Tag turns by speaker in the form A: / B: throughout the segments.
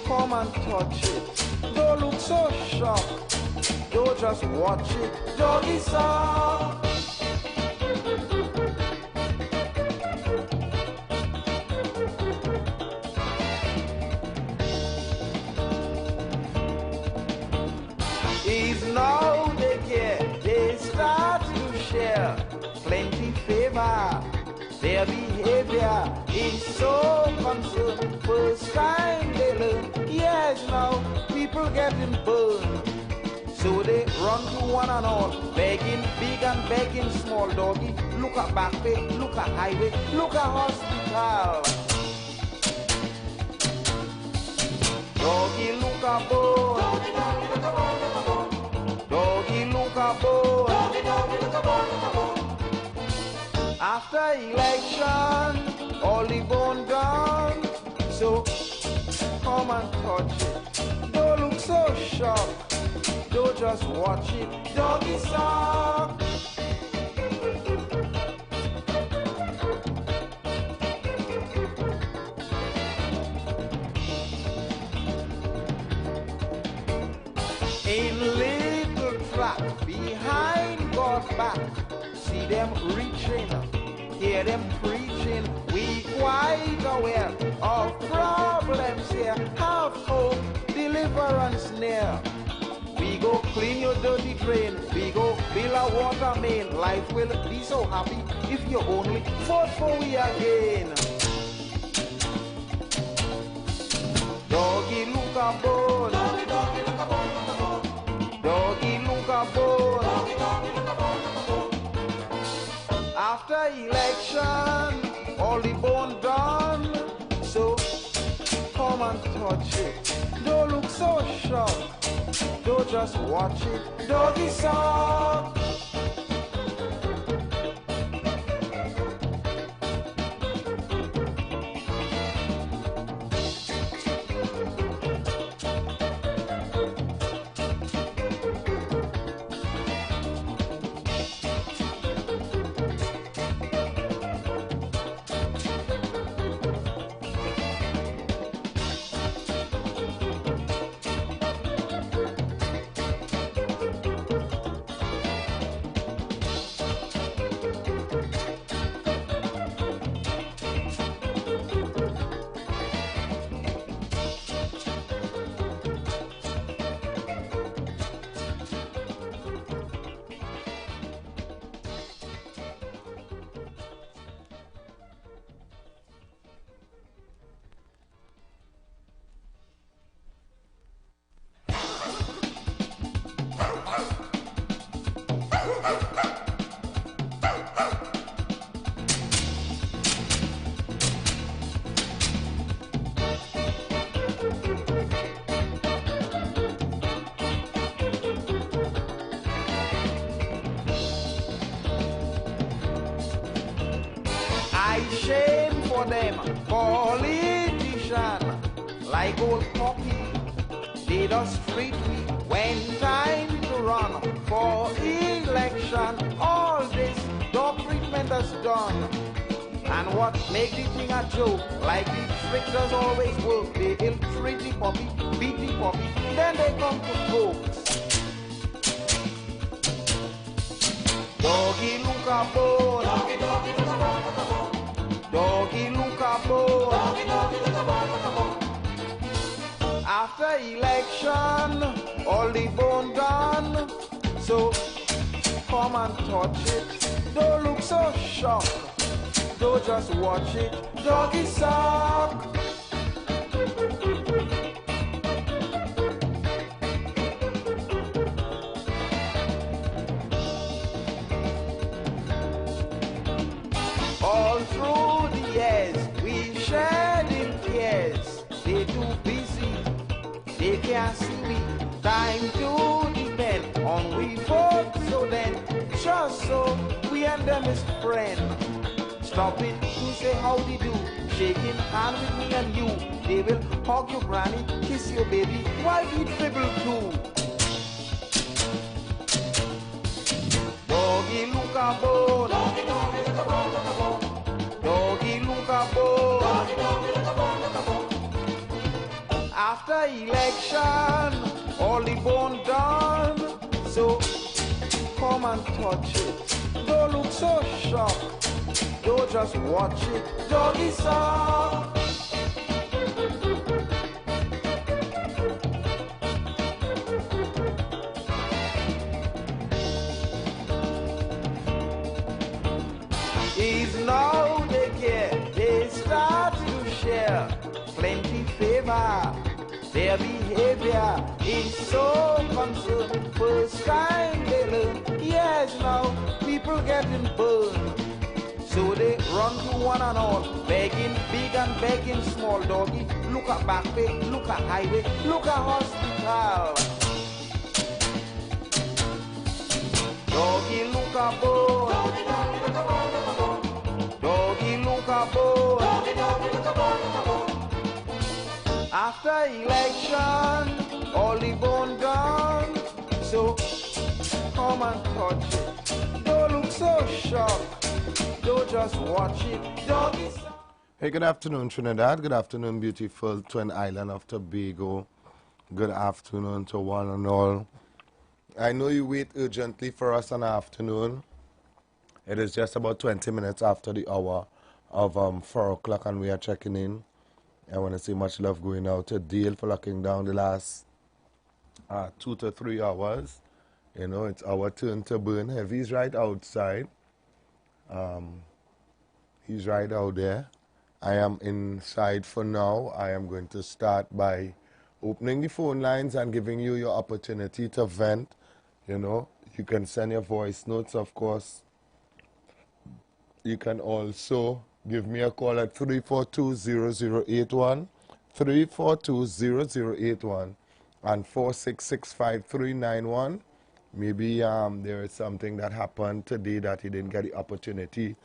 A: come and touch it. Don't look so shocked, don't just watch it. Doggy sock. Is now they care, they start to share plenty favor. Their behavior is so concerned. First time they learn, yes now people getting burned. So they run to one and all, begging big and begging small. Doggy, look at back pay, look at highway, look at hospital. Doggy, look at bone. Doggy, look at bone. After election, all the bone gone. So come and touch it. Don't look so shocked, don't just watch it. Doggy sock. In little track behind God's back, see them reaching, hear them preaching. We quite aware of problems here, have hope, deliverance near. We go clean your dirty drain, we go build a water main. Life will be so happy if you only vote for we again. Doggy, look a bone. Doggy, doggy, look a bone. Doggy, look a bone. After election, all the bone done. So come and touch it. Don't look so shocked, don't just watch it. Doggy sock. Shame for them, politician, like old Poppy, they just treat me when time to run for election. All this dog treatment is done. And what make the thing a joke, like the trick does always work. They ill treat the puppy, beat the puppy, then they come to folks. Doggy, look a bone. Doggy, doggy, look a bone. Doggy, look a bone. Doggy, doggy, look a bone. After election, all the bone done. So come and touch it. Don't look so shocked, don't just watch it. Doggy sock. All through the years, we shared in tears. They too busy, they can't see me. Time to depend on we vote. So then, just so we and them is friends. Stop it to say howdy do, shaking hand with me and you. They will hug your granny, kiss your baby, while we dribble too. Doggy, look a bone. Doggy, doggy, look a bone, look a bone. Doggy, look a bone. Doggy, doggy, look a bone, look a bone. After election, all the bone done. So come and touch it. Don't look so shocked. Don't just watch it. Doggy song. Is now they care. They start to share plenty favor. Their behavior is so concerned. First time they learn. Yes, now people getting burned. So they run to one and all, begging big and begging small. Doggy, look at back way, look at highway, look at hospital. Doggy, look at boy. Doggy, look at boy. After election, all the bone gone. So come and touch it. Don't look so shocked. Don't just watch it. Doggy.
B: Hey, good afternoon, Trinidad. Good afternoon, beautiful Twin Island of Tobago. Good afternoon to one and all. I know you wait urgently for us in the afternoon. It is just about 20 minutes after the hour of 4 o'clock and we are checking in. I want to say much love going out to Dale for locking down the last 2 to 3 hours. You know, it's our turn to burn. Heavy's right outside. He's right out there. I am inside for now. I am going to start by opening the phone lines and giving you your opportunity to vent. You know, you can send your voice notes, of course. You can also give me a call at 342-0081, 342-0081, and 4665391. Maybe there is something that happened today that he didn't get the opportunity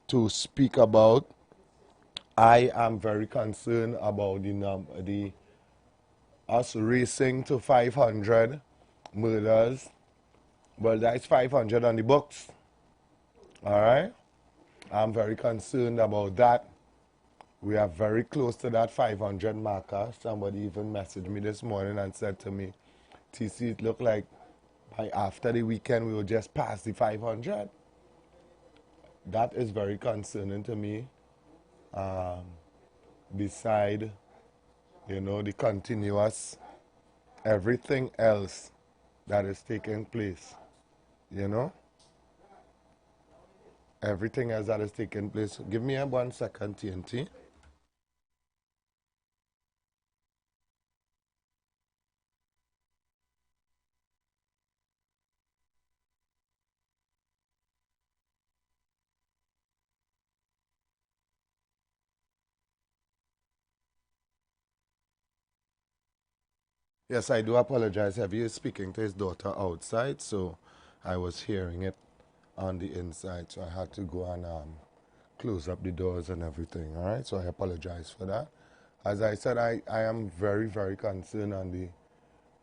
B: to speak about. I am very concerned about us racing to 500 murders. Well, that's 500 on the books. All right? I'm very concerned about that. We are very close to that 500 marker. Somebody even messaged me this morning and said to me, TC, it looked like by after the weekend we will just pass the 500. That is very concerning to me. Beside, you know, the continuous everything else that is taking place, you know, everything else that is taking place. Give me 1 second, TNT. Yes, I do apologize. Heavy is speaking to his daughter outside, so I was hearing it on the inside, so I had to go and close up the doors and everything, all right? So I apologize for that. As I said, I am very, very concerned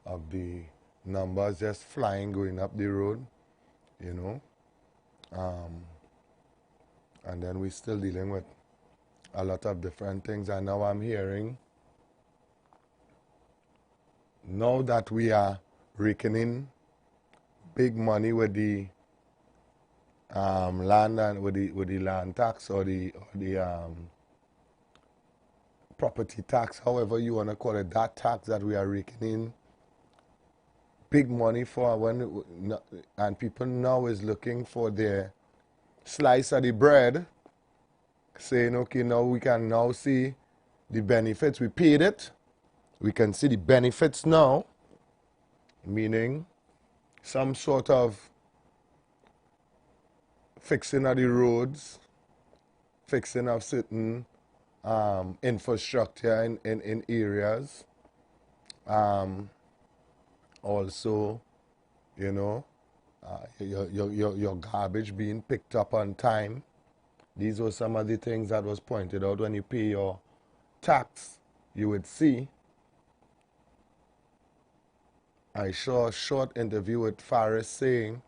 B: of the numbers just flying going up the road, you know. And then we're still dealing with a lot of different things, and now I'm hearing, now that we are raking in big money with the land and with the land tax or the property tax, however you want to call it, that tax that we are raking in big money for, and people now is looking for their slice of the bread, saying, okay, now we can now see the benefits. We paid it. We can see the benefits now, meaning some sort of fixing of the roads, fixing of certain infrastructure in areas. Also, you know, your garbage being picked up on time. These were some of the things that was pointed out when you pay your tax. You would see. I saw a short interview with Faris saying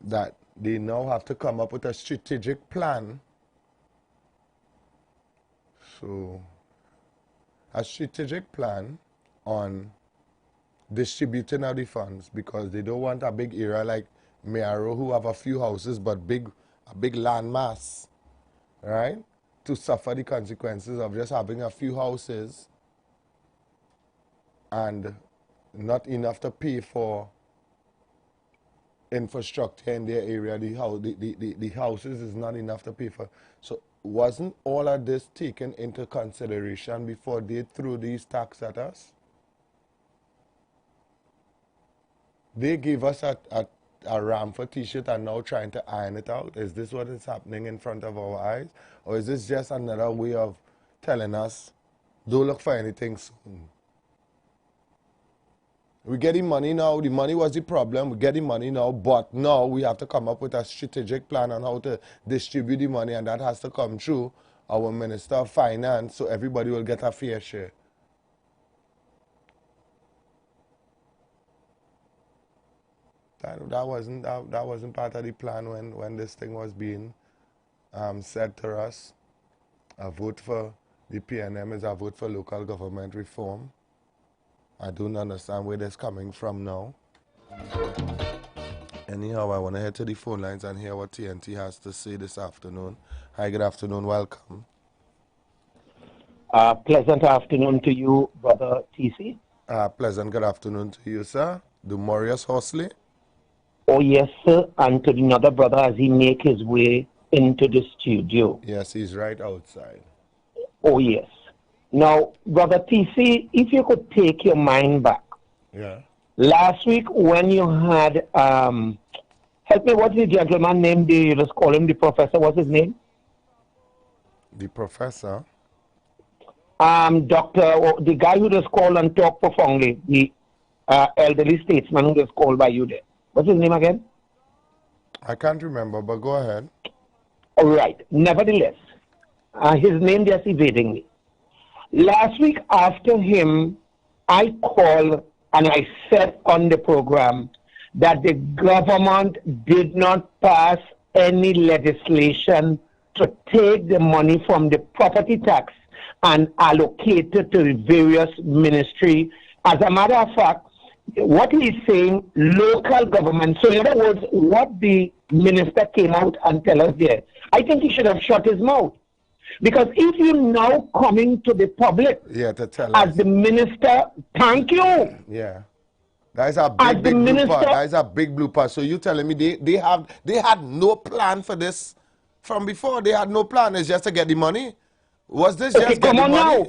B: that they now have to come up with a strategic plan. So a strategic plan on distributing of the funds, because they don't want a big area like Mearo who have a few houses but a big land mass, right, to suffer the consequences of just having a few houses and not enough to pay for infrastructure in their area. The houses is not enough to pay for. So wasn't all of this taken into consideration before they threw these tax at us? They gave us a Ramford t-shirt and now trying to iron it out. Is this what is happening in front of our eyes? Or is this just another way of telling us, don't look for anything soon? We get the money now. The money was the problem. We get the money now, but now we have to come up with a strategic plan on how to distribute the money, and that has to come through our Minister of Finance, so everybody will get a fair share. That wasn't part of the plan when this thing was being said to us. A vote for the PNM is a vote for local government reform. I don't understand where that's coming from now. Anyhow, I want to head to the phone lines and hear what TNT has to say this afternoon. Hi, good afternoon. Welcome.
C: Pleasant afternoon to you, Brother TC.
B: Pleasant good afternoon to you, sir. The Maurice Horsley.
C: Oh, yes, sir. And to another brother as he make his way into the studio.
B: Yes, he's right outside.
C: Oh, yes. Now, Brother TC, if you could take your mind back.
B: Yeah.
C: Last week when you had, help me, what's the gentleman name? You just call him the professor. What's his name?
B: The professor?
C: The guy who just called and talked profoundly, the elderly statesman who just called by you there. What's his name again?
B: I can't remember, but go ahead.
C: All right. Nevertheless, his name just evading me. Last week after him, I called and I said on the program that the government did not pass any legislation to take the money from the property tax and allocate it to the various ministry. As a matter of fact, what he's saying, local government. So in other words, what the minister came out and tell us there, I think he should have shut his mouth. Because if you're now coming to the public
B: to tell us
C: as the minister, thank you.
B: Yeah. That is a big blooper. That is a big blooper. So you telling me they had no plan for this from before? They had no plan. It's just to get the money? Was this just get the money?
C: Now.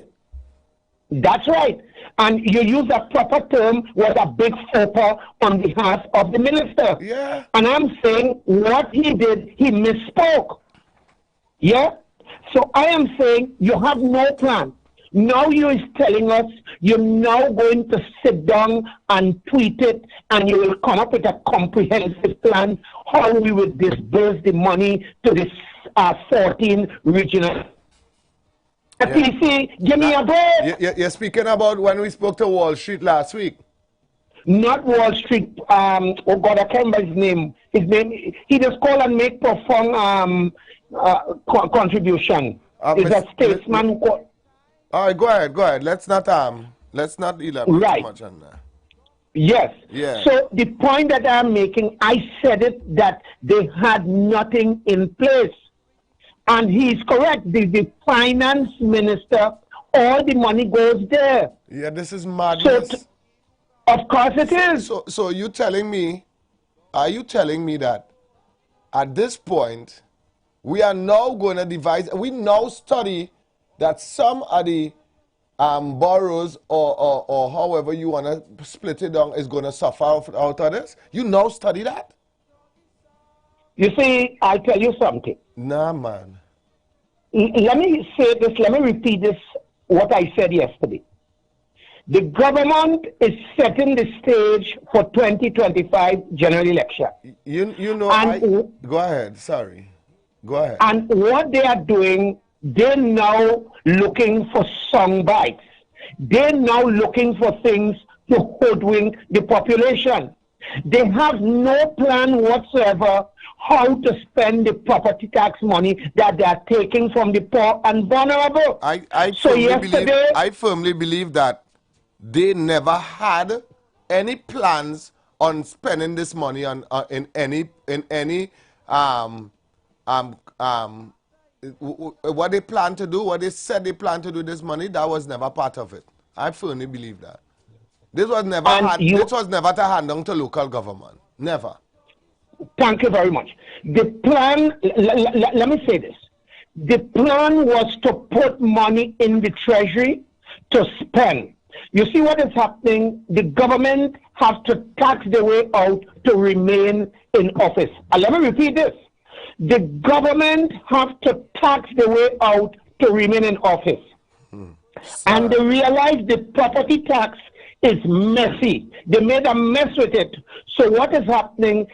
C: That's right. And you use a proper term, was a big faux on behalf of the minister.
B: Yeah.
C: And I'm saying what he did, he misspoke. Yeah? So I am saying you have no plan. Now you is telling us you're now going to sit down and tweet it, and you will come up with a comprehensive plan how we will disburse the money to this 14 regional. PC, give me a break.
B: You're speaking about when we spoke to Wall Street last week.
C: Not Wall Street. Oh God, I can't remember his name. He just call and make profound contribution. He's a statesman who call.
B: All right, go ahead. Let's not elaborate too much on that.
C: Yes.
B: Yeah.
C: So the point that I'm making, I said it that they had nothing in place. And he's correct. The finance minister, all the money goes there.
B: Yeah, this is madness.
C: So of course it is.
B: So are you telling me that at this point, we are now going to devise, we now study that some of the boroughs or however you want to split it down is going to suffer out of this? You now study that?
C: You see, I'll tell you something.
B: Nah, man.
C: Let me say this, let me repeat this, what I said yesterday. The government is setting the stage for 2025 general election.
B: You know, go ahead, sorry. Go ahead.
C: And what they are doing, they're now looking for song bites. They're now looking for things to hoodwink the population. They have no plan whatsoever how to spend the property tax money that they are taking from the poor and vulnerable.
B: I firmly believe that they never had any plans on spending this money on in any what they plan to do, what they said they plan to do this money, that was never part of it. I firmly believe that. This was never this was never to hand down to local government. Never.
C: Thank you very much. The plan, let me say this. The plan was to put money in the treasury to spend. You see what is happening? The government has to tax their way out to remain in office. And let me repeat this. The government has to tax their way out to remain in office. And they realize the property tax is messy. They made a mess with it. So what is happening?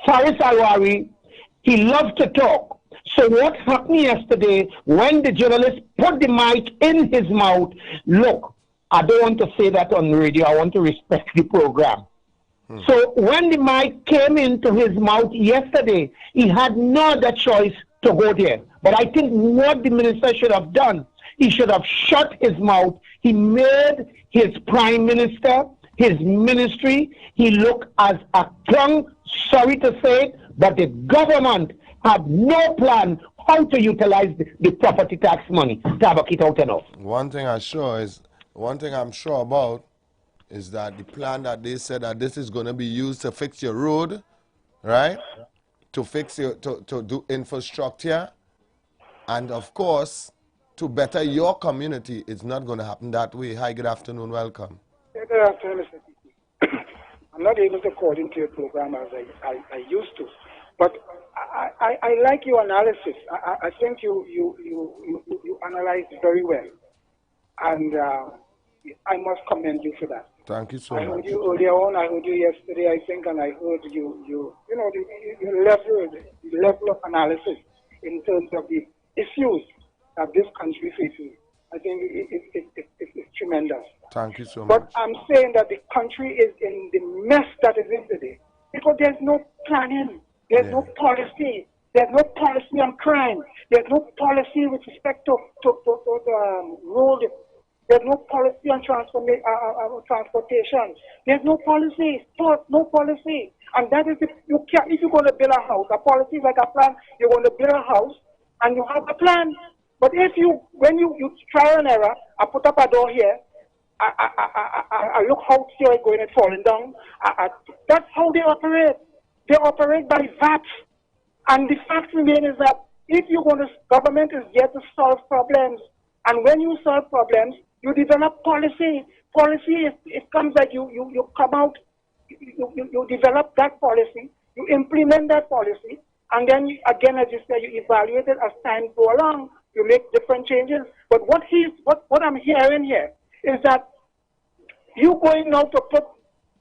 C: Faris Alwari, he loves to talk. So what happened yesterday when the journalist put the mic in his mouth? Look, I don't want to say that on the radio. I want to respect the program. So when the mic came into his mouth yesterday, he had no other choice to go there. But I think what the minister should have done, he should have shut his mouth. He made his prime minister, his ministry, he looked as a clown, sorry to say it, but the government had no plan how to utilize the property tax money to have it out enough.
B: One thing I'm sure about is that the plan that they said that this is going to be used to fix your road, right? To fix your, to do infrastructure, and of course, to better your community. It's not going to happen that way. Hi, good afternoon, welcome.
D: Good afternoon, Mr. T. I'm not able to call into your program as I used to, but I like your analysis. I think you analyzed very well, and I must commend you for that.
B: Thank you so much.
D: I heard you earlier on. I heard you yesterday, I think, and I heard you know, the level of analysis in terms of the issues that this country faces. I think it's tremendous.
B: Thank you so much.
D: But I'm saying that the country is in the mess that is in today because there's no planning, there's no policy, there's no policy on crime, there's no policy with respect to road. There's no policy on transportation. There's no policy. No policy. And that is if you're going to build a house, a policy is like a plan. You're going to build a house and you have a plan. But when you try and error, I put up a door here, I look how still it's going and falling down. That's how they operate. They operate by that. And the fact remains is that if government is here to solve problems, and when you solve problems, you develop policy. Policy, it comes like you come out, you develop that policy, you implement that policy, and then, again, as you say, you evaluate it as time go along. You make different changes. But what I'm hearing here is that you going now to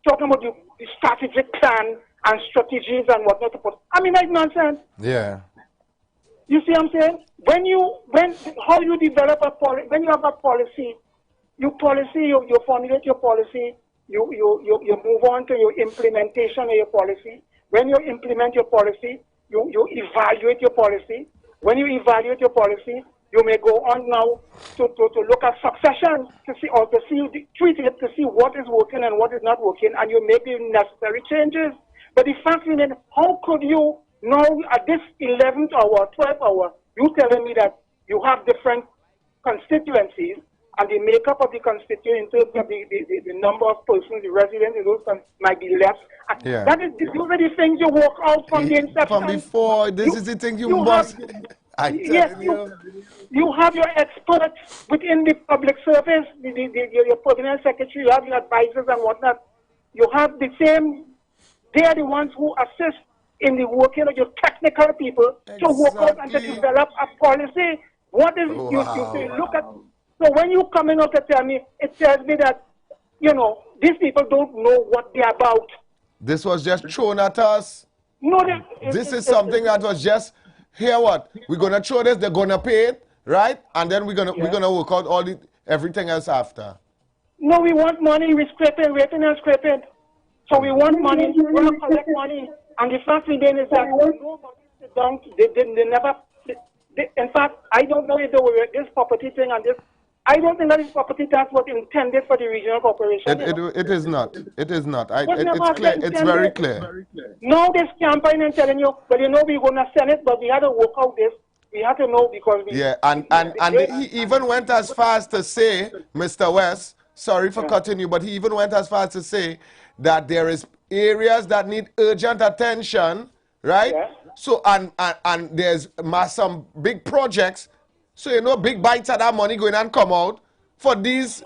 D: talking about the strategic plan and strategies and whatnot to put. I mean, that's nonsense.
B: Yeah.
D: You see what I'm saying? How you develop a policy, when you have a policy, you formulate your policy, you move on to your implementation of your policy. When you implement your policy, you evaluate your policy. When you evaluate your policy, you may go on now to look at succession to treat it to see what is working and what is not working, and you make the necessary changes. But the fact is, how could you now at this 11th hour, 12th hour, you telling me that you have different constituencies and the makeup of the constituency in terms of the number of persons, the residents, those might be less.
B: Yeah.
D: Those are the things you work out from the inception.
B: From before, this is the thing you must...
D: You have your experts within the public service, your permanent secretary, you have your advisors and whatnot. You have the same, they are the ones who assist in the working of your technical people to work out and to develop a policy. What is you look at? So when you coming out to tell me, it tells me that, these people don't know what they're about.
B: This was just thrown at us.
D: No,
B: this is something that was just, here what? We're gonna throw this, they're gonna pay it, right? And then we're gonna work out everything else after.
D: No, we want money, we're scraping and scraping. So we want money, we want to collect money. And the fact remains is that nobody sit down, they never, in fact, I don't know if they were this property thing and this, I don't think that this property tax was intended for the regional corporation.
B: It is not. It is not.
D: It's
B: clear. It's very clear.
D: No, this campaign and telling you, but you know we're going to send it, but we had to work out this. We had to know because we...
B: Yeah, and he even went as far as to say, Mr. West, sorry for cutting you, but he even went as far as to say that there is areas that need urgent attention, right?
D: Yeah.
B: So, and there's some big projects, so you know big bites of that money going and come out for these,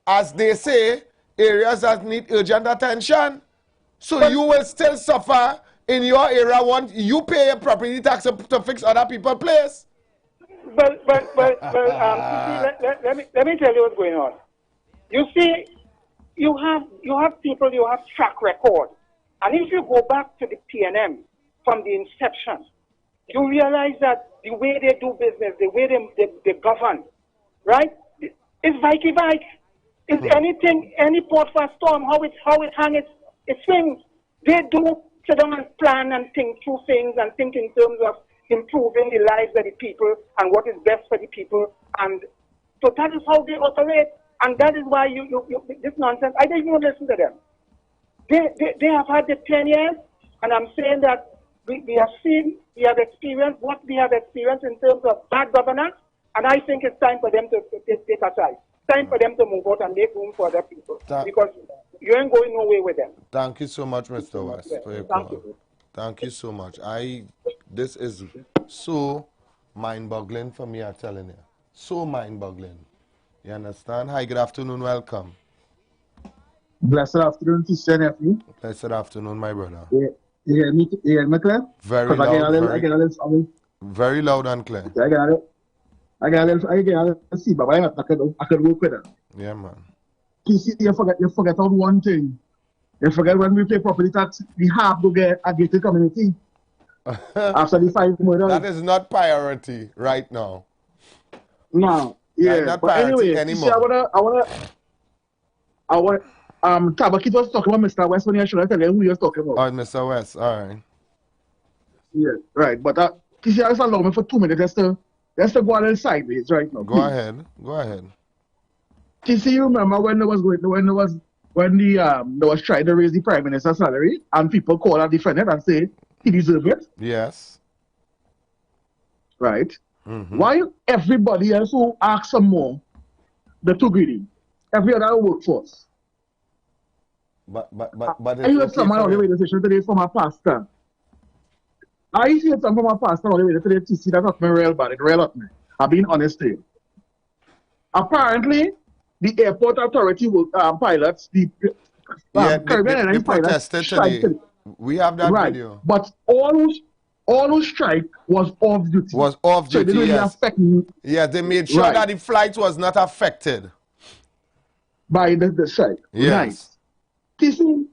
B: as they say, areas that need urgent attention. So you will still suffer in your area once you pay a property tax to fix other people's place.
D: But let me tell you what's going on. You see, you have people, you have track record. And if you go back to the PNM from the inception, you realize that the way they do business, the way they govern, right? It's Vikey. It's anything, any port for a storm, how it hang its things. They do sit down and plan and think through things and think in terms of improving the lives of the people and what is best for the people. And so that is how they operate. And that is why this nonsense, I don't even listen to them. They have had the 10 years, and I'm saying that we have seen, we have experienced what we have experienced in terms of bad governance, and I think it's time for them to take aside. It's time for them to move out and make room for other people, because you ain't going nowhere with them.
B: Thank you so much, Mr. West, for your call. Thank you so much. This is so mind-boggling for me, I'm telling you. So mind-boggling. You understand? Hi, good afternoon, welcome.
E: Blessed afternoon to Sir Nephew.
B: Blessed afternoon, my brother.
E: You hear me clear?
B: Very loud, very loud and clear.
E: I got a little see, but I could work with it.
B: Yeah, man.
E: You see, you forget on one thing. You forget when we pay property tax, we have to get a gated community. After the 5 months.
B: That is not priority right now.
E: No. Yeah,
B: not
E: but anyway,
B: anymore.
E: See, I want Tabakit was talking about Mr. West when he should tell him who he was talking about.
B: Oh, Mr. West, all right.
E: Yeah, right, but you see, I just allow me for 2 minutes just to go a little sideways right now.
B: Go ahead.
E: You see, you remember when they was trying to raise the Prime Minister's salary and people call and defend it and say he deserves it?
B: Yes.
E: Right? Why everybody else who asks some more, they're too greedy? Every other workforce.
B: But
E: I heard someone on the radio station today from a pastor. I heard someone from a pastor on the radio today to see that not me real bad. It real at me. I'm being honest here. Apparently, the airport authority pilots, the Caribbean Airlines pilots
B: today. We have that video.
E: But all who strike was off duty.
B: So they didn't really
E: affect me.
B: Yeah, they made sure that the flight was not affected
E: by the strike.
B: Yes.
E: Nice. You see,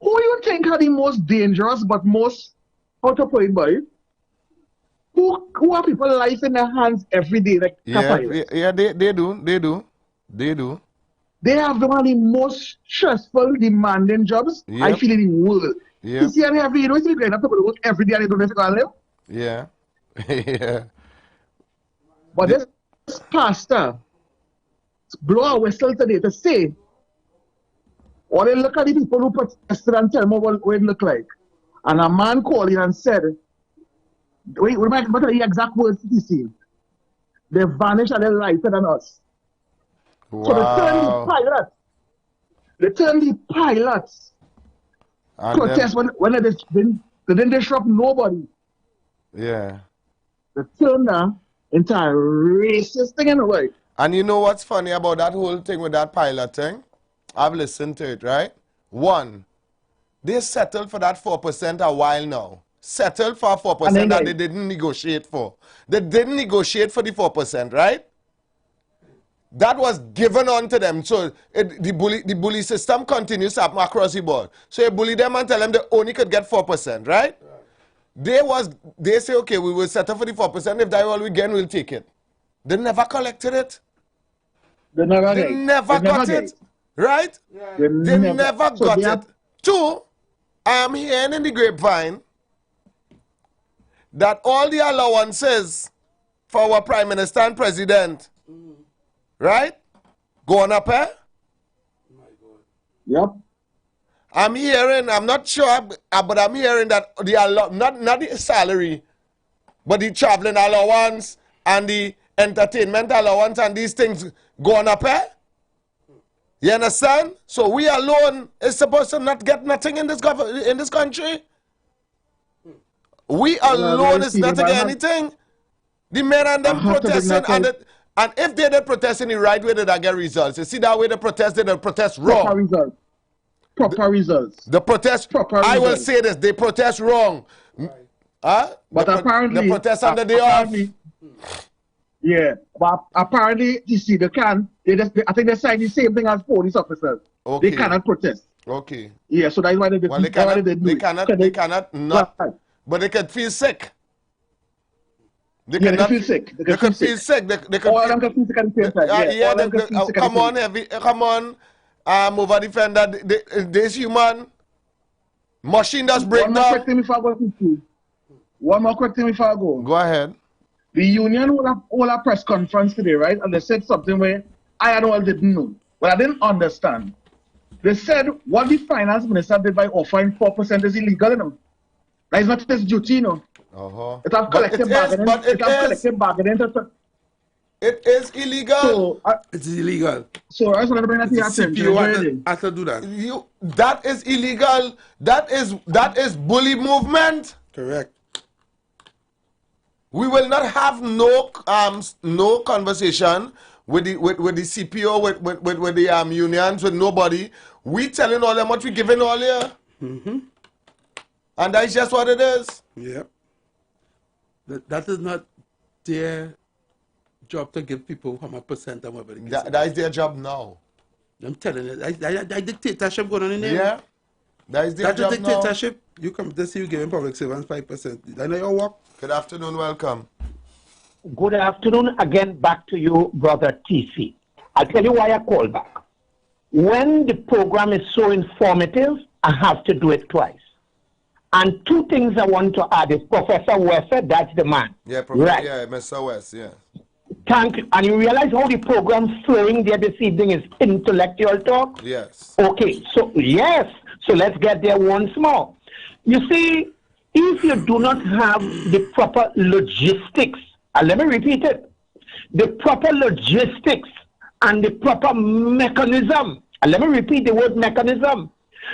E: who you think are the most dangerous but most, how to put it, boy? Who are people life in their hands every day? Like
B: they do.
E: They have one of the most stressful, demanding jobs I feel in the world.
B: Yep.
E: You see, and every, you know, people to work every day and they don't know if they can live.
B: Yeah. Yeah.
E: But this pastor blow a whistle today to say, or they look at the people who protested and tell them what it look like. And a man called in and said, what are the exact words he said? They vanish and they're lighter than us.
B: Wow.
E: So they turn the pilots protest when they didn't disrupt nobody.
B: Yeah.
E: They turned the entire racist thing in a way.
B: And you know what's funny about that whole thing with that pilot thing? I've listened to it, right? One, they settled for that 4% a while now. Settled for 4% that they didn't negotiate for. They didn't negotiate for the 4%, right? That was given on to them. So the bully system continues up across the board. So you bully them and tell them they only could get 4%, right? They say, okay, we will settle for the 4%. If that's all we get, we'll take it. They never collected it.
E: They never
B: got it. Right?
E: Yeah.
B: They never got it. Two, I am hearing in the grapevine that all the allowances for our Prime Minister and President, right, going up, eh?
E: Yep.
B: I'm hearing, I'm not sure, but I'm hearing that not the salary, but the traveling allowance and the entertainment allowance and these things going up, eh? You understand? So we alone is supposed to not get nothing in this in this country. We alone is not to get anything. The men and them protesting, and if they did protest in the right way, did I get results? You see that way they protest wrong.
E: Proper results. Proper results.
B: The protest, I will say this, they protest wrong. Huh?
E: But apparently,
B: the protest on the day off.
E: Yeah, but apparently, you see, they can. I think they say the same thing as police officers.
B: Okay.
E: They cannot protest.
B: Okay.
E: Yeah, so that's why they
B: well, they cannot not. But they can feel sick. They
E: feel sick.
B: They can feel sick. They can
E: all of them can feel sick at the same time.
B: Come on, come on. Over defender, this human machine does break down.
E: One more quick thing before I go. One more quick thing before I go.
B: Go ahead.
E: The union will have press conference today, right? And they said something where I and all didn't know. But I didn't understand. They said what the finance minister did by offering 4% is illegal, you know. That is not his duty, you know. It's a collective bargaining.
B: It is illegal.
E: So,
F: it's illegal.
E: So I just want to bring that to your attention.
F: Has to do that.
B: That is illegal. That is bully movement.
F: Correct.
B: We will not have no conversation with the CPO, with the unions, with nobody. We telling all them what we giving all here. And that's just what it is.
F: Yeah. That is not their job to give people 100% and whatever.
B: That is their job now.
F: I'm telling you, that dictatorship going on in there.
B: Yeah. That is their job
F: dictatorship. Now. You come to see you giving public servants 5%. I know your work.
B: Good afternoon, welcome.
C: Good afternoon again, back to you, Brother TC. I'll tell you why I called back. When the program is so informative, I have to do it twice. And two things I want to add is Professor Wesser, that's the man.
B: Yeah,
C: right.
B: Yeah, Mr. West, yeah.
C: Thank you. And you realize how the program flowing there this evening is intellectual talk?
B: Yes.
C: Okay, so yes. So let's get there once more. You see, if you do not have the proper logistics, and let me repeat it, the proper logistics and the proper mechanism, and let me repeat the word mechanism.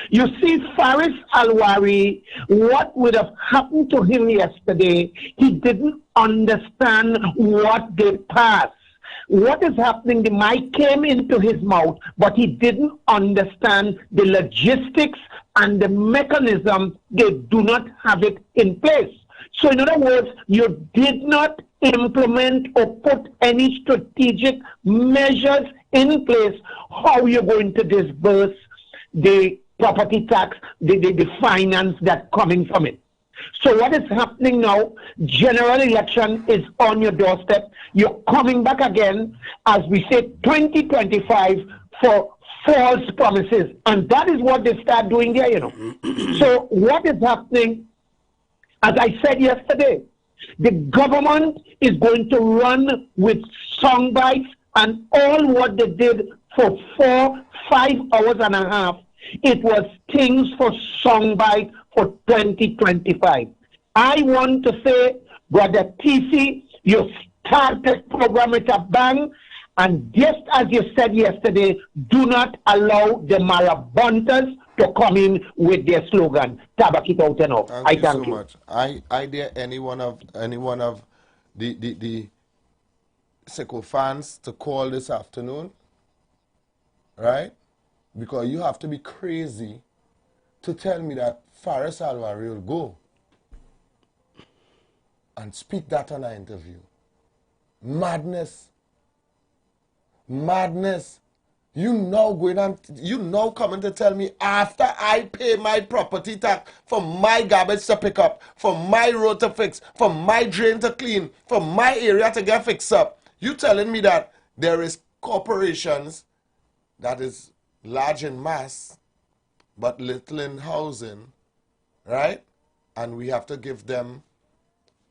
C: You see, Faris Alwari, what would have happened to him yesterday, he didn't understand what they passed. What is happening, the mic came into his mouth, but he didn't understand the logistics and the mechanism. They do not have it in place. So in other words, you did not implement or put any strategic measures in place how you're going to disburse the property tax, the finance that's coming from it. So what is happening now, general election is on your doorstep. You're coming back again, as we say, 2025 for false promises. And that is what they start doing there, you know. So what is happening, as I said yesterday, the government is going to run with song bites and all what they did for 4-5 hours and a half. It was things for songbite for 2025. I want to say, Brother TC, you started program with a bang, and just as you said yesterday, do not allow the marabuntas to come in with their slogan. Tabak it out and out.
B: Thank you so much. I dare any one of the sycophants to call this afternoon, right? Because you have to be crazy to tell me that Faris Alwari will go and speak that on an interview. Madness. Madness. You now coming to tell me after I pay my property tax for my garbage to pick up, for my road to fix, for my drain to clean, for my area to get fixed up, you telling me that there is corporations that is large in mass, but little in housing, right? And we have to give them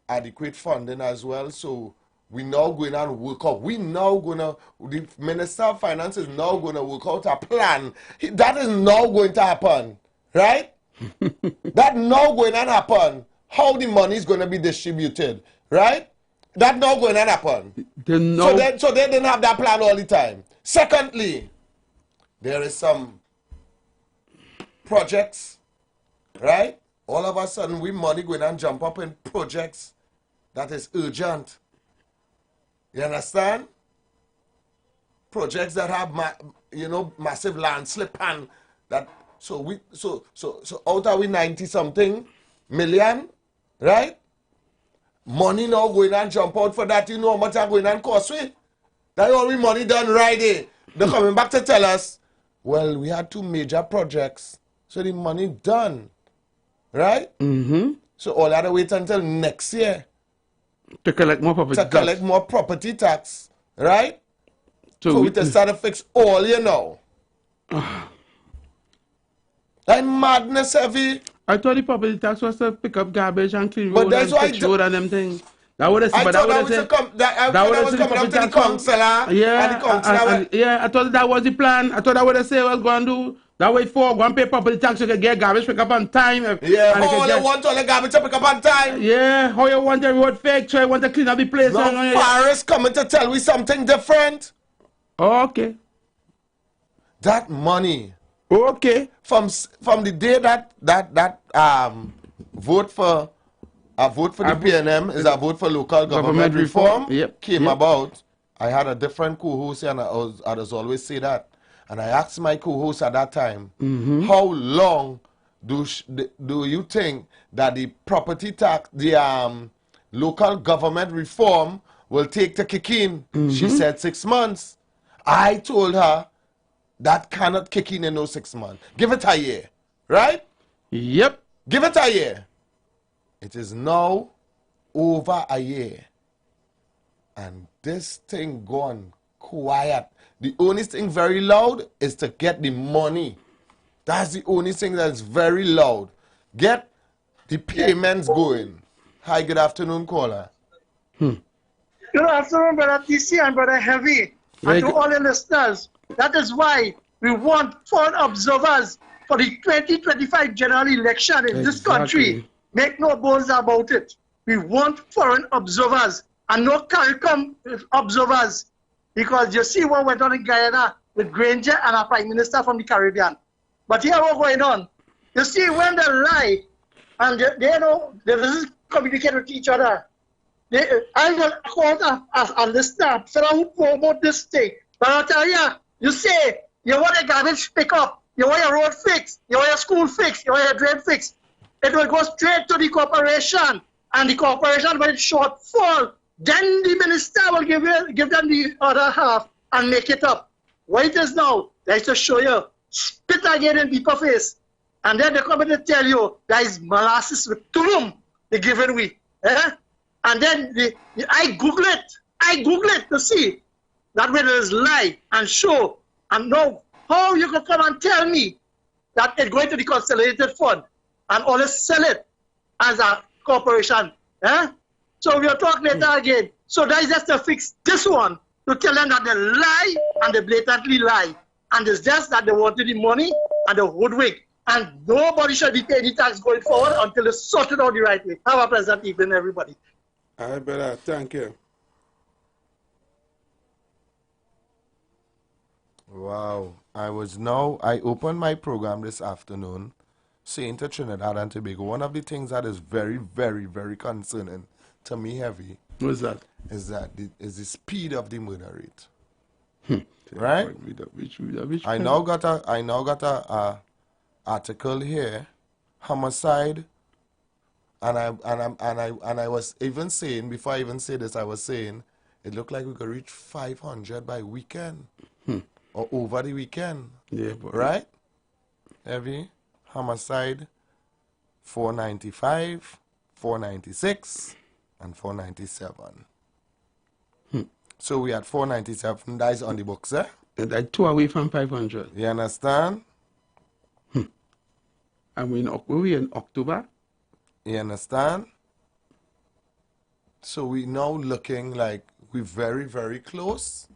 B: adequate funding as well. So we now going and work out. We now gonna, the Minister of Finance is now gonna work out a plan. That is now going to happen, right? That now going to happen. How the money is going to be distributed, right? That now going to happen. So they didn't have that plan all the time. Secondly, there is some projects, right? All of a sudden, we money going and jump up in projects that is urgent. You understand? Projects that have, massive landslip and that. So out of we 90 something million, right? Money now going and jump out for that. You know how much are going and cost we? That all we money done right there. They're coming back to tell us, well, we had 2 major projects, so the money done, right? Mm-hmm. So all I had to wait until next year
F: to collect more property tax.
B: Collect more property tax, right? So we just start to fix all, you know. That madness heavy.
F: I thought the property tax was to pick up garbage and clean road and fix road and them things. That would have said.
B: That was coming up to the councillor.
F: Yeah, I thought that was the plan. I thought that would have said I was going to do. That way for go and pay property tax so you can get garbage pick up on time.
B: Yeah, how you want all the garbage to pick up on time?
F: Yeah, how you want the road fixed, so you want to clean up the place.
B: No, Paris coming to tell we something different.
F: Okay.
B: That money.
F: Okay.
B: From the day that vote for the PNM is a vote for local government reform came about, I had a different co-host and I was always say that. And I asked my co-host at that time, how long do you think that the property tax, the local government reform will take to kick in? She said 6 months. I told her that cannot kick in no 6 months. Give it a year, right?
F: Yep.
B: Give it a year. It is now over a year. And this thing gone quiet. The only thing very loud is to get the money. That's the only thing that's very loud. Get the payments going. Hi, good afternoon, caller.
G: Good afternoon, Brother TC and Brother Heavy. And to all the listeners, that is why we want foreign observers for the 2025 general election in this country. Make no bones about it. We want foreign observers and no CARICOM observers. Because you see what went on in Guyana with Granger and our Prime Minister from the Caribbean. But here what's going on. You see, when they lie and they know they communicate with each other, I will call a listener, fellow who promote this thing. But I'll tell you, you say you want a garbage pick up, you want your road fixed, you want your school fixed, you want your drain fixed. It will go straight to the corporation, and the corporation will shortfall. Then the minister will give them the other half and make it up. What it is now, they to show you, spit again in people's face. And then they come in to tell you there is molasses with tulum they giving we. And then I Google it to see that whether it's lie and show and know how you can come and tell me that it's going to the consolidated fund and only sell it as a corporation. So we'll talk later again. So that is just to fix this one, to tell them that they lie and they blatantly lie. And it's just that they wanted the money and the hoodwink. And nobody should be paying the tax going forward until it's sorted out the right way. Have a pleasant evening, everybody.
F: I better. Thank you.
B: Wow. I opened my program this afternoon saying to Trinidad and Tobago, one of the things that is very, very, very concerning to me, Heavy.
F: What's that?
B: Is the speed of the murder rate. Right? I now got a article here, homicide, and I was even saying, before I even say this, I was saying it looked like we could reach 500 by weekend or over the weekend.
F: Yeah, boy.
B: Right? Heavy homicide 495, 496. And 497. So we had 497 dies on the books, eh?
F: And that's 2 away from 500.
B: You understand?
F: And we in October.
B: You understand? So we now looking like we're very, very close.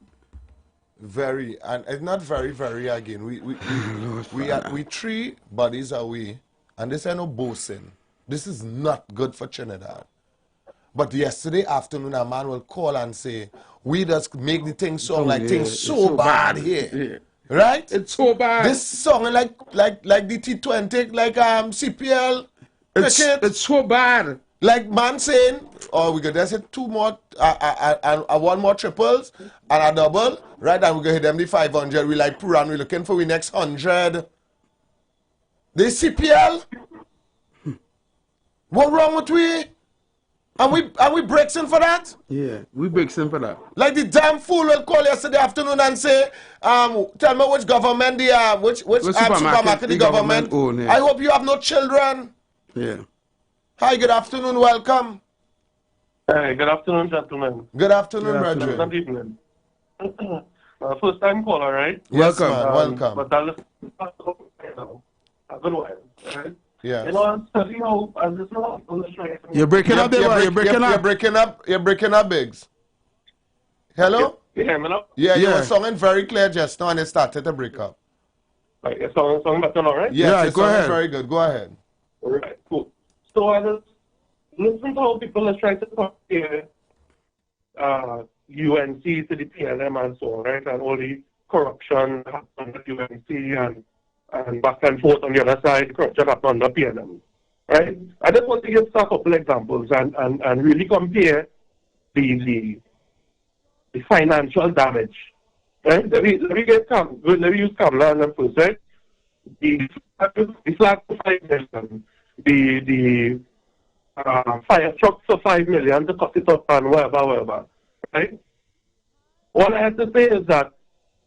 B: Very, and it's not very, very again. We three bodies away, and this ain't no boasting. This is not good for Trinidad. But yesterday afternoon, a man will call and say, we just make the thing sound like things so bad here.
F: Yeah.
B: Right?
F: It's so bad.
B: This song like the T20, like CPL.
F: It's so bad.
B: Like man saying, oh, we could just hit two more, one more triples and a double, right? And we gonna hit them the 500. We like poor and we looking for we next 100. The CPL. What wrong with we? And we breaks in for that?
F: Yeah, we breaks in for that.
B: Like the damn fool will call yesterday afternoon and say, tell me which government which supermarket the government
F: own. Yeah.
B: I hope you have no children.
F: Yeah.
B: Hi, good afternoon, welcome.
H: Hey, good afternoon, gentlemen.
B: Good afternoon, brethren.
H: Good evening. First time caller, right?
B: Yes,
F: Welcome.
B: man, welcome.
H: But I'll listen a good while, right?
B: Yeah.
H: You know, I'm studying how, I'm just not on the strike.
F: You're breaking up there, you're breaking up.
B: You're breaking up, Biggs. Hello?
H: You hear me now?
B: Yeah, you were sounding very clear just now and it started to break up.
H: Right, it's song better now, right?
B: Yes,
F: Yeah,
B: it
F: go
B: sounded
F: ahead.
B: very good. Go ahead.
H: All right, cool. So I just listen to how people are trying to compare UNC to the PLM and so on, right? And all the corruption happened at UNC and back and forth on the other side, corruption happened on the PLM, right? I just want to give a couple examples and really compare the financial damage, right? Let me use Kamla first, right? The flag for 5 million, the fire trucks for 5 million to cut it up and whatever, right? All I have to say is that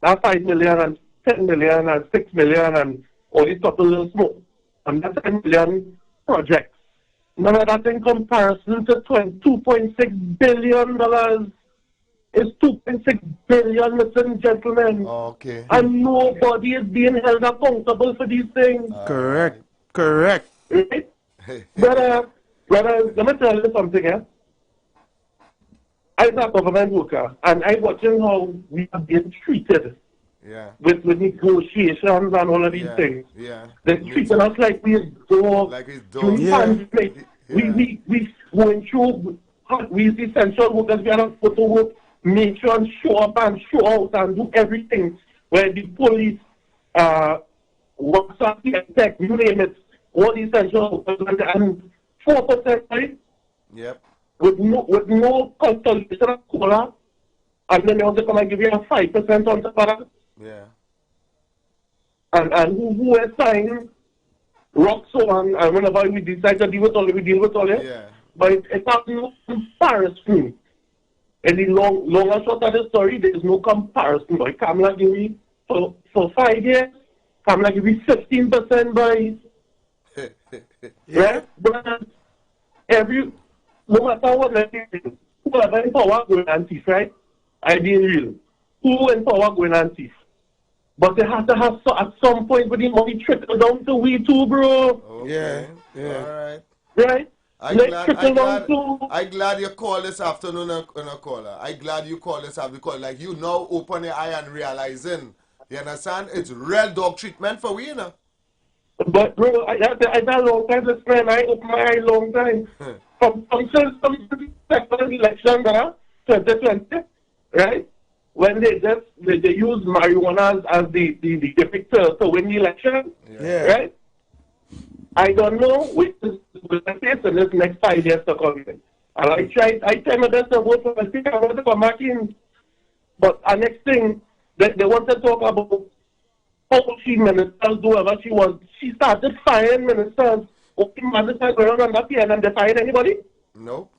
H: 5 million and 10 million and 6 million and all these couple little smoke, and that 10 million projects, none of that in comparison to $2.6 billion. It's 2.6 billion, ladies and gentlemen.
B: Okay.
H: And nobody is being held accountable for these things.
F: Correct.
H: Right? Brother, let me tell you something, eh? I'm a government worker, and I'm watching how we are being treated with negotiations and all of these things.
B: Yeah.
H: They're treating us like we're dogs.
B: Like it's dogs.
H: We going through, we essential workers, we are not supposed to work, make sure and show up and show out and do everything. Where the police, works at the tech, you name it, all the essential workers, and 4%, right?
B: Yep.
H: With no consolidation of COLA, and then they also come and give you a 5% on top of that.
B: Yeah.
H: And who is signing rock so on, and whenever we decide to deal with all, we deal with all it.
B: Yeah.
H: But it's not no comparison. In the long and short of the story, there is no comparison. Boy, Kamala give me for 5 years, Kamala give me 15%, boy. Right? But no matter what, whoever in power going and thief, right? I didn't real. Who in power going and thief? But they have to have at some point when the money trickle down to we too, bro.
B: Okay. Yeah. All right.
H: Right?
B: I'm glad you called this afternoon on a caller. I'm glad you called this afternoon because like you now open your eye and realizing, you understand? It's real dog treatment for we, you know.
H: But bro, I had a long time to spend. I opened my eye long time. From second election, 2020, right? When they use marijuana as the gift to win the election, right? I don't know which is the case in this next 5 years to come. And I tried my best to vote for the speaker. I want to come back in. But our next thing, they want to talk about how she ministers do whatever she wants. She started firing ministers. Okay, ministers going on that here and they fired anybody?
B: No.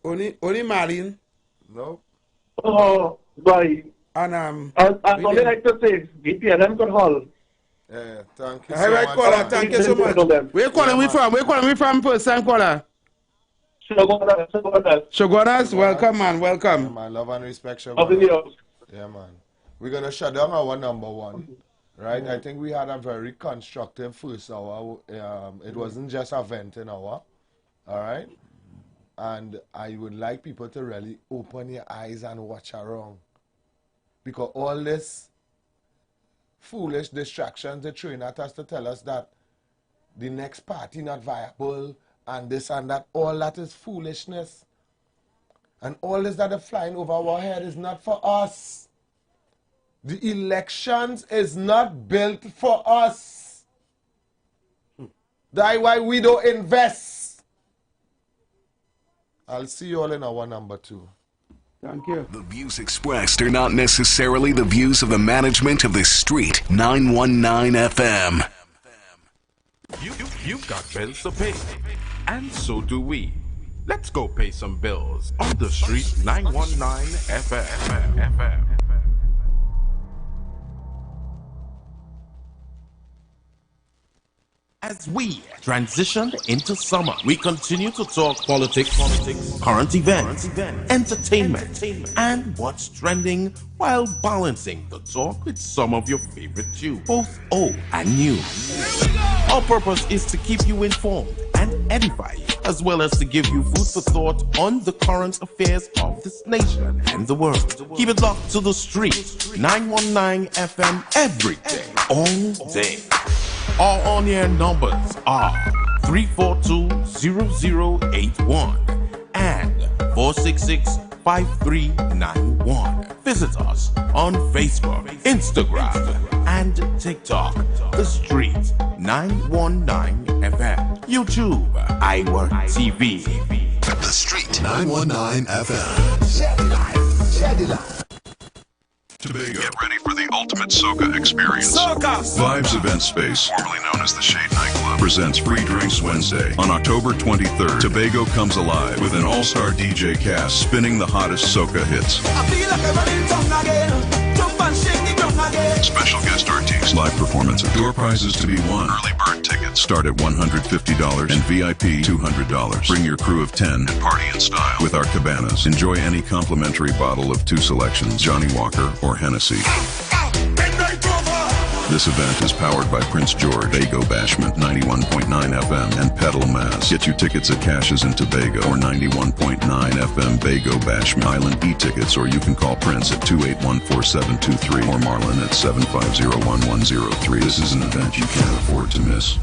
F: Only Marine.
B: No.
H: Oh, boy.
F: And
H: I only like to say, BPLM could hold.
B: Thank you
F: so much. Caller, thank you so much. Where calling we from? Where calling we from first time caller? Shogonas, welcome man, welcome.
B: Yeah, man, love and respect, Shogonas. Yeah man. We're gonna shut down our number one. right? I think we had a very constructive first hour. It wasn't just a venting hour, all right? And I would like people to really open your eyes and watch around. Because all this foolish distractions, they're throwing at us to tell us that the next party not viable and this and that, all that is foolishness. And all this that are flying over our head is not for us. The elections is not built for us. That's why we don't invest. I'll see you all in our number 2.
F: Thank you.
I: The views expressed are not necessarily the views of the management of the Street 919 FM.
J: You've got bills to pay, and so do we. Let's go pay some bills on the Street 919 FM. As we transition into summer, we continue to talk politics, current events, entertainment, and what's trending while balancing the talk with some of your favorite tunes, both old and new. Our purpose is to keep you informed and edify you, as well as to give you food for thought on the current affairs of this nation and the world. Keep it locked to the Street 919 FM every day, all day. Our on-air numbers are 342-0081 and 466-5391. Visit us on Facebook, Instagram, and TikTok. The Street 919 FM. YouTube, IWER TV.
I: The Street 919 FM.
K: Shed it live.
L: Tobago. Get ready for the ultimate soca experience.
K: Soca!
L: Vibes Event Space, formerly known as the Shade Nightclub, presents Free Drinks Wednesday. On October 23rd, Tobago comes alive with an all-star DJ cast spinning the hottest soca hits.
K: I feel like I'm running tongue again. Jump and shake the drum again.
L: Special guest artists, live performances, door prizes to be won. Early bird tickets start at $150 and VIP $200. Bring your crew of 10 and party in style with our cabanas. Enjoy any complimentary bottle of 2 selections, Johnny Walker or Hennessy. This event is powered by Prince George, Bago Bashment 91.9 FM, and Pedal Mass. Get your tickets at Cashes in Tobago or 91.9 FM Bago Bashment Island e-tickets, or you can call Prince at 281-4723 or Marlon at 750-1103. This is an event you can't afford to miss.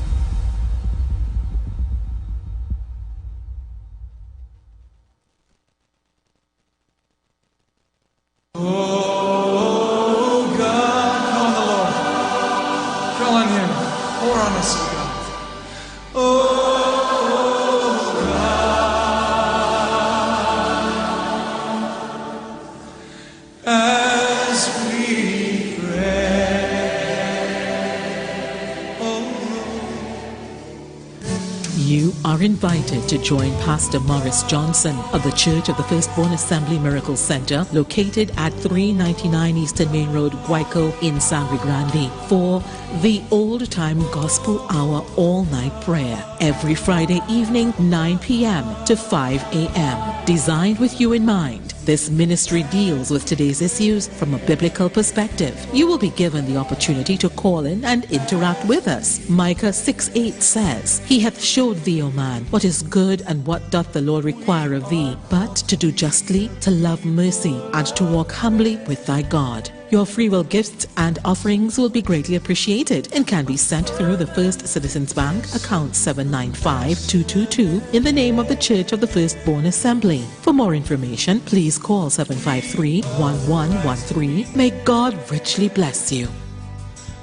M: Are invited to join Pastor Morris Johnson of the Church of the Firstborn Assembly Miracle Center, located at 399 Eastern Main Road, Guayco in Sangre Grande, for the Old Time Gospel Hour all-night prayer every Friday evening, 9 p.m. to 5 a.m. Designed with you in mind, this ministry deals with today's issues from a biblical perspective. You will be given the opportunity to call in and interact with us. Micah 6:8 says, He hath showed thee, O man, what is good and what doth the Lord require of thee, but to do justly, to love mercy, and to walk humbly with thy God. Your free will gifts and offerings will be greatly appreciated and can be sent through the First Citizens Bank, account 795-222, in the name of the Church of the Firstborn Assembly. For more information, please call 753-1113. May God richly bless you.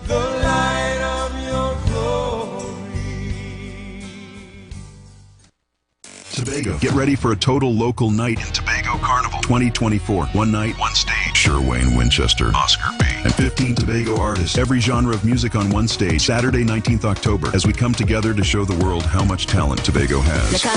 K: The light of your
L: Tobago. Get ready for a total local night in Tobago Carnival 2024. One night, one stage. Sure Wayne Winchester, Oscar B, and 15 Tobago artists. Every genre of music on one stage. Saturday, 19th October, as we come together to show the world how much talent Tobago has. At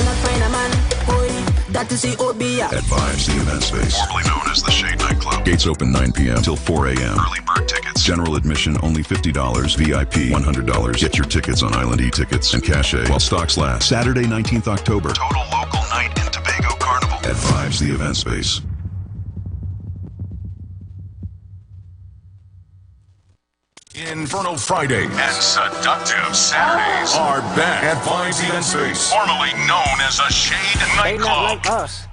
L: Vibes, the event space, formerly known as the Shade Nightclub. Gates open 9 p.m. till 4 a.m. Early bird tickets. General admission only $50. VIP $100. Get your tickets on Island e-tickets and Cachet while stocks last. Saturday, 19th October. Total local night in Tobago Carnival. At Vibes, the event space.
J: Yeah,
N: Inferno Friday and Seductive Saturdays are back at Vibes Event Space, formerly known as a Shade Nightclub.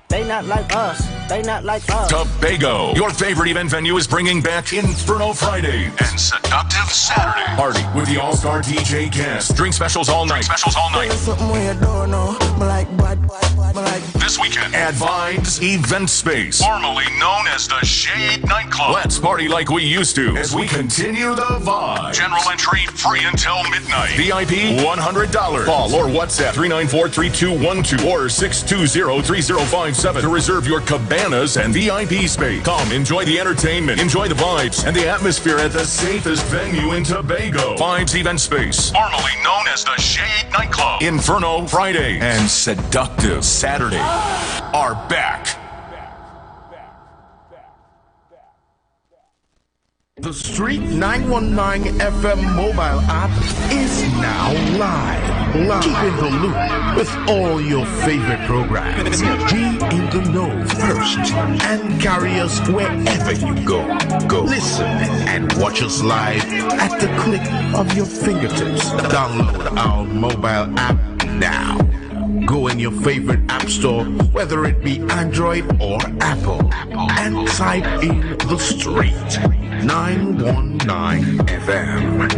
O: They not like us. They not like us.
N: Tobago, your favorite event venue, is bringing back Inferno Friday and Seductive Saturday. Party with the all-star DJ cast. Drink specials all night. This weekend at Vibes Event Space, formerly known as the Shade Nightclub. Let's party like we used to as we continue the vibe. General entry free until midnight. VIP $100. Call or WhatsApp 394-3212 or 620-3057 to reserve your cabanas and VIP space. Come enjoy the entertainment, enjoy the vibes, and the atmosphere at the safest venue in Tobago. Vibes Event Space, formerly known as the Shade Nightclub. Inferno Friday and Seductive Saturday are back.
J: The Street 919 FM mobile app is now live. Keep in the loop with all your favorite programs. Be in the know first and carry us wherever you go. Listen and watch us live at the click of your fingertips. Download our mobile app now. Go in your favorite app store, whether it be Android or Apple, and type in The Street 919 FM.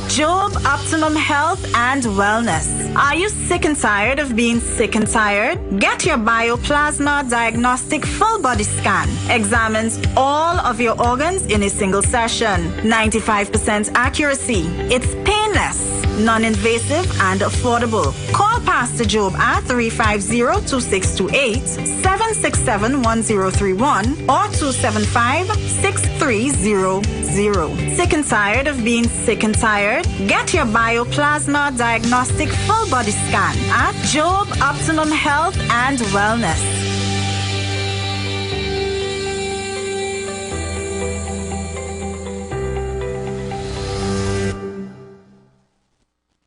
P: Job Optimum Health and Wellness. Are you sick and tired of being sick and tired? Get your Bioplasma Diagnostic Full Body Scan. Examines all of your organs in a single session. 95% accuracy. It's painless, non-invasive, and affordable. Call Pastor Job at 350-2628, 767-1031, or 275-6300. Sick and tired of being sick and tired? Get your Bioplasma Diagnostic Full Body Scan at Job Optimum Health and Wellness.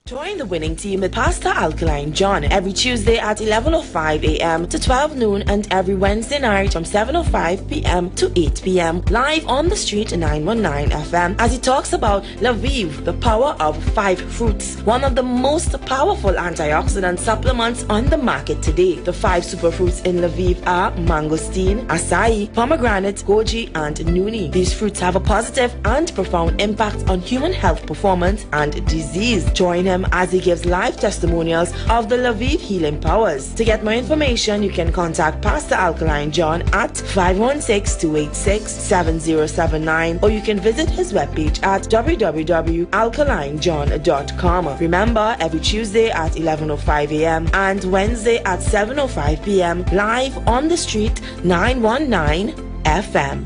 Q: Join the winning team with Pastor Alkaline John every Tuesday at 11:05 a.m. to 12 noon and every Wednesday night from 7:05 p.m. to 8 p.m. live on the Street 919 FM as he talks about Lviv, the power of 5 fruits, one of the most powerful antioxidant supplements on the market today. The 5 superfruits in Lviv are mangosteen, acai, pomegranate, goji, and nuni. These fruits have a positive and profound impact on human health performance and disease. Join him as he gives live testimonials of the Lviv healing powers. To get more information, you can contact Pastor Alkaline John at 516-286-7079 or you can visit his webpage at www.alkalinejohn.com. Remember, every Tuesday at 11:05 a.m. and Wednesday at 7:05 p.m. live on the Street 919 FM.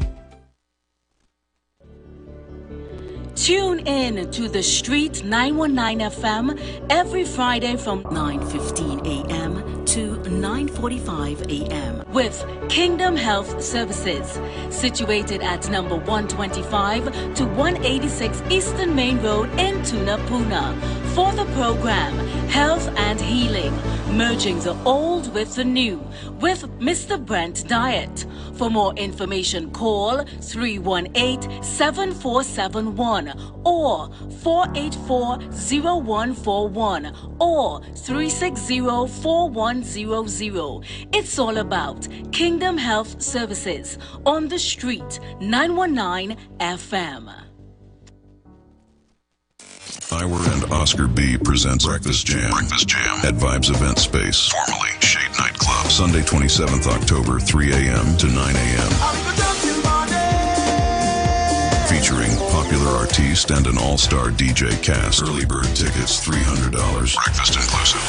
R: Tune in to the Street 919 FM every Friday from 9:15 a.m. to 9:45 a.m. with Kingdom Health Services, situated at number 125 to 186 Eastern Main Road in Tunapuna. For the program Health and Healing, merging the old with the new, with Mr. Brent Diet. For more information, call 318-7471 or 484-0141 or 360-4100. It's all about Kingdom Health Services on the Street 919 FM.
L: IWER and Oscar B presents Breakfast Jam at Vibes Event Space, formerly Shade Nightclub, Sunday 27th October, 3 a.m. to 9 a.m. Featuring popular artiste and an all-star DJ cast. Early bird tickets $300. Breakfast inclusive.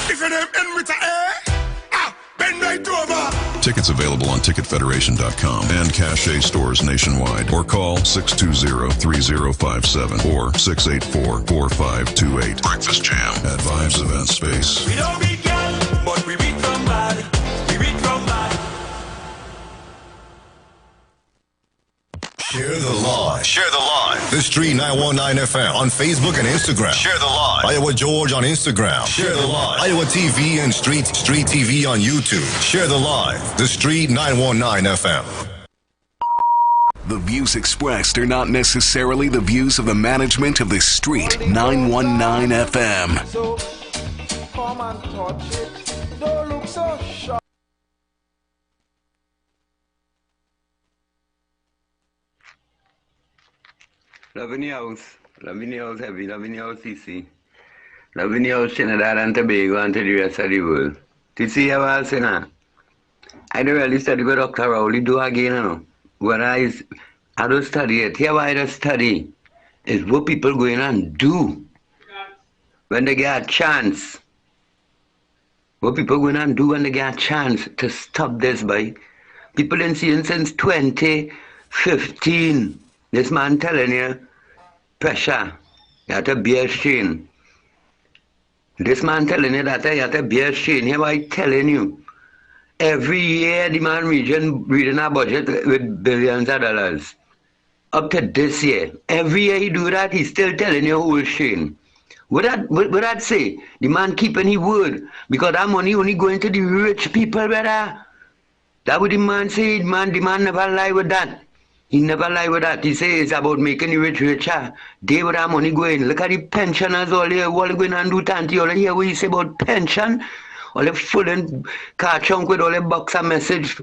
L: Tickets available on TicketFederation.com and Cache stores nationwide, or call 620-3057 or 684-4528. Breakfast Jam at Vibes Event Space.
K: We don't beat girl, but we beat somebody. We beat somebody.
S: Share the live. Share the live. The Street 919 FM on Facebook and Instagram. Share the live. Iowa George on Instagram. Share the live. Iowa TV and Street TV on YouTube. Share the live. The Street 919 FM.
I: The views expressed are not necessarily the views of the management of the Street 919 FM.
A: So come and touch it. Don't look so sharp.
T: Loving your house heavy, loving your house CC. Loving your house Trinidad and Tobago and to the rest of the world. To see how I say now. I don't really study what Dr. Rowley do again, you know. What I don't study it. Here I don't study is what people going and do when they get a chance. What people going and do when they get a chance to stop this, boy. People been seeing since 2015. This man telling you, pressure, you have to bear strain. This man telling you that you have to bear strain. Here I telling you. Every year, the man reading a budget with billions of dollars. Up to this year. Every year he do that, he's still telling you whole strain. What that say? The man keeping his word. Because that money only going to the rich people, brother. That what the man say. The man never lie with that. He never lie with that. He say it's about making the rich richer. They with that money going. Look at the pensioners all here. What they going and do, Tanti? All hear what he say about pension? All the full and car trunk with all the box of message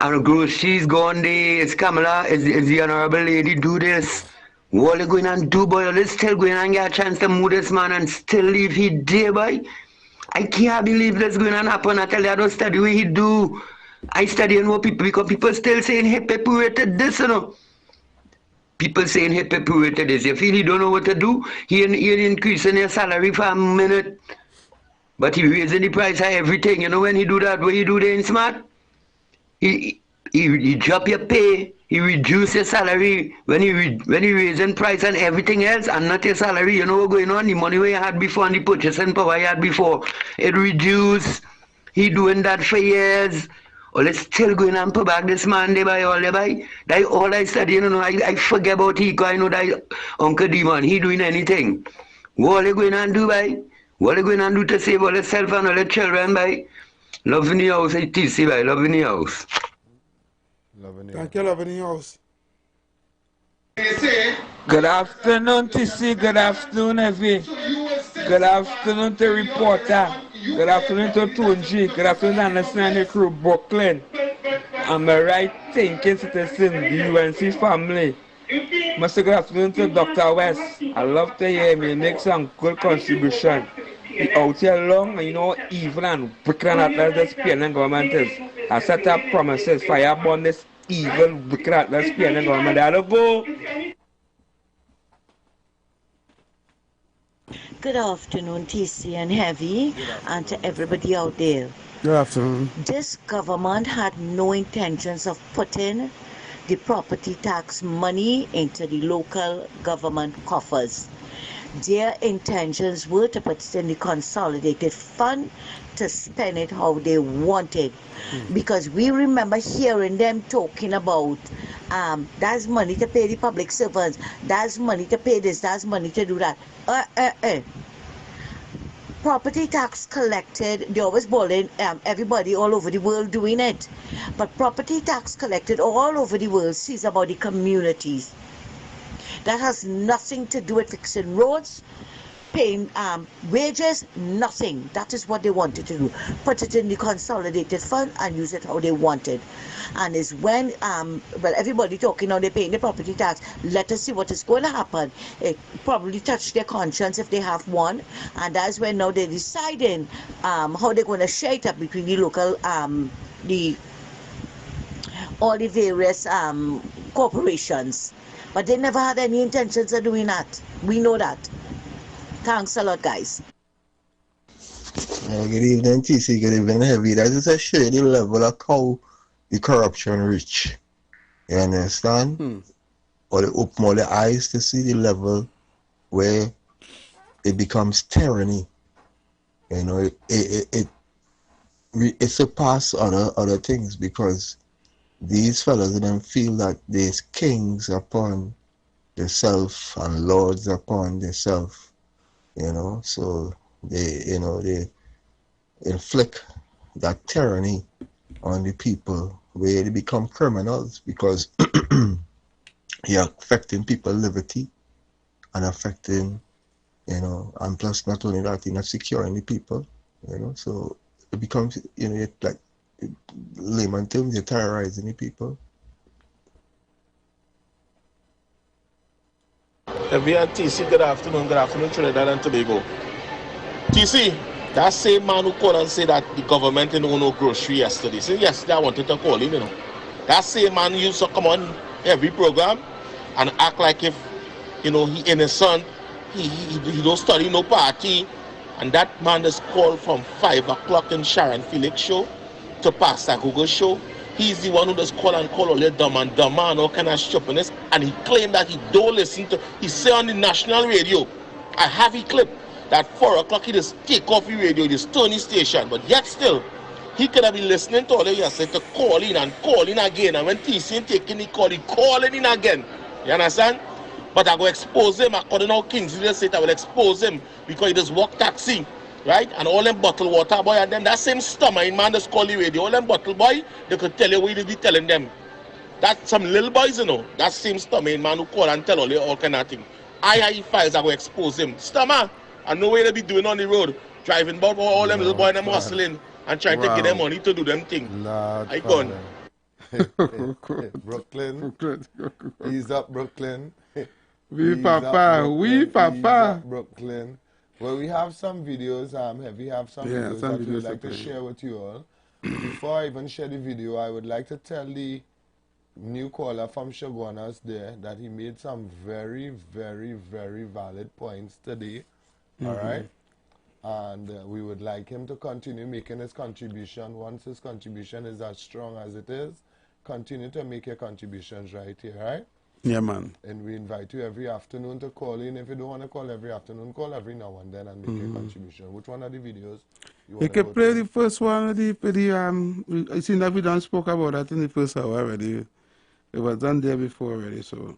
T: and groceries gone there. It's Kamala, is the honorable lady do this? What they going and do, boy? All they still going and get a chance to move this man and still leave he there, boy? I can't believe this going to happen. I tell you, I don't study what he do. I study and what people, because people still saying hypocrite this, you know. People saying hypocrite this. You feel he don't know what to do? He increasing your salary for a minute. But he raising the price of everything. You know when he do that, when he do the ain't smart? He drop your pay, he reduce your salary when he raising price and everything else and not your salary. You know what's going on? The money where you had before and the purchasing power you had before, it reduce. He doing that for years. Or let's still going and put back this man they buy all they buy. That all I study, you know, I forget about he because I know that Uncle Demon, he doing anything. What they going and do by? What are they going to do to save all themselves and all the children, by? Loving the house, I TC, by. Loving the house.
F: Thank you, loving the house.
U: Good afternoon, TC. Good afternoon, Evie. Good afternoon to reporter. Good afternoon to Tunji. Good afternoon to Understanding Crew, Brooklyn. And my right thinking citizen, the UNC family. Mr. Good afternoon to Dr. West. I love to hear him. He makes some good contribution. He out here long and you know evil and wicked and atlas this PNN government is. I set up promises fire upon this evil wicked atlas PNN government. There you go.
V: Good afternoon, TC and Heavy, and to everybody out there.
F: Good afternoon.
V: This government had no intentions of putting the property tax money into the local government coffers. Their intentions were to put it in the consolidated fund to spend it how they wanted. Because we remember hearing them talking about that's money to pay the public servants, that's money to pay this, that's money to do that. Property tax collected, they always bullying everybody all over the world doing it. But property tax collected all over the world sees about the communities. That has nothing to do with fixing roads, paying wages, nothing. That is what they wanted to do. Put it in the consolidated fund and use it how they wanted. And it's when, well, everybody talking now, they're paying the property tax. Let us see what is going to happen. It probably touch their conscience if they have one. And that's when now they're deciding how they're going to share it up between the local, all the various corporations. But they never had any intentions of doing that. We know that. Thanks a lot, guys.
W: Good evening, TC. Good evening, Heavy. That is a shady level of how the corruption reach. You understand? Or they open all the eyes to see the level where it becomes tyranny. You know, it surpasses other things because these fellas them feel that there's kings upon themselves and lords upon themselves, you know, so they inflict that tyranny on the people where they become criminals because you're affecting people's liberty and affecting, you know, and plus not only that, you're not securing the people, you know, so it becomes, you know, like layman terms, you're terrorizing the people.
J: Heavy and TC, good afternoon, Trinidad and Tobago. TC, that same man who called and said that the government didn't own no grocery yesterday. So yesterday I wanted to call him, you know. That same man used to come on every program and act like if, you know, he innocent, he don't study no party. And that man is called from 5 o'clock in Sharon Felix show to Pastor Google show. He's the one who does call all the dumb and all kind of stupidness. And he claimed that he don't listen to, he say on the national radio, I have a clip, that 4 o'clock he just take off the radio, just turn the station. But yet still, he could have been listening to all the yesterday to call in again. And when TC taking the call, he calling in again. You understand? But I go expose him, according to how Kingsley said, I will expose him because he just walk taxi. Right? And all them bottle water boy and then that same stomach man just call the radio. All them bottle boy, they could tell you what they be telling them. That's some little boys, you know. That same stomach man who call and tell all kind of thing. I files, I will expose him. Stomach, I know what they be doing on the road. Driving about all them little boys them hustling and trying to get them money to do them thing. I gone.
B: Brooklyn. Ease up, Brooklyn.
F: We papa.
B: Brooklyn. Well, we have some videos, we have some videos that we would like to share with you all. Before I even share the video, I would like to tell the new caller from Shoguanas there that he made some very, very, very valid points today. All right? And we would like him to continue making his contribution. Once his contribution is as strong as it is, continue to make your contributions right here, right?
F: Yeah, man.
B: And we invite you every afternoon to call in. If you don't want to call every afternoon, call every now and then and make your contribution. Which one of the videos
F: you can play the first one of I seen that we done spoke about that in the first hour already. It was done there before already, so.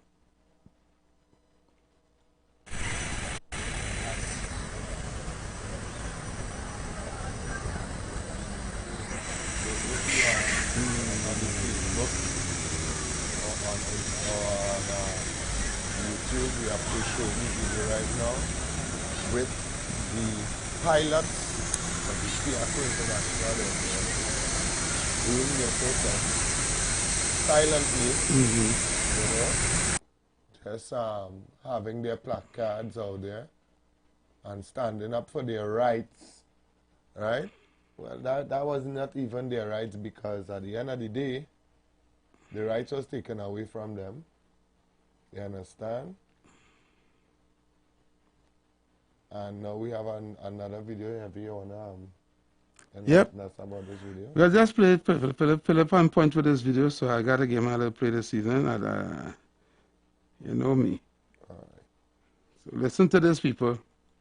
B: We have to show the video right now with the pilots of the Fiaco International Airport doing their protest silently, you know, just having their placards out there and standing up for their rights, right? Well, that was not even their rights because at the end of the day, the rights was taken away from them. You understand? And now we have another video here if you want to
F: yep.
B: That's about this video.
F: Well, just play Philip on point with this video, so I got to give him a little play this evening. And, you know me. All right. So listen to this, people.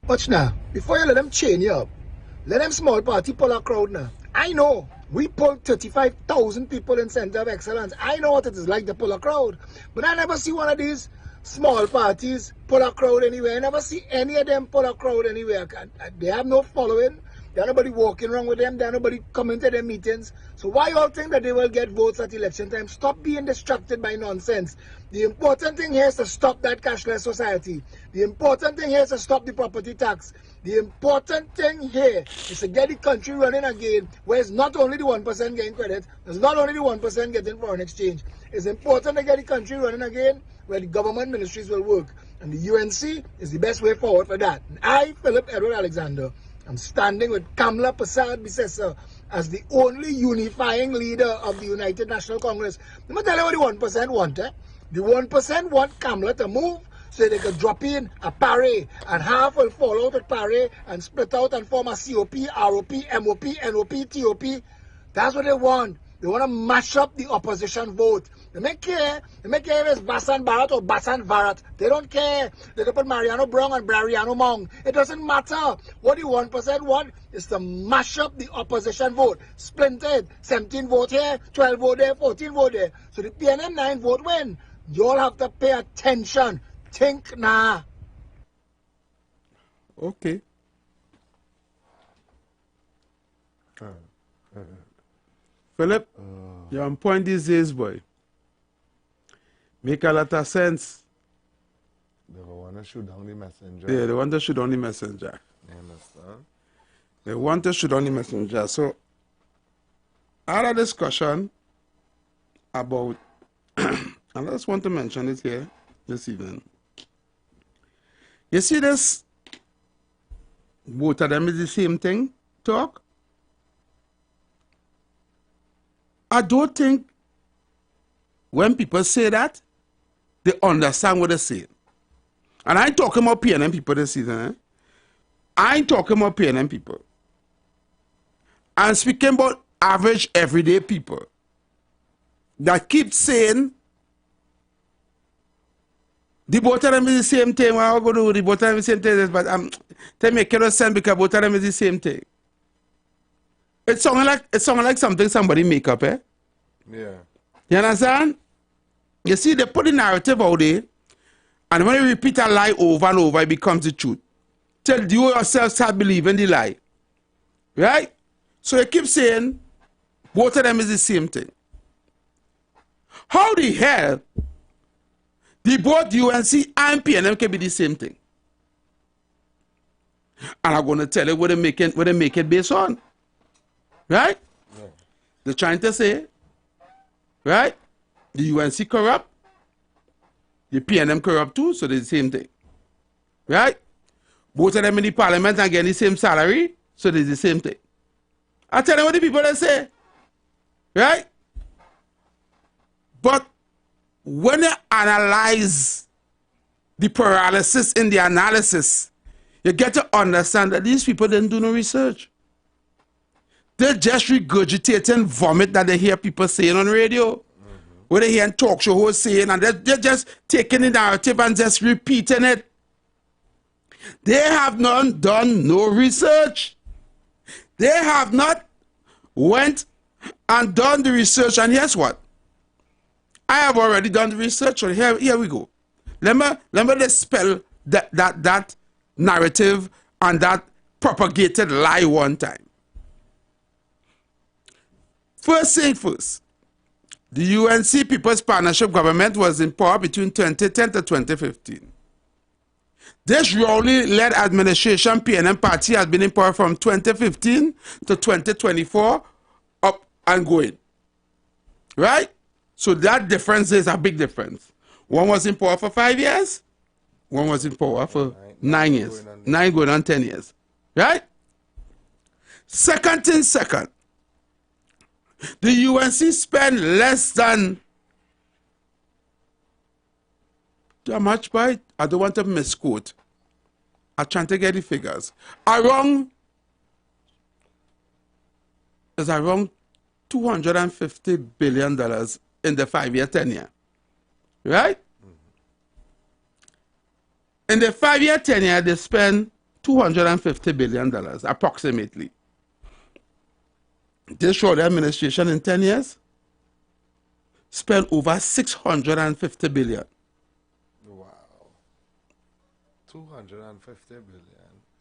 C: Watch now. Before you let them chain you up, let them small party pull a crowd now. I know. We pulled 35,000 people in Center of Excellence. I know what it is like to pull a crowd. But I never see one of these small parties pull a crowd anywhere. I never see any of them pull a crowd anywhere. They have no following. There's nobody walking around with them. There's nobody coming to their meetings. So why you all think that they will get votes at election time? Stop being distracted by nonsense. The important thing here is to stop that cashless society. The important thing here is to stop the property tax. The important thing here is to get the country running again, where it's not only the 1% getting credit, it's not only the 1% getting foreign exchange. It's important to get the country running again, where the government ministries will work. And the UNC is the best way forward for that. And I, Philip Edward Alexander, I'm standing with Kamla Prasad Bisesa as the only unifying leader of the United National Congress. Let me tell you what the 1% want. The 1% want Kamla to move so they could drop in a party, and half will fall out at party and split out and form a COP, ROP, MOP, NOP, TOP. That's what they want. They want to mash up the opposition vote. They may care if it's Basan Bharat or Basan Bharat. They don't care. They can put Mariano Brown and Brariano Mong. It doesn't matter. What the 1% want is to mash up the opposition vote. Splintered. 17 vote here, 12 vote there, 14 vote there. So the PNM 9 vote win. You all have to pay attention. Think now.
F: Okay. Philip, you're on point these days, boy. Make a lot of sense.
B: They want to shoot down the messenger.
F: Yeah, they want to shoot down the messenger.
B: You understand?
F: They want to shoot down the messenger. So, I had a discussion about, and I just want to mention it here this evening. You see this? Both of them is the same thing, talk? I don't think when people say that, they understand what they're saying. And I ain't talking about PNM people this season. Eh? I ain't talking about PNM people. I'm speaking about average, everyday people that keep saying the both of them is the same thing. Well, I'm going to do the both of them is the same thing, but they make no sense because both of them is the same thing. It sounded like something somebody make up, eh?
B: Yeah.
F: You understand? You see, they put the narrative out there, and when you repeat a lie over and over, it becomes the truth. Till you yourself start believing the lie. Right? So you keep saying, both of them is the same thing. How the hell the both UNC and PNM can be the same thing? And I'm going to tell you what they make it based on. Right? Yeah. They're trying to say, right? The UNC corrupt, the PNM corrupt too, so they're the same thing. Right? Both of them in the parliament and getting the same salary, so they're the same thing. I tell you what the people they say. Right? But when you analyze the paralysis in the analysis, you get to understand that these people didn't do no research. They're just regurgitating vomit that they hear people saying on radio. Where they hear talk show hosts saying, and they're just taking the narrative and just repeating it. They have not done no research. They have not went and done the research. And guess what? I have already done the research. So here we go. Let me dispel that narrative and that propagated lie one time. First thing first, the UNC People's Partnership government was in power between 2010 to 2015. This Rowley-led administration, PNM party, has been in power from 2015 to 2024, up and going. Right? So that difference is a big difference. One was in power for 5 years, one was in power for 9 years. 9 going on 10 years. Right? Second thing second, the UNC spend less than, how much by? I don't want to misquote. I'm trying to get the figures. Around $250 billion in the 5-year tenure. Right? In the 5-year tenure, they spend $250 billion approximately. This Rowley administration in 10 years spent over $650 billion.
B: Wow. 250 billion,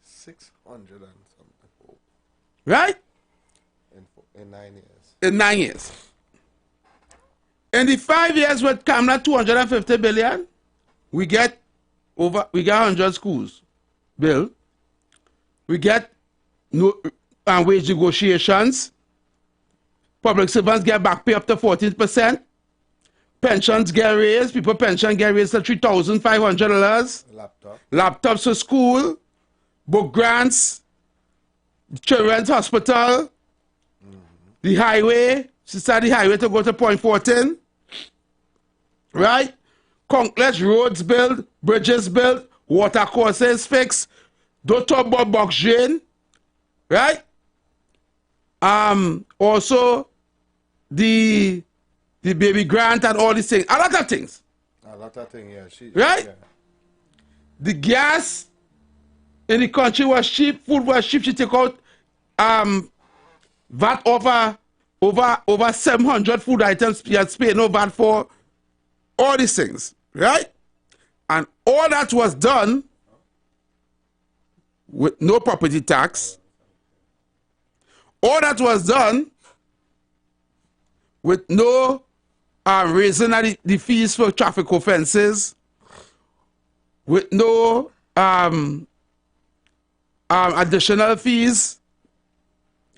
B: 600 and something.
F: Right?
B: In 9 years.
F: In 9 years. In the 5 years with Kamla 250 billion, we get 100 schools built. We get wage negotiations. Public servants get back pay up to 14%. Pensions get raised. People pension get raised to $3,500. Laptops for school. Book grants. Children's hospital. The highway. She started the highway to go to Point 14. Right? Countless roads built. Bridges built. Water courses fixed. Don't talk about box drain. Right? Also, the baby grant and all these things. A lot of things.
B: A lot of things, yeah.
F: Right?
B: Yeah.
F: The gas in the country was cheap. Food was cheap. She took out VAT over 700 food items. She has paid no VAT for all these things. Right? And all that was done with no property tax. All that was done with no raising the fees for traffic offenses with no additional fees.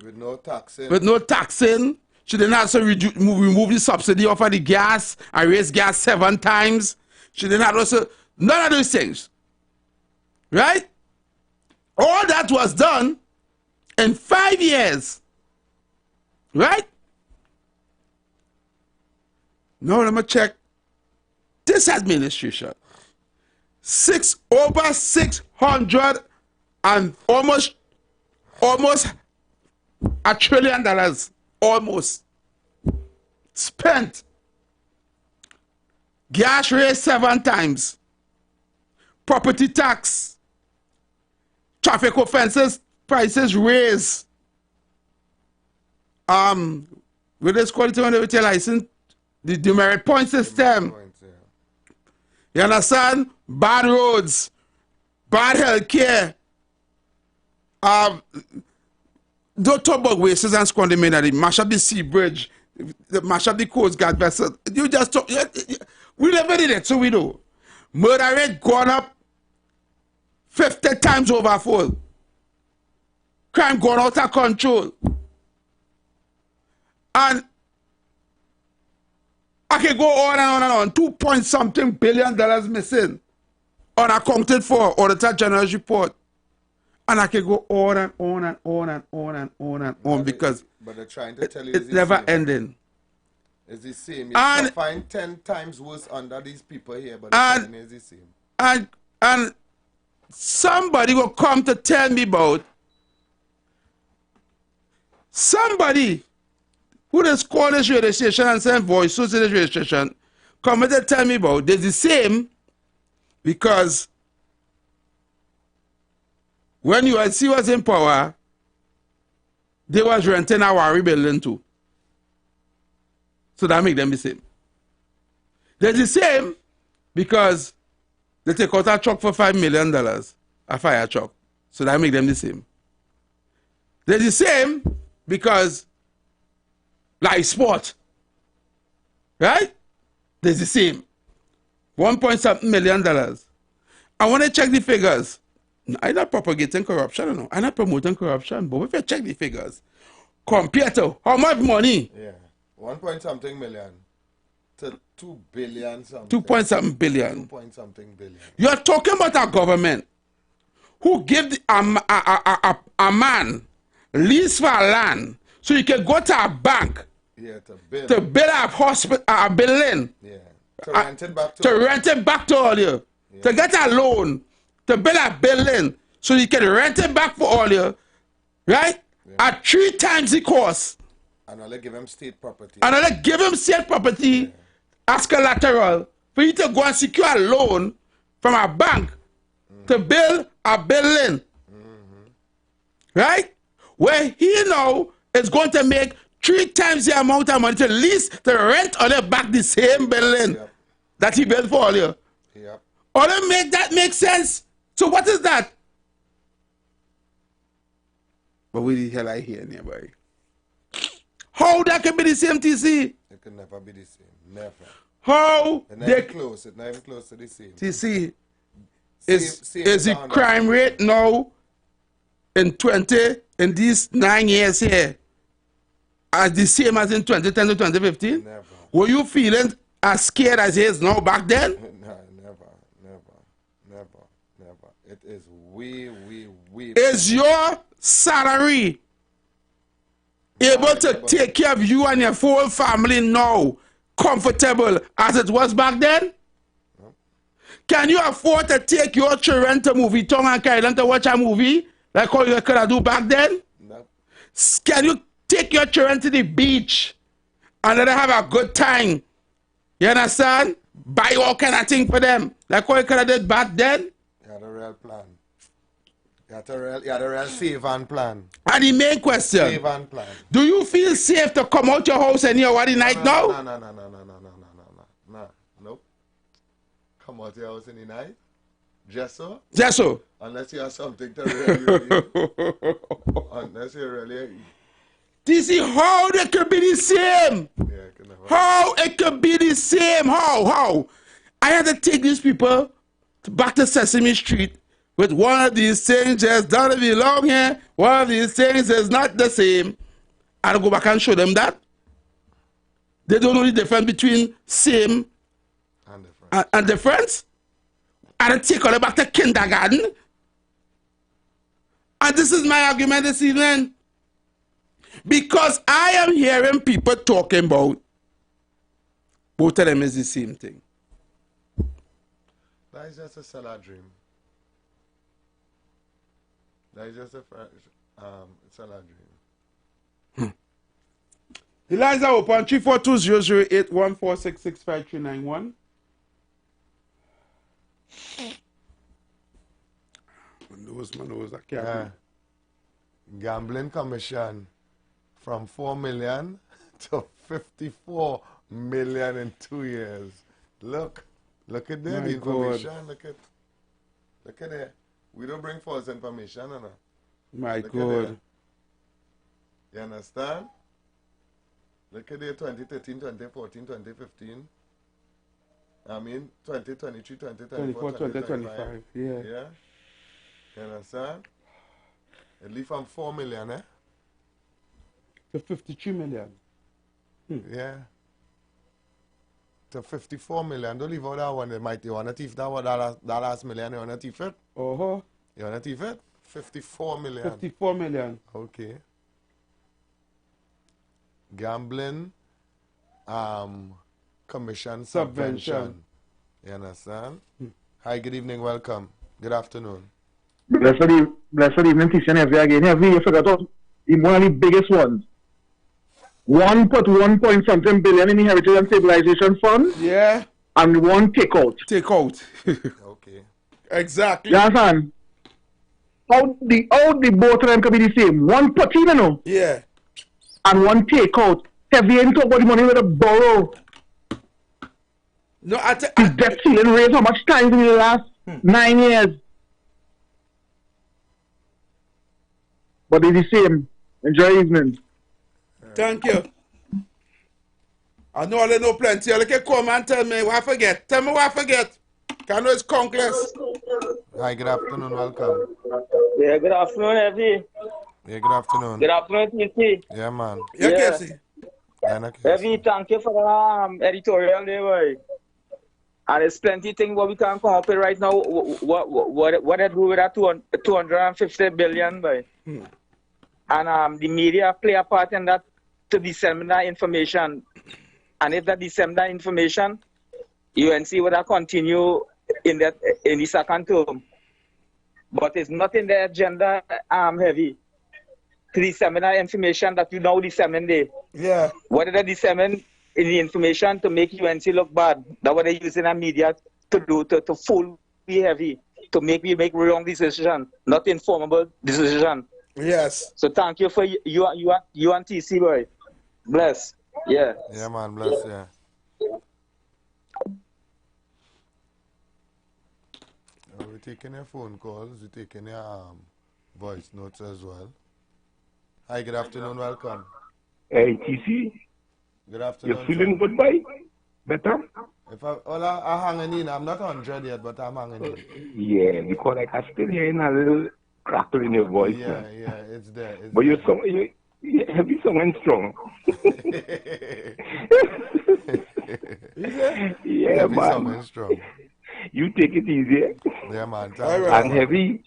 B: With no taxing.
F: With no taxing. She didn't have to remove the subsidy off of the gas and raise gas 7 times. She didn't have to, none of those things. Right? All that was done in 5 years. Right? Now let me check this administration. Over 600 and almost $1 trillion almost spent. Gas raised 7 times. Property tax. Traffic offenses prices raised. With this quality on the retail license, the demerit point system. You understand? Bad roads, bad health care. Don't talk about wastes and squanderment. Mash up the sea bridge, mash up the coast guard vessel. You just talk. We never did it, so we know. Murder rate gone up 50 times over full. Crime gone out of control. And I can go on and on and on. $2.something billion missing, unaccounted for, Auditor General's report. And I can go on and on and on and on and on and on because
B: but they're trying to tell you
F: it's never ending.
B: It's the same. You find 10 times worse under these people here, but it's the same.
F: And somebody will come to tell me about somebody who just call this radio station and send voices to this radio station, come to tell me about they're the same because when UNC was in power, they was renting a Wari building too. So that make them the same. They're the same because they take out a truck for $5 million, a fire truck. So that make them the same. They're the same because like sport, right? They're the same. $1.something million. I want to check the figures. I'm not propagating corruption, no. I'm not promoting corruption, but if you check the figures, compared to how much money?
B: Yeah, 1.something million to 2 billion something.
F: 2.something billion.
B: 2.something billion.
F: You're talking about a government who give a man lease for land so he can go to a bank to build a hospital, a building.
B: Yeah. To rent it back to
F: all you. Yeah. To get a loan. To build a building so you can rent it back for all you, right? Yeah. At 3 times the cost.
B: And I'll give him state property.
F: As collateral for you to go and secure a loan from a bank to build a building. Right? Where he now is going to make 3 times the amount of money to lease to rent all back the same building that he built for all you.
B: Yep.
F: All that make sense? So what is that? But what the hell I hear nearby? How that can be the same, TC?
B: It can never be the same. Never.
F: How?
B: It's not even close. It's not even close to the same.
F: TC, is the crime rate now in these 9 years here as the same as in 2010 to 2015?
B: Never.
F: Were you feeling as scared as he is now back then?
B: No, never. It is way.
F: Is your salary able to take care of you and your whole family now comfortable as it was back then? No. Can you afford to take your children to movie town and carry them to watch a movie like how you could do back then?
B: No.
F: Can you take your children to the beach and let them have a good time? You understand? Buy all kind of things for them like how you could have did back then?
B: You had a real plan. You had a real save and plan.
F: And the main question,
B: save and plan.
F: Do you feel safe to come out your house any hour the night now?
B: No. Nope. Come out your house in the night? Just so?
F: Just so.
B: Unless you have something to really. Unless you really.
F: TC, how they could be the same? How it could be the same? How? I had to take these people back to Sesame Street with one of these things just doesn't belong here. One of these things is not the same. And go back and show them that. They don't know the difference between same and difference. And I take them back to kindergarten. And this is my argument this evening. Because I am hearing people talking about both of them is the same thing.
B: That is just a seller dream. That is just a seller dream.
F: The lines are open 342-008-14665-391. My nose, I can't.
B: Gambling commission from 4 million to 54 million in 2 years. Look at that information. God. Look at that. We don't bring false information, no.
F: My God.
B: You understand? Look at it, 2013, 2014, 2015. I mean, 2023, 2024,
F: 2025. Yeah.
B: You understand? It leave from 4 million,
F: to 53 million.
B: Yeah. To 54 million. Don't leave out that one. They might want to thief that one, that last million. You want to thief it?
F: Uh-huh.
B: You want to thief it? 54 million.
F: 54 million.
B: Okay. Gambling commission subvention. You understand? Hi, good evening, welcome. Good afternoon.
D: Blessed evening, teaching every again. Every you forgot one of the biggest ones. 1.1 point something billion in Heritage and Stabilization Fund.
F: Yeah.
D: And one takeout.
B: Okay.
F: Exactly.
D: You understand? How the both of them can be the same. One put in, you know?
F: Yeah.
D: And one takeout. Heavy ain't talk about the money with a borrow.
F: No,
D: his debt ceiling raised how much times in the last 9 years? But it's the same. Enjoy evening.
F: Thank you. I know I know plenty. You can come and tell me what I forget. Tell me what I forget. Can I know it's conquest.
B: Hi, good afternoon. Welcome.
E: Yeah, good afternoon, Evie.
B: Yeah, good afternoon.
E: Good afternoon, TC.
B: Yeah, man.
F: Yeah, Casey.
E: Evie, thank you for the editorial there, boy. And there's plenty of things what we can come up with right now. What they do with that 250 billion, boy. And the media play a part in that to disseminate information. And if that disseminate information, UNC will continue in the second term. But it's not in the agenda heavy to disseminate information that you now disseminate.
F: Yeah.
E: What did they disseminate in the information to make UNC look bad? That's what they're using the media to do, to fool be heavy, to make me make wrong decision, not informable decision.
F: Yes.
E: So thank you for you and TC, boy. Bless. Yeah.
B: Yeah, man. Bless. Yeah. We're taking your phone calls. We're taking your voice notes as well. Hi. Good afternoon. Welcome.
G: Hey, TC.
B: Good afternoon.
G: You feeling good, boy? Better?
B: If I'm hanging in. I'm not 100 yet, but I'm hanging in.
G: Yeah, because I can still hear a little crackle in your voice.
B: Yeah, it's there.
G: But you're heavy, someone strong. Yeah, man.
B: Someone strong.
G: You take it easy.
B: Yeah, man.
G: And heavy.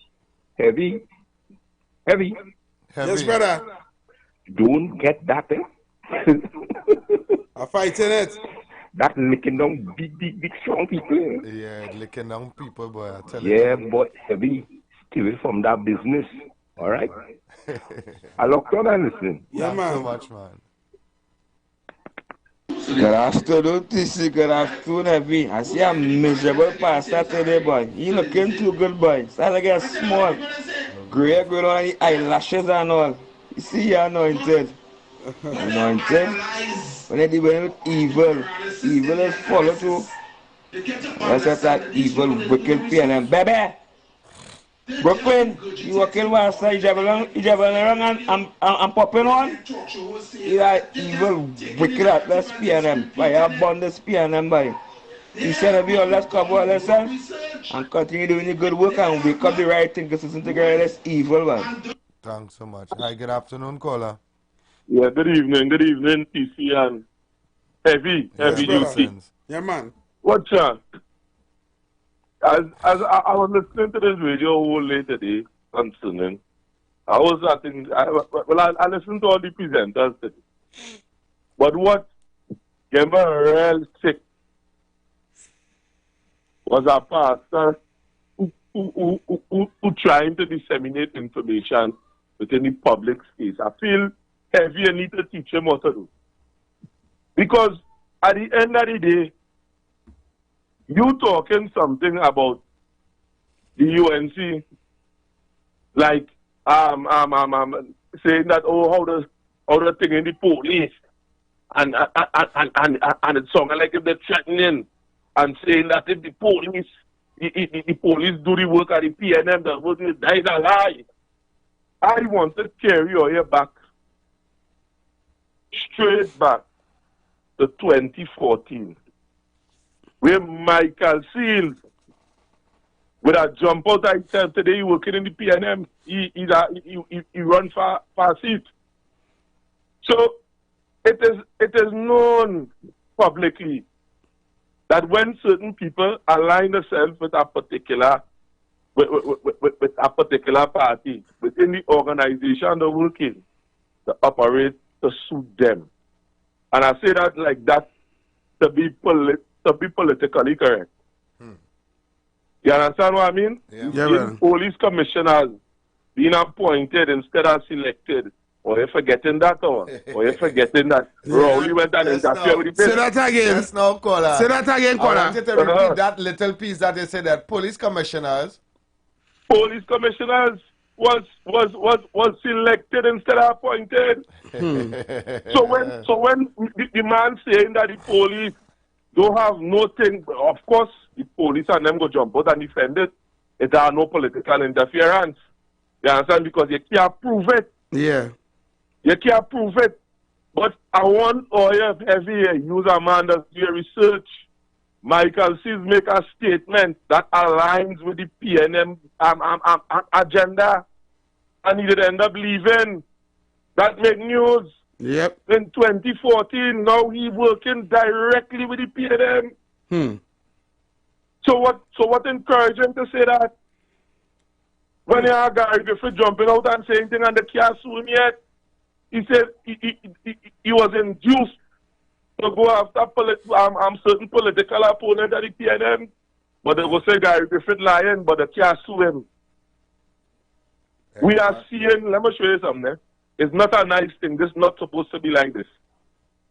F: Yes, brother.
G: Don't get that,
F: I'm fighting it.
G: That licking down big, strong people.
B: Yeah, licking down people, boy. I tell you.
G: Yeah, but heavy. Stay away from that business. All right? I look forward to listen.
F: Yeah, man.
B: So much, man.
U: Good afternoon, TC. Good afternoon, Heavy. I see a miserable pastor today, boy. You looking too good, boy. Start to get small. Gray going on the eyelashes and all. You see, you're anointed. Anointed. When they deal with evil, evil is followed too. That's what that evil, wicked PLM. Baby! Brooklyn, you working last night, you have and popping on? You are evil, wicked at let's PNM. By our bond this PNM by. He said of you, let's cover lesson and continue doing the good work and wake up the right thing because it's integrated as evil, man.
B: Thanks so much. Hi, good afternoon, caller.
H: Yeah, good evening, TC and Heavy duty.
F: Yeah, man.
H: What's up? As I was listening to this radio whole late today concerning, I listened to all the presenters today. But what gave me real sick was a pastor who trying to disseminate information within the public space. I feel Heavy and need to teach him what to do. Because at the end of the day, you talking something about the UNC, like saying that how the thing in the police and it's something like if they're threatening and saying that if the police do the work at the PNM, the work is die a lie. I want to carry your ear back, straight back to 2014. Where Michael Seals, with a jump out, I said today he working in the PNM, he run for seat. So it is known publicly that when certain people align themselves with a particular party within the organization they're working, to operate to suit them. And I say that like that to be politically correct. You understand what I mean?
F: Yeah,
H: police commissioners being appointed instead of selected. Or you're forgetting that, or you're forgetting that Rowley went and interfered with the
F: Say that again.
B: Yes, now, caller.
F: Say that again, caller.
B: I want you to repeat that little piece that they said that police commissioners was selected instead of appointed. So when the man saying that the police don't have nothing, of course the police and them go jump out and defend it. It are no political interference. You understand? Because you can't prove it.
F: Yeah.
H: You can't prove it. But I want Heavy use a man that's do research. Michael Seals make a statement that aligns with the PNM agenda. And he did end up leaving. That make news.
F: Yep.
H: In 2014, now he working directly with the PNM. So what encouraged him to say that? When you have Gary Griffith jumping out and saying things and they can't sue him yet, he said he was induced to go after certain political opponents at the PNM, but they will say Gary Griffith lying, but they can't sue him. We are seeing, let me show you something. It's not a nice thing. This is not supposed to be like this.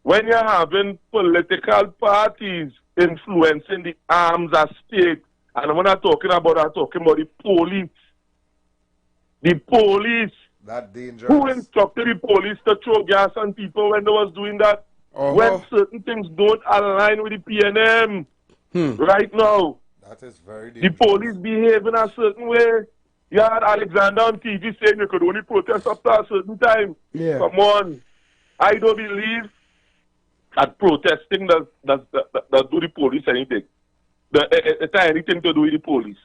H: When you're having political parties influencing the arms of state, and when I'm talking about the police. The police.
B: That dangerous.
H: Who instructed the police to throw gas on people when they was doing that? When certain things don't align with the PNM right now.
B: That is very dangerous.
H: The police behave in a certain way. You had Alexander on TV saying you could only protest up to a certain time.
F: Yeah.
H: Come on. I don't believe that protesting does do the police anything. It has anything to do with the police.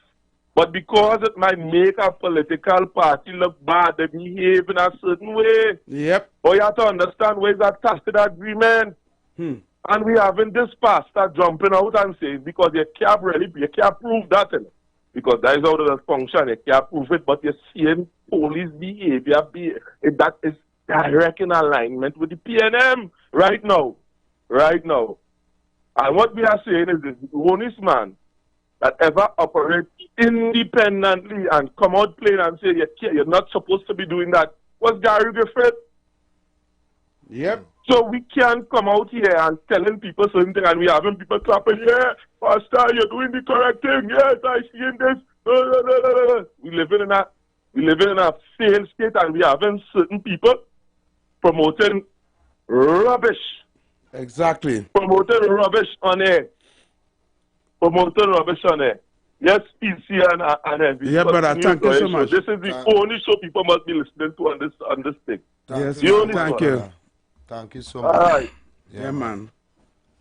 H: But because it might make a political party look bad, they behave in a certain way.
F: Yep.
H: But you have to understand where is that tacit agreement. And we having this pastor jumping out and saying, because you can't prove that. Because that is how it does function. You can't prove it, but you're seeing police behavior that is direct in alignment with the PNM right now. Right now. And what we are saying is this, the honest man that ever operates independently and come out plain and say you're not supposed to be doing that was Gary Griffith.
F: Yep.
H: So we can't come out here and telling people certain things and we having people clapping, yeah, Pastor, you're doing the correct thing. Yes, I see in this. We live in a failed state and we having certain people promoting rubbish. Exactly. Promoting rubbish on air. Yes, PC and everything.
F: Yeah, brother, thank you so much.
H: This is the only show people must be listening to on this thing.
F: Yes,
H: thank
F: you.
B: Thank you so much.
H: All right.
F: Yeah, man.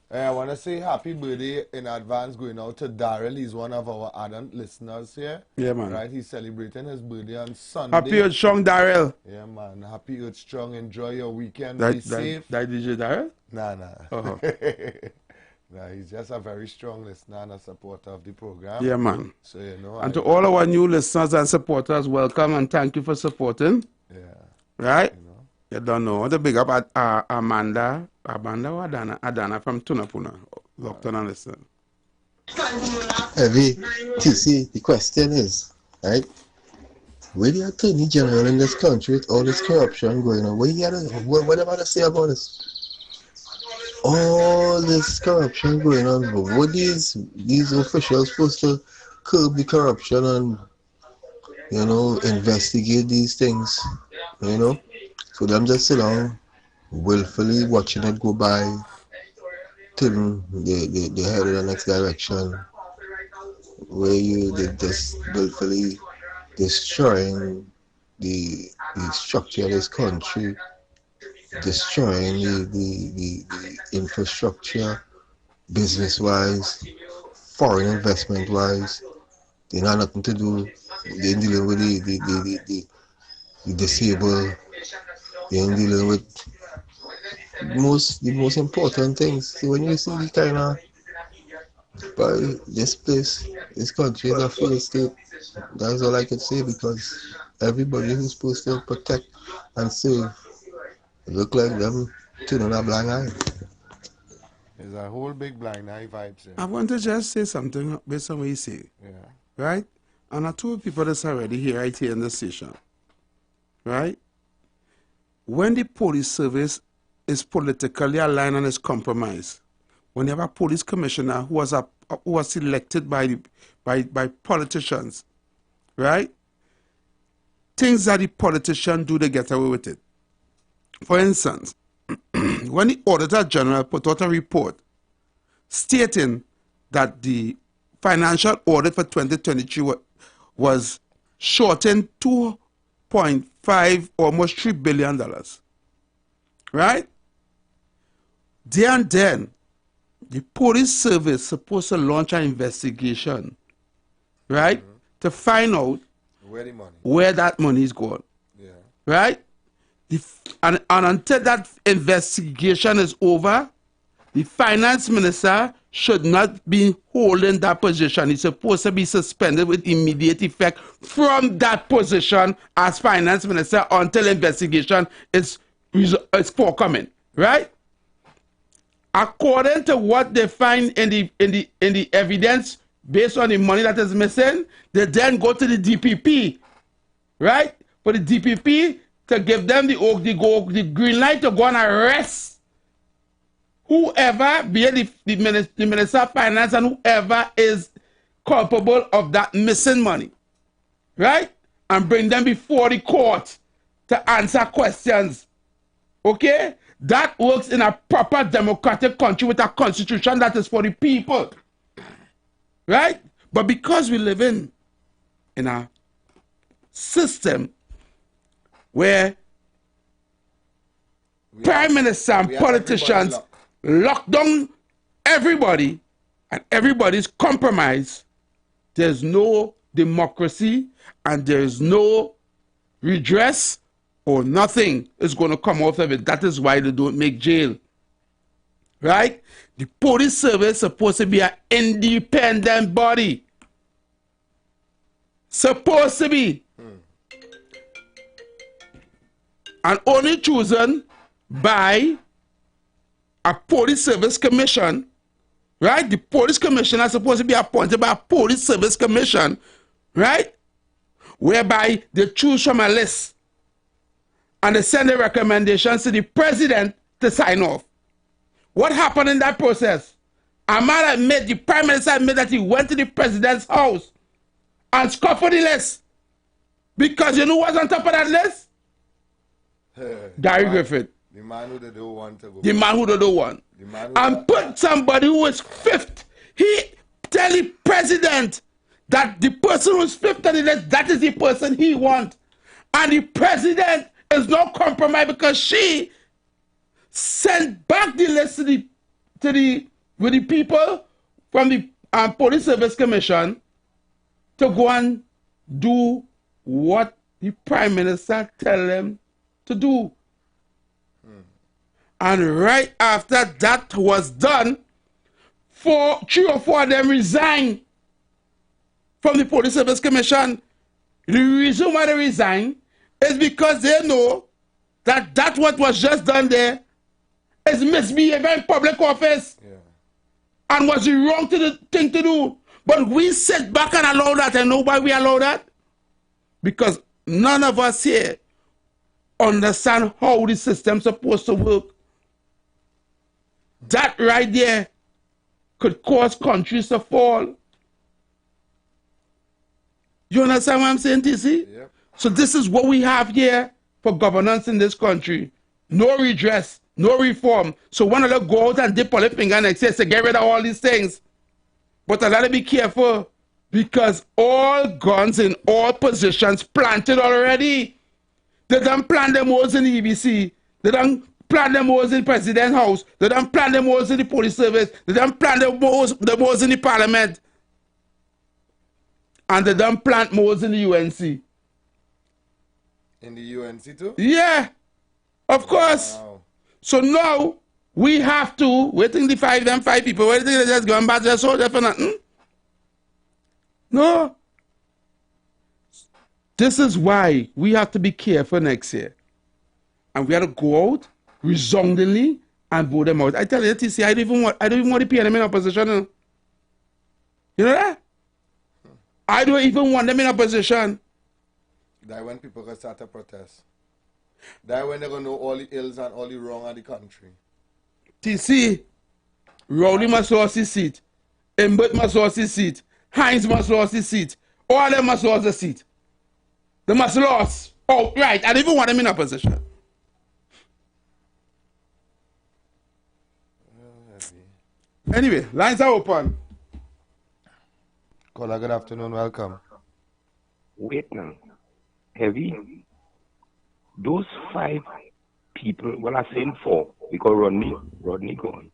B: I want to say happy birthday in advance going out to Daryl. He's one of our ardent listeners here.
F: Yeah, man.
B: Right, he's celebrating his birthday on Sunday.
F: Happy Earth Strong, Daryl.
B: Yeah, man. Happy Earth Strong. Enjoy your weekend.
F: Be
B: safe.
F: That DJ Daryl?
B: Nah. Nah, he's just a very strong listener and a supporter of the program.
F: Yeah, man.
B: So, you know.
F: And to all our new listeners and supporters, welcome and thank you for supporting.
B: Yeah.
F: Right? You don't know. I want to big up Amanda or Adana from Tunapuna. Lockdown and listen.
W: Heavy, TC, the question is, right? Where the Attorney General in this country with all this corruption going on? What am I to say about this? All this corruption going on, but what these officials supposed to curb the corruption and, you know, investigate these things, you know? So them just sit down, willfully watching it go by, till they head in the next direction, where they just willfully destroying the structure of this country, destroying the infrastructure, business-wise, foreign investment-wise. They have nothing to do. They're dealing with the disabled. They're dealing with the most important things. So when you see the kind of, but this place, this country is a failed state. That's all I can say, because everybody who's supposed to protect and serve look like them turning a blind eye.
B: There's a whole big blind eye vibes here.
F: I want to just say something based on what you say.
B: Yeah.
F: Right? And I told people this already here, right here in the station. Right? When the police service is politically aligned and is compromised, when you have a police commissioner who was elected by politicians, right? Things that the politicians do, they get away with it. For instance, when the Auditor General put out a report stating that the financial audit for 2023 was shortened $2.5, almost $3 billion, right? There and then, the police service supposed to launch an investigation, right, to find out where that money is going, right? And until that investigation is over, the finance minister should not be holding that position. He's supposed to be suspended with immediate effect from that position as finance minister until investigation is forthcoming, right? According to what they find in the evidence based on the money that is missing, they then go to the DPP, right? For the DPP to give them the green light to go and arrest whoever, be it the Minister of Finance and whoever is culpable of that missing money, right? And bring them before the court to answer questions, okay? That works in a proper democratic country with a constitution that is for the people, right? But because we live in a system where prime minister and politicians lock down everybody and everybody's compromised, there's no democracy and there's no redress or nothing is going to come out of it. That is why they don't make jail, right? The police service is supposed to be an independent body. Supposed to be. And only chosen by a police service commission, right? The police commissioner is supposed to be appointed by a police service commission, right? Whereby they choose from a list and they send the recommendations to the president to sign off. What happened in that process? The prime minister admitted that he went to the president's house and scuffled the list. Because you know what's on top of that list? Gary Griffith.
B: The man who they don't want to go.
F: The man who they don't want. And put somebody who is fifth. He tell the president that the person who's fifth on the list, that is the person he wants. And the president is not compromised because she sent back the list with the people from the Police Service Commission to go and do what the Prime Minister tell them to do. And right after that was done, 3 or 4 of them resigned from the Police Service Commission. The reason why they resigned is because they know that what was just done there is misbehavior in public office and was the wrong thing to do. But we sit back and allow that, and know why we allow that? Because none of us here understand how the system's supposed to work. That right there could cause countries to fall. You understand what I'm saying, TC? Yep. So this is what we have here for governance in this country. No redress, no reform. So one of them go out and dip on the finger next year to get rid of all these things. But I gotta be careful because all guns in all positions planted already. They don't plant them holes in the EBC. They don't plant them holes in President's house. They don't plant them holes in the police service. They don't plant them holes in the parliament. And they don't plant holes in the UNC.
B: In the UNC too?
F: Yeah, of course. Wow. So now we have to, waiting the 5 people, waiting they just going back to the soldier for nothing? No. This is why we have to be careful next year. And we have to go out resoundingly and vote them out. I tell you, TC, I don't even want the PNM in opposition. You know that? I don't even want them in opposition.
B: That's when people can start to protest. That's when they're going to know all the ills and all the wrong of the country.
F: TC, Rowley must lose his seat. Embert must lose his seat. Hines must lose his seat. All of them must lose the seat. They must lose. Oh, right. I don't even want them in opposition. Anyway, lines are open.
B: Caller, good afternoon. Welcome.
G: Wait now. Heavy. Those 5 people, well, I'm saying 4, because Rodney gone,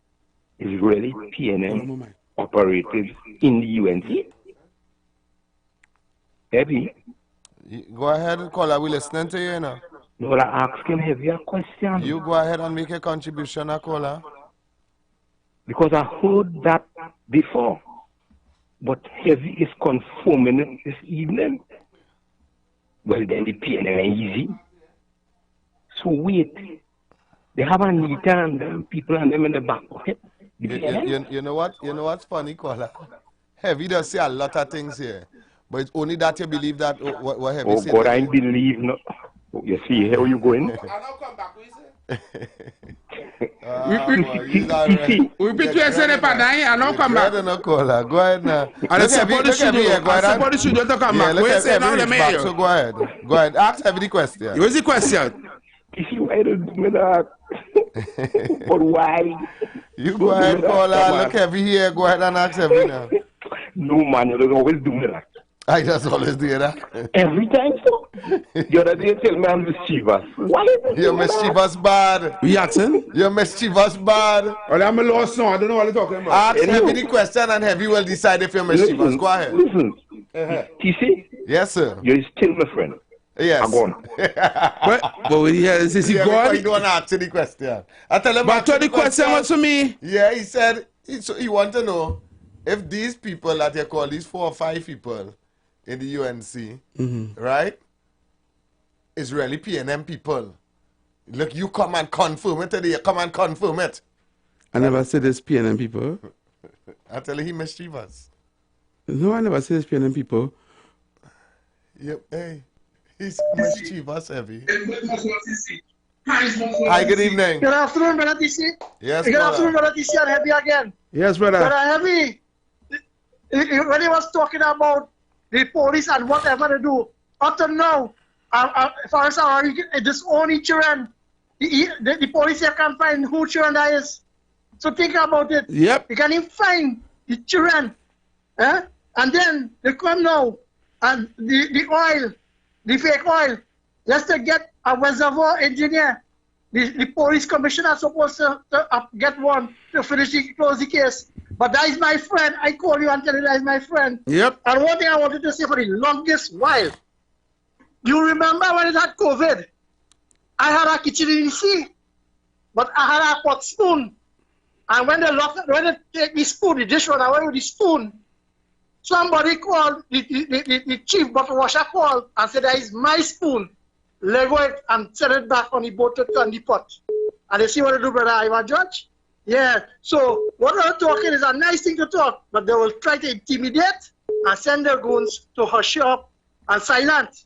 G: is really PNM operators in the UNC? Heavy.
B: Go ahead, caller. We're listening to you now.
G: No, I ask him Heavy a question.
B: You go ahead and make a contribution, caller.
G: Because I heard that before. But Heavy is confirming it this evening. Well, then the PNM is easy. So wait. They have Anita and them people and them in the back pocket.
B: You know what? You know what's funny, caller? Heavy does say a lot of things here. But it's only that you believe that what Heavy said.
G: Oh, God, I believe not. You see how you going?
F: We beat you and I'll come back.
B: Go ahead now.
F: And I support the studio to come back.
B: So go ahead. Go ahead. Ask Heavy the question.
F: What's the question?
G: Why don't do me that? But why?
B: You go ahead, caller. Look Heavy here. Go ahead and ask Heavy now.
G: No, man. You don't always do me that.
B: I just always do that.
G: Every time so. The other day tell me I'm mischievous. Why is it?
B: You're mischievous bad.
F: We asking?
B: You're mischievous bad.
F: Well, I'm a lost now. I don't know what you're talking about.
B: Ask Heavy the question and Heavy will decide if you're mischievous. Go ahead.
G: Listen. TC?
B: Yes, sir.
G: You're still my friend.
B: Yes.
G: I'm gone.
F: But is he gone?
B: He don't answer the question. I tell him.
F: But the question was for me.
B: Yeah, he said he want to know if these people that you call these 4 or 5 people in the UNC, right, is really PNM people. Look, you come and confirm it today. Come and confirm it.
F: I never said it's PNM people.
B: I tell you, he mischievous.
F: No, I never said it's PNM people.
B: Yep, hey. He's mischievous, Heavy. Hi, good evening.
C: Good afternoon, Brother TC.
B: Yes,
C: good afternoon, Brother TC and Heavy again.
F: Yes, brother.
C: Brother Heavy, when he was talking about the police and whatever they do, up to now, as far as this only children, the police here can't find who children that is. So think about it.
F: Yep.
C: You can't even find the children. Eh?
M: And then they come now, and the oil, the fake oil, let's get a reservoir engineer. The police commissioner is supposed to get one to close the case. But that is my friend. I call you and tell you that is my friend.
F: Yep.
M: And one thing I wanted to say for the longest while, you remember when it had COVID? I had a kitchen in the sea, but I had a pot spoon. And when they take the spoon, the dish run away with the spoon, somebody called, the chief bottle washer called and said, that is my spoon. Lego it and send it back on the boat to turn the pot. And you see what they do, brother Ivan Judge? Yeah. So what they're talking is a nice thing to talk, but they will try to intimidate and send their goons to hush up and silent.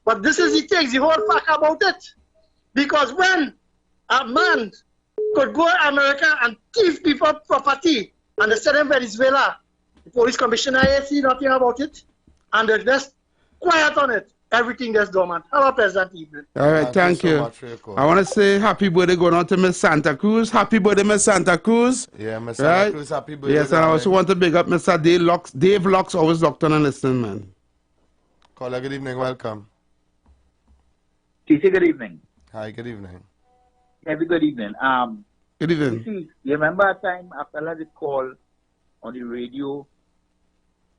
M: But this is the thing, the whole fact about it. Because when a man could go to America and thief people property and they send them Venezuela, the police commissioner see nothing about it, and they're just quiet on it. Everything that's dormant. Have a pleasant evening.
F: All right, thank you. I want to say happy birthday going on to Miss Santa Cruz. Happy birthday, Miss Santa Cruz.
B: Yeah, Miss Santa Cruz, happy birthday.
F: Yes, and I also want to big up Mr. Dave Locks, always locked on and listening, man.
B: Caller, good evening, welcome.
N: TC, good evening.
B: Hi, good evening.
N: Every good evening.
F: Good evening.
N: TC, you remember a time a fella did call on the radio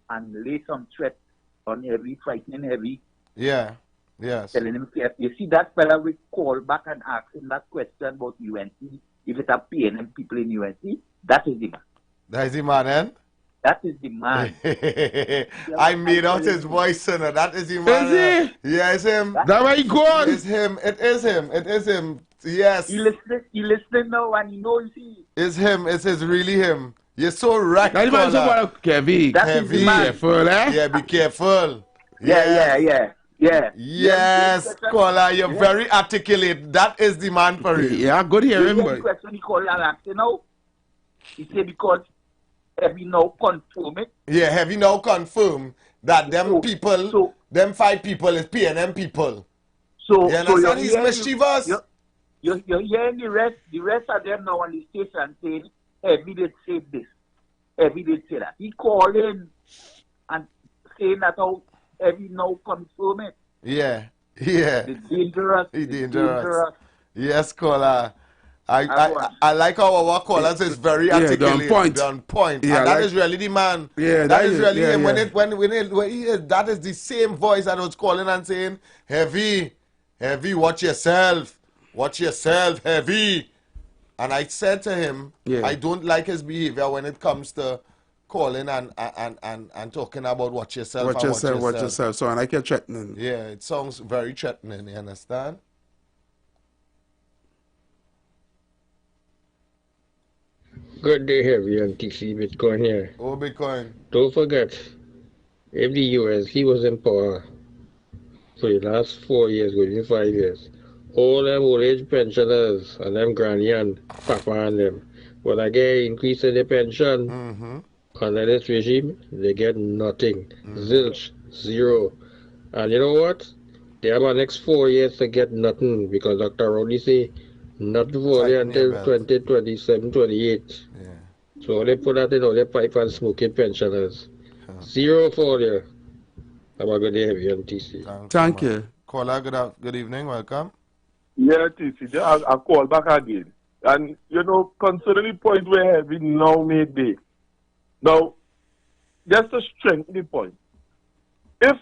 N: and lay some threats on Heavy, frightening Heavy?
B: Yeah, yes.
N: Telling him, you see that fella will call back and ask him that question about UNC, if it's a PNM people in UNC, that is the man.
B: That is the man, eh?
N: That is the man.
B: I made out his voice, son. That is the man.
F: Is
B: he? Yeah, it's him.
F: That way he gone.
B: It's him. It is him. It is him. Yes.
N: He listening now and he knows he.
B: It's him. It's really him. You're so right,
F: caller. Kevin.
N: Be
F: careful, eh?
B: Yeah, be careful.
N: Yeah.
B: Yes, caller, you're very articulate. That is the man for you.
F: Yeah, good hearing, boy.
N: The question he called and asked, he said because have you now confirmed it?
B: Yeah, have you now confirmed that them people, them 5 people is PNM people?
N: So,
B: you understand? He's mischievous.
N: You're hearing the rest of them now on the station saying, Heavy did say this, Heavy did say that. He called in and saying that how Heavy now confirm it.
B: Yeah.
N: It's dangerous.
B: It's dangerous. Yes, caller. I like how our callers is very articulate, on point.
F: Yeah,
B: and that is really the man.
F: Yeah,
B: that is really him.
F: Yeah.
B: When he is, that is the same voice that was calling and saying, Heavy, watch yourself, Heavy. And I said to him, I don't like his behavior when it comes to calling and talking about watch yourself.
F: Watch yourself. So I like your threatening.
B: Yeah, it sounds very threatening, you understand?
O: Good day, Heavy and TC Bitcoin here.
B: Oh, Bitcoin.
O: Don't forget, if the US, he was in power for the last 4 years, within 5 years. All them old age pensioners and them granny and papa and them, when I get increase in the pension under this regime, they get nothing. Zilch, zero. And you know what? They have the next 4 years to get nothing because Dr. Rowley say not for until 2027, 28.
B: Yeah.
O: So they put that in all their pipe and smoking pensioners. Zero for you. Have a good day, Heavy on TC.
F: Thank you.
B: Caller, good evening, welcome.
H: Yeah, TC, I call back again. And, considering the point where Heavy now made day. Now, just to strengthen the point, if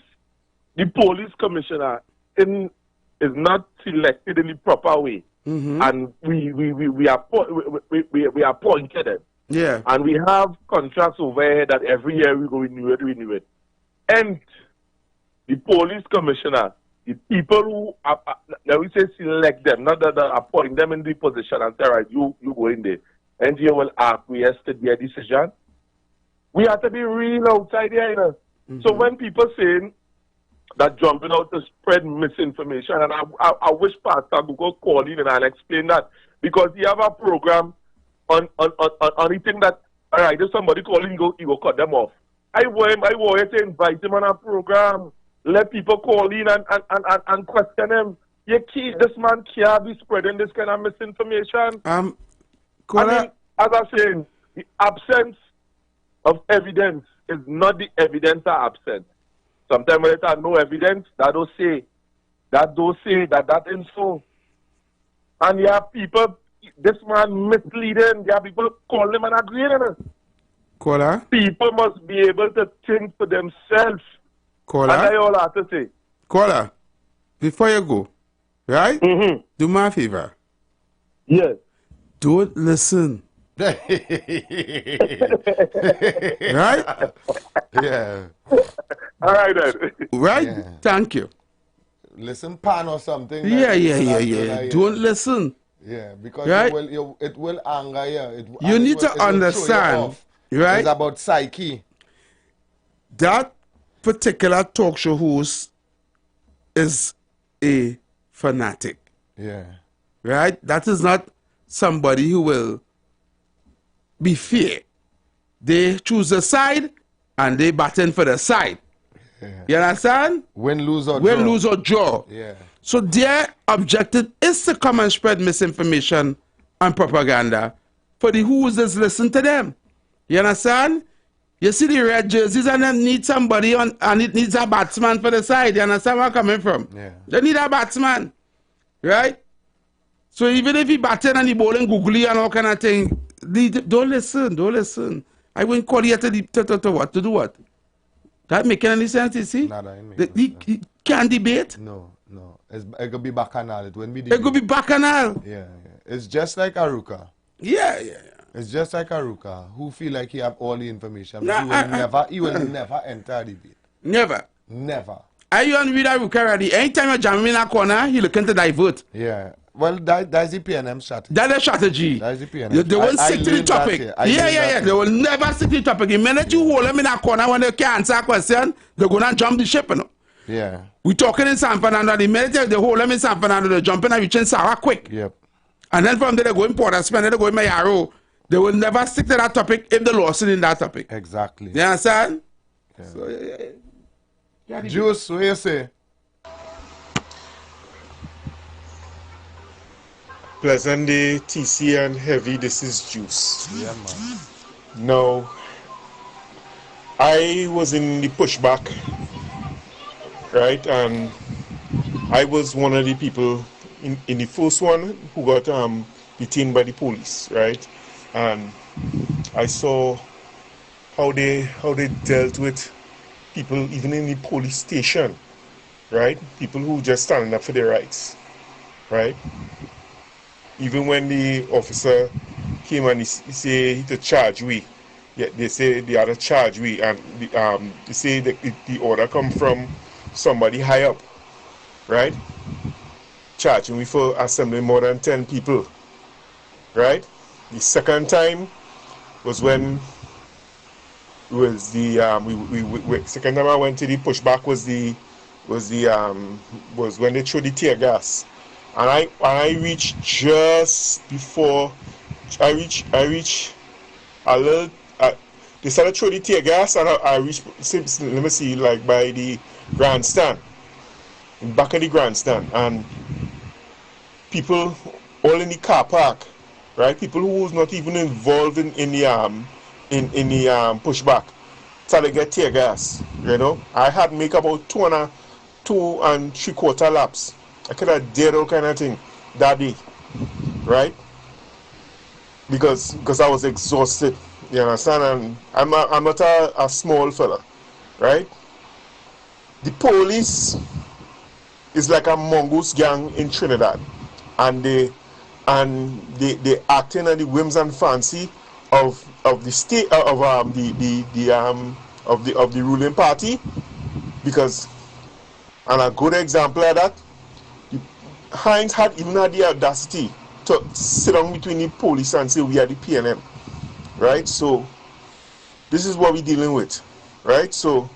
H: the police commissioner is not selected in the proper way, and we appointed them, and we have contracts over here that every year we go renew it, and the police commissioner, the people who now we say select them, not that appoint them in the position and say, right, you go in there, and you will acquiesce to their decision. We have to be real outside here, So when people saying that jumping out to spread misinformation, and I wish Pastor Google call in and explain that, because he have a program on anything that, all right, if somebody calling, he go cut them off. I want to invite him on a program, let people call in and question him. This man can't be spreading this kind of misinformation. I mean, as I say, the absence of evidence is not the evidence are absent. Sometimes when there are no evidence, that don't say that ain't so. And you have people, this man misleading, you have people calling him and agreeing on it.
F: Caller?
H: People must be able to think for themselves.
F: Caller?
H: And I all have to say.
F: Caller, before you go, right? Do me a favor.
H: Yes.
F: Don't listen. Right?
B: Yeah.
H: All right then.
F: Right?
B: Yeah.
F: Thank you.
B: Listen pan or something.
F: Yeah. Don't listen.
B: Yeah, because
F: right?
B: it will anger you.
F: You need to understand, right?
B: It's about psyche.
F: That particular talk show host is a fanatic.
B: Yeah.
F: Right? That is not somebody who will be fair. They choose a side and they batten for the side. Yeah. You understand?
B: Win, lose, or
F: draw.
B: Yeah.
F: So their objective is to come and spread misinformation and propaganda for the who's just listen to them. You understand? You see the red jerseys and them need somebody on, and it needs a batsman for the side. You understand where I'm coming from?
B: Yeah.
F: They need a batsman. Right? So even if he batting and he bowling googly and all kind of thing, don't listen. I wouldn't call you to what? To do what? That making any sense, you see? He can't debate.
B: No. It could be bacchanal. It wouldn't be
F: debate. It could be bacchanal.
B: Yeah. It's just like Aruka.
F: Yeah.
B: It's just like Aruka, who feel like he have all the information.
F: No,
B: he will never enter a debate.
F: Never.
B: Are
F: you on with Aruka already? Anytime you jam him in a corner, he looking to divert.
B: Yeah. Well, that's the PNM strategy.
F: That's the strategy.
B: That's the PNM.
F: They won't stick to the topic. Yeah. They will never stick to the topic. The minute you hold them in a corner when they can't answer a question, they're going to jump the ship. You know?
B: Yeah.
F: We talking in San Fernando. The minute they hold them in San Fernando, they're jumping and reaching Sarah quick.
B: Yep.
F: And then from there, they go in Port of Spain, they go in Mayaro. They will never stick to that topic if they lost in that topic.
B: Exactly.
F: You understand?
B: Yeah.
F: So, yeah.
B: Juice, what you say?
P: Pleasant day, TC and Heavy. This is Juice.
B: Yeah, man.
P: Now, I was in the pushback, right? And I was one of the people in the first one who got detained by the police, right? And I saw how they dealt with people even in the police station, right? People who just standing up for their rights, right? Even when the officer came and he say to charge we, yeah, they say they had to charge we, and they say that the order come from somebody high up, right? Charging we for assembling more than 10 people, right? The second time was when second time I went to the pushback was when they threw the tear gas. And I reached just before I reached a little. They started throwing the tear gas, and I reached. Let me see, like by the grandstand, back of the grandstand, and people all in the car park, right? People who was not even involved in the pushback started to get tear gas. You know, I had make about 2 3/4 laps. I could have did all kind of thing that day, right? Because I was exhausted, you understand? And I'm not a small fella, right? The police is like a mongoose gang in Trinidad, and they acting on the whims and fancy of the state of the ruling party, because, and a good example of that, Hines had the audacity to sit down between the police and say we are the PNM, right? So this is what we're dealing with, right? So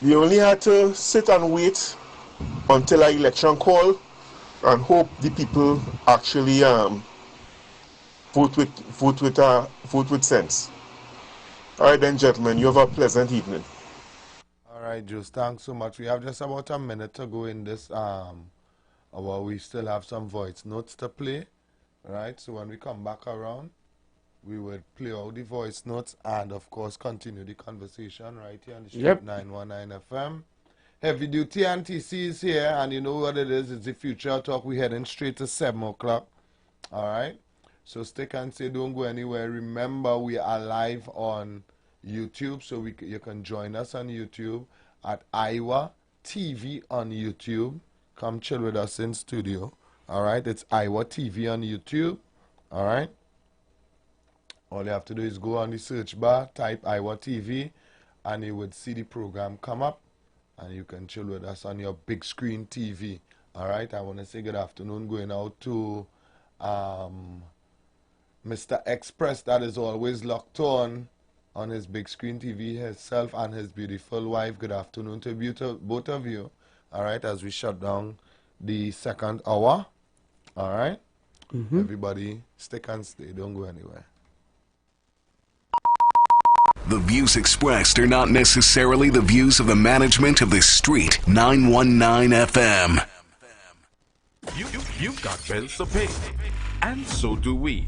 P: we only had to sit and wait until our election call and hope the people actually vote with sense. All right then, gentlemen, you have a pleasant evening.
B: All right, Juice, thanks so much. We have just about a minute to go in this we still have some voice notes to play, right? So when we come back around, we would play out the voice notes and, of course, continue the conversation right here on the Street.
F: Yep.
B: 919 FM. Heavy Duty NTC is here, and you know what it is. It's the Future Talk. We're heading straight to 7 o'clock. All right? So stick and say, don't go anywhere. Remember, we are live on YouTube, so you can join us on YouTube at IWER TV on YouTube. Come chill with us in studio. All right? It's IWER TV on YouTube. All right? All you have to do is go on the search bar, type IWER TV, and you would see the program come up, and you can chill with us on your big screen TV. All right? I want to say good afternoon going out to Mr. Express, that is always locked on his big screen TV, himself and his beautiful wife. Good afternoon to both of you. All right? As we shut down the second hour. All right? Everybody, stick and stay. Don't go anywhere.
I: The views expressed are not necessarily the views of the management of the Street 919 FM.
J: You've got bills to pay, and so do we.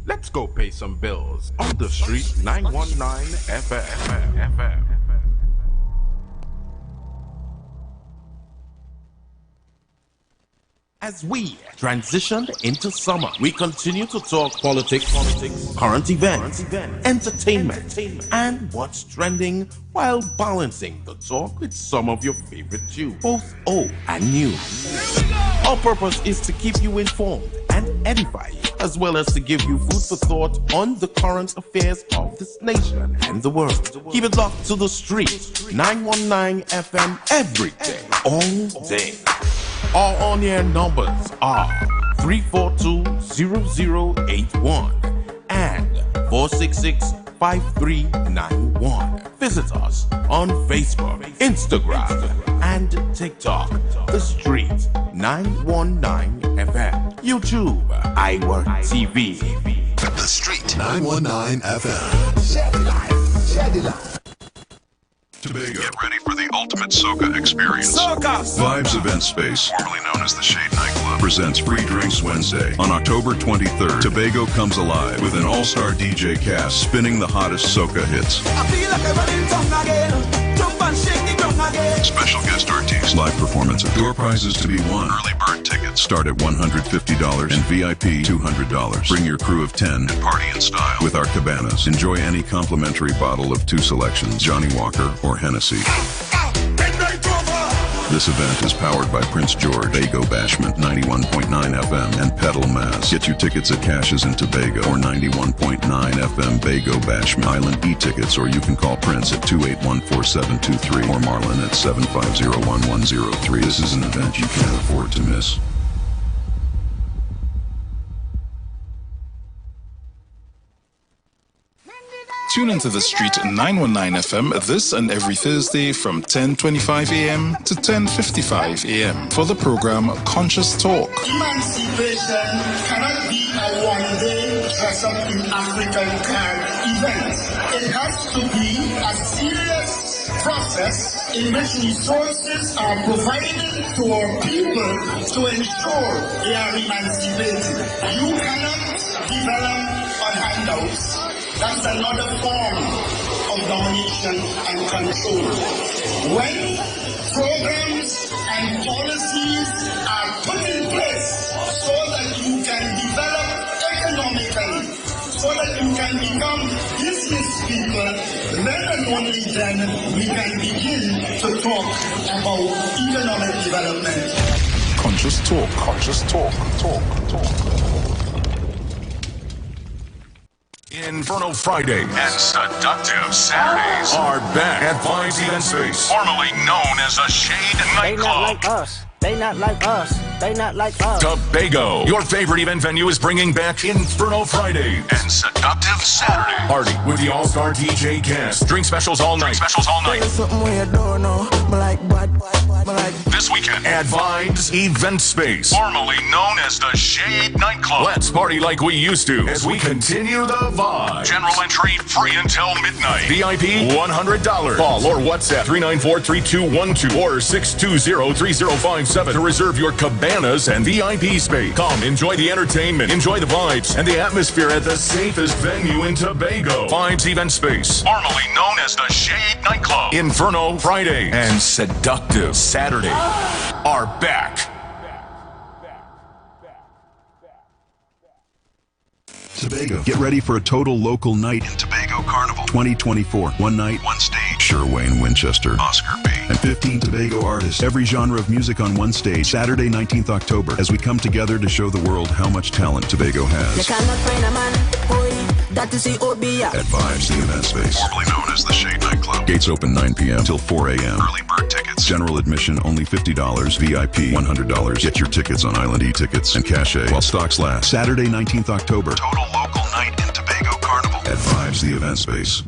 J: Let's go pay some bills on the Street 919 FM. As we transition into summer, we continue to talk politics, current events, entertainment, and what's trending while balancing the talk with some of your favorite tunes, both old and new. Our purpose is to keep you informed and edify you, as well as to give you food for thought on the current affairs of this nation and the world. Keep it locked to the Street 919 FM every day, all day. Our on-air numbers are 342-0081 and 466-5391. Visit us on Facebook, Instagram, and TikTok. The Street 919 FM. YouTube, IWER TV.
S: The Street 919 FM.
K: Share the life.
L: Tobago. Get ready for the ultimate soca experience.
K: Soca!
L: Vibes Event Space, formerly known as the Shade Nightclub, presents Free Drinks Wednesday. On October 23rd, Tobago comes alive with an all-star DJ cast spinning the hottest soca hits.
K: I feel like I'm running tongue again. Jump and shake the ground again.
L: Special guest artists, live performances, door prizes to be won. Early bird tickets start at $150 and VIP $200. Bring your crew of 10 and party in style with our cabanas. Enjoy any complimentary bottle of 2 selections, Johnny Walker or Hennessy. This event is powered by Prince George, Bago Bashment 91.9 FM, and Pedal Mass. Get your tickets at Cashes in Tobago or 91.9 FM Bago Bashment Island e-tickets, or you can call Prince at 2814723 or Marlon at 7501103. This is an event you can't afford to miss.
Q: Tune into the Street 919 FM this and every Thursday from 10:25 a.m. to 10:55 a.m. for the program Conscious Talk.
R: Emancipation cannot be a one-day dress-up in African card event. It has to be a serious process in which resources are provided to our people to ensure they are emancipated. You cannot develop on handouts. That's another form of domination and control. When programs and policies are put in place so that you can develop economically, so that you can become business people, then and only then we can begin to talk about economic development.
Q: Conscious Talk.
L: Inferno Friday and Seductive Saturdays are back at Vibes Event Space, formerly known as a Shade Nightclub.
X: They not like us.
L: Tobago, your favorite event venue, is bringing back Inferno Friday and Seductive Saturday. Party with the all-star DJ cast. Drink specials all night.
K: There's something we don't know, but like.
L: This weekend
I: weekend at Vibes Event Space, formerly known as the Shade Nightclub. Let's party like we used to as we continue the vibe. General entry free until midnight. VIP $100. Call or WhatsApp 394-3212 or 620-3057 to reserve your cabanas and VIP space. Come enjoy the entertainment, enjoy the vibes, and the atmosphere at the safest venue in Tobago. Vibes Event Space, formerly known as the Shade Nightclub. Inferno Friday and Seductive Saturday are back.
L: Tobago. Get ready for a total local night in Tobago Carnival 2024. One night, one stage. Sherwayne Winchester, Oscar B, and 15 Tobago artists. Every genre of music on one stage. Saturday, 19th October, as we come together to show the world how much talent Tobago has. At Vibes, the event space, formerly known as the Shade Nightclub. Gates open 9 p.m. till 4 a.m. Early bird tickets. General admission only $50. VIP $100. Get your tickets on Island e-tickets and Cache while stocks last. Saturday, 19th October. Total local night in Tobago Carnival. At Vibes, the event space.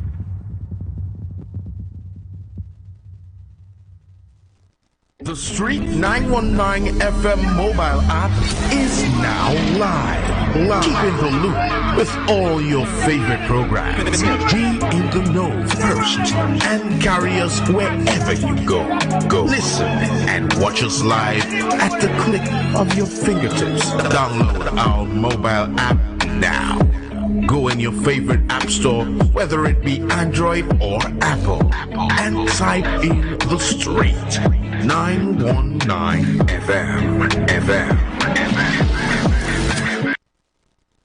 J: The Street 919 FM mobile app is now live. Keep in the loop with all your favorite programs. Be in the know first and carry us wherever you go. Listen and watch us live at the click of your fingertips. Download our mobile app now. Go in your favorite app store, whether it be Android or Apple, and type in The Street 919 FM.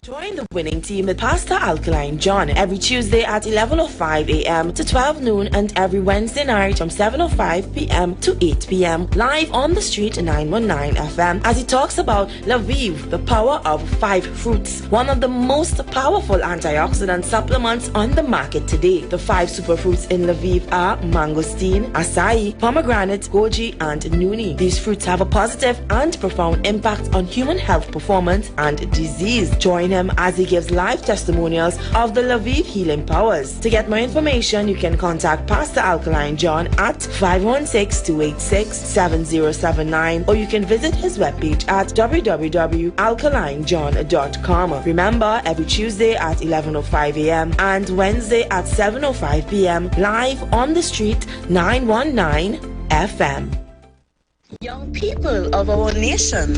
A: Join the winning team with Pastor Alkaline John every Tuesday at 11:05 a.m. to 12 noon and every Wednesday night from 7:05 p.m. to 8 p.m. live on the Street 919 FM as he talks about Lviv, the power of 5 fruits, one of the most powerful antioxidant supplements on the market today. The 5 superfruits in Lviv are mangosteen, acai, pomegranate, goji, and nuni. These fruits have a positive and profound impact on human health performance and disease. Join him as he gives live testimonials of the Lviv healing powers. To get more information, you can contact Pastor Alkaline John at 516-286-7079 or you can visit his webpage at www.alkalinejohn.com. Remember, every Tuesday at 11:05 a.m. and Wednesday at 7:05 p.m. live on the Street 919 FM.
D: Young people of our nation,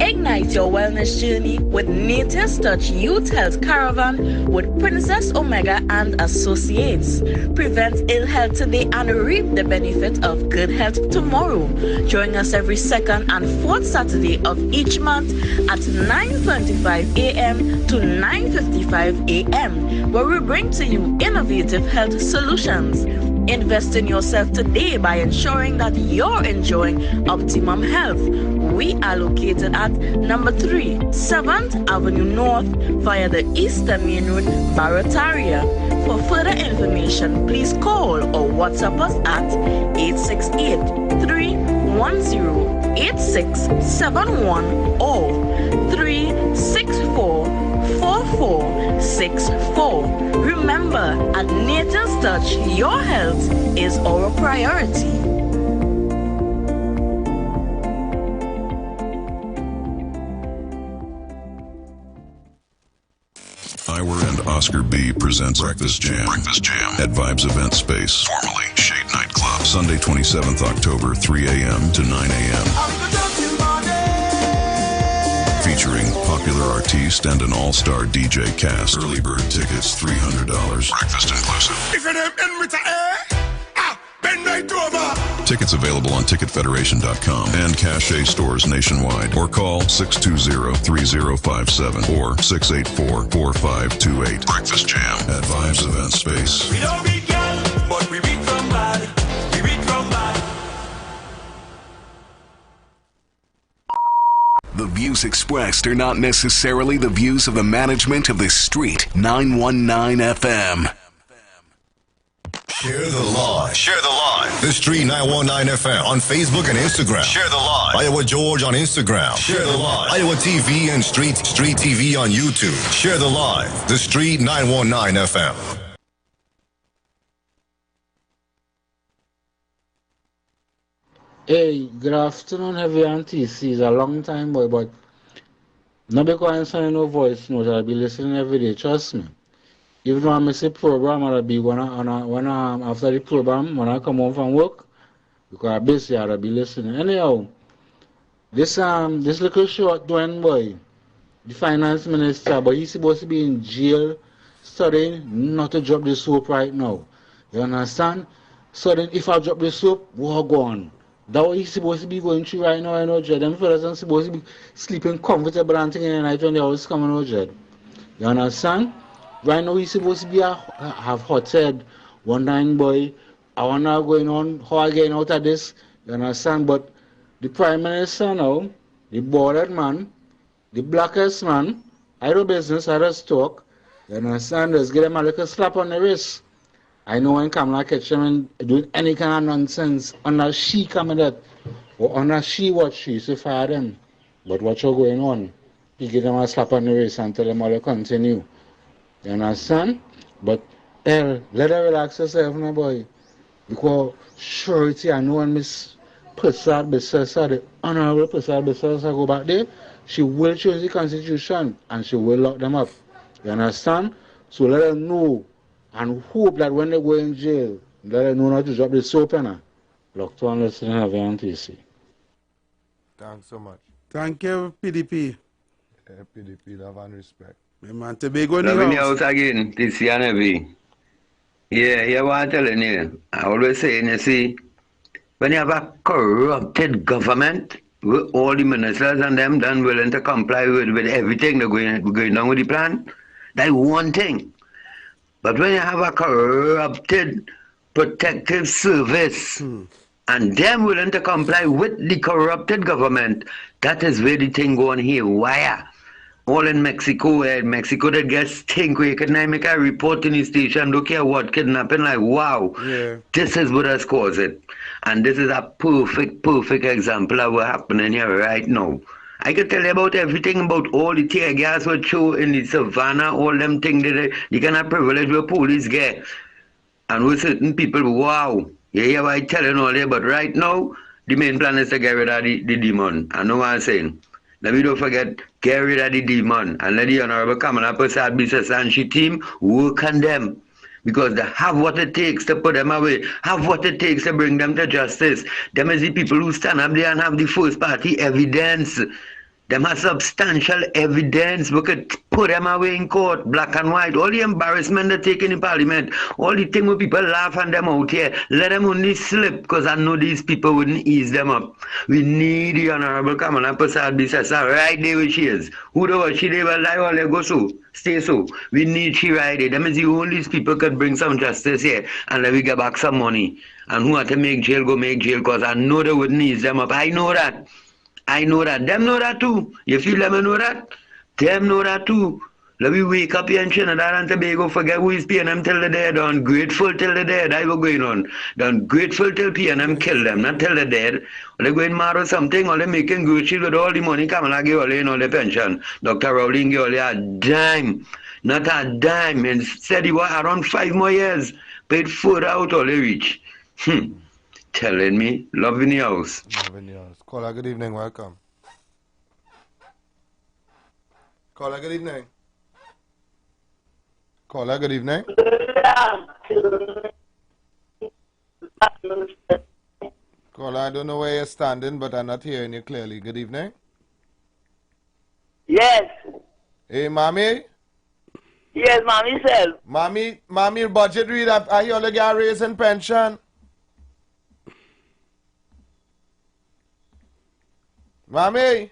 D: ignite your wellness journey with Nature's Touch Youth Health Caravan with Princess Omega and Associates. Prevent ill health today and reap the benefit of good health tomorrow. Join us every second and fourth Saturday of each month at 9:25 a.m. to 9:55 a.m. where we bring to you innovative health solutions. Invest in yourself today by ensuring that you're enjoying optimum health. We are located at number 3, 7th Avenue North via the Eastern Main Road, Barataria. For further information, please call or WhatsApp us at 868-310-8671 or 364-4464. Remember, at Nature's Touch, your health is our priority.
L: IWER and Oscar B presents Breakfast Jam at Vibes Event Space, formerly Shade Nightclub, Sunday 27th October, 3 a.m. to 9 a.m. Featuring popular artiste and an all-star DJ cast. Early bird tickets $300. Breakfast inclusive. Tickets available on ticketfederation.com and Cache stores nationwide, or call 620-3057 or 684-4528. Breakfast Jam at Vibes Event Space.
K: We don't beat girl, but we beat from bad. We beat from bad.
I: The views expressed are not necessarily the views of the management of the Street 919 FM.
S: Share the live. Share the live. The Street 919 FM on Facebook and Instagram. Share the live. IWER George on Instagram. Share the live. IWER TV and Street TV on YouTube. Share the live. The Street 919 FM.
E: Hey, good afternoon, Heavy and TC. It's a long time, boy, but not because I'm sending no voice note. I'll be listening every day. Trust me. Even though I miss the program, I'll be when after the program when I come home from work because I basically I'll be listening. Anyhow, this little short doing boy, the finance minister, but he's supposed to be in jail studying not to drop the soap right now. You understand? So then if I drop the soap, we're gone. That's what he's supposed to be going through right now, I know, Jed. Them fellas are supposed to be sleeping comfortable and things in the night when the house coming out, Jed. You understand? Right now he's supposed to be have hot head, wondering, boy, I wanna going on, how I getting out of this, you understand? But the Prime Minister now, the baldhead man, the blackest man, I do business, I just talk, you understand? Just give them a little slap on the wrist. I know when Kamala catch them and doing any kind of nonsense, under she coming that, or under she what she, so fire them. But what's going on? You give them a slap on the wrist and tell them all to continue. You understand? But, let her relax herself, my boy. Because surety, I know when Miss Prasad Besesa, the Honorable Prasad Besesa go back there, she will change the constitution and she will lock them up. You understand? So let her know and hope that when they go in jail, let her know not to drop the soap in her. Look to and listen to TC.
B: Thanks so much.
F: Thank you, PDP.
B: Yeah, PDP, love and respect.
F: My man, Tobago in
T: Loving
F: the
T: the
F: house.
T: house again, TC and Heavy. Yeah, hear what I'm telling you. I always say, you see, when you have a corrupted government, with all the ministers and them done willing to comply with everything that's going on with the plan, that's one thing. But when you have a corrupted protective service and them willing to comply with the corrupted government, that is where the thing going here. Why? All in Mexico, Mexico that gets think we can make a report in the station, don't care what, kidnapping, like wow, this is what has caused it. And this is a perfect example of what happening here right now. I can tell you about everything, about all the tear gas we show in the savannah, all them things that the kind of privilege where police get. And with certain people, wow, you hear what I'm telling all there, but right now, the main plan is to get rid of the demon. I know what I'm saying. Let me don't forget, get rid of the demon and let the Honorable Kamala Prasad Besesa and she team work on them. Because they have what it takes to put them away, have what it takes to bring them to justice. Them is the people who stand up there and have the first party evidence. Them have substantial evidence. We could put them away in court, black and white. All the embarrassment they take in the parliament, all the thing where people laugh and them out here, let them only slip, because I know these people wouldn't ease them up. We need the Honorable Kamala Prasad Besesa right there where she is. Who knows she never lie or let go so. Stay so. We need she right there. Them is the only people could bring some justice here and let we get back some money. And who want to make jail, go make jail, because I know they wouldn't ease them up. I know that. I know that. Them know that too. You feel them know that? Them know that too. Let me wake up here in Trinidad and Tobago, forget who is paying them till the dead. Ungrateful till the dead. That's what going on. They're ungrateful till paying them kill them, not till the dead. Or they going mad or something, or they making groceries with all the money Kamala give all in all the pension. Dr. Rowling give all a dime. Not a dime. And said he was around 5 more years. Paid food out all they reach. Telling me, love in the house.
B: Love in the house. Caller, good evening, welcome. Caller, good evening. Caller, good evening. Caller, I don't know where you're standing, but I'm not hearing you clearly. Good evening.
U: Yes.
B: Hey, mommy.
U: Yes, mommy said.
B: Mommy, budget read up. I only got a raise in pension. Mommy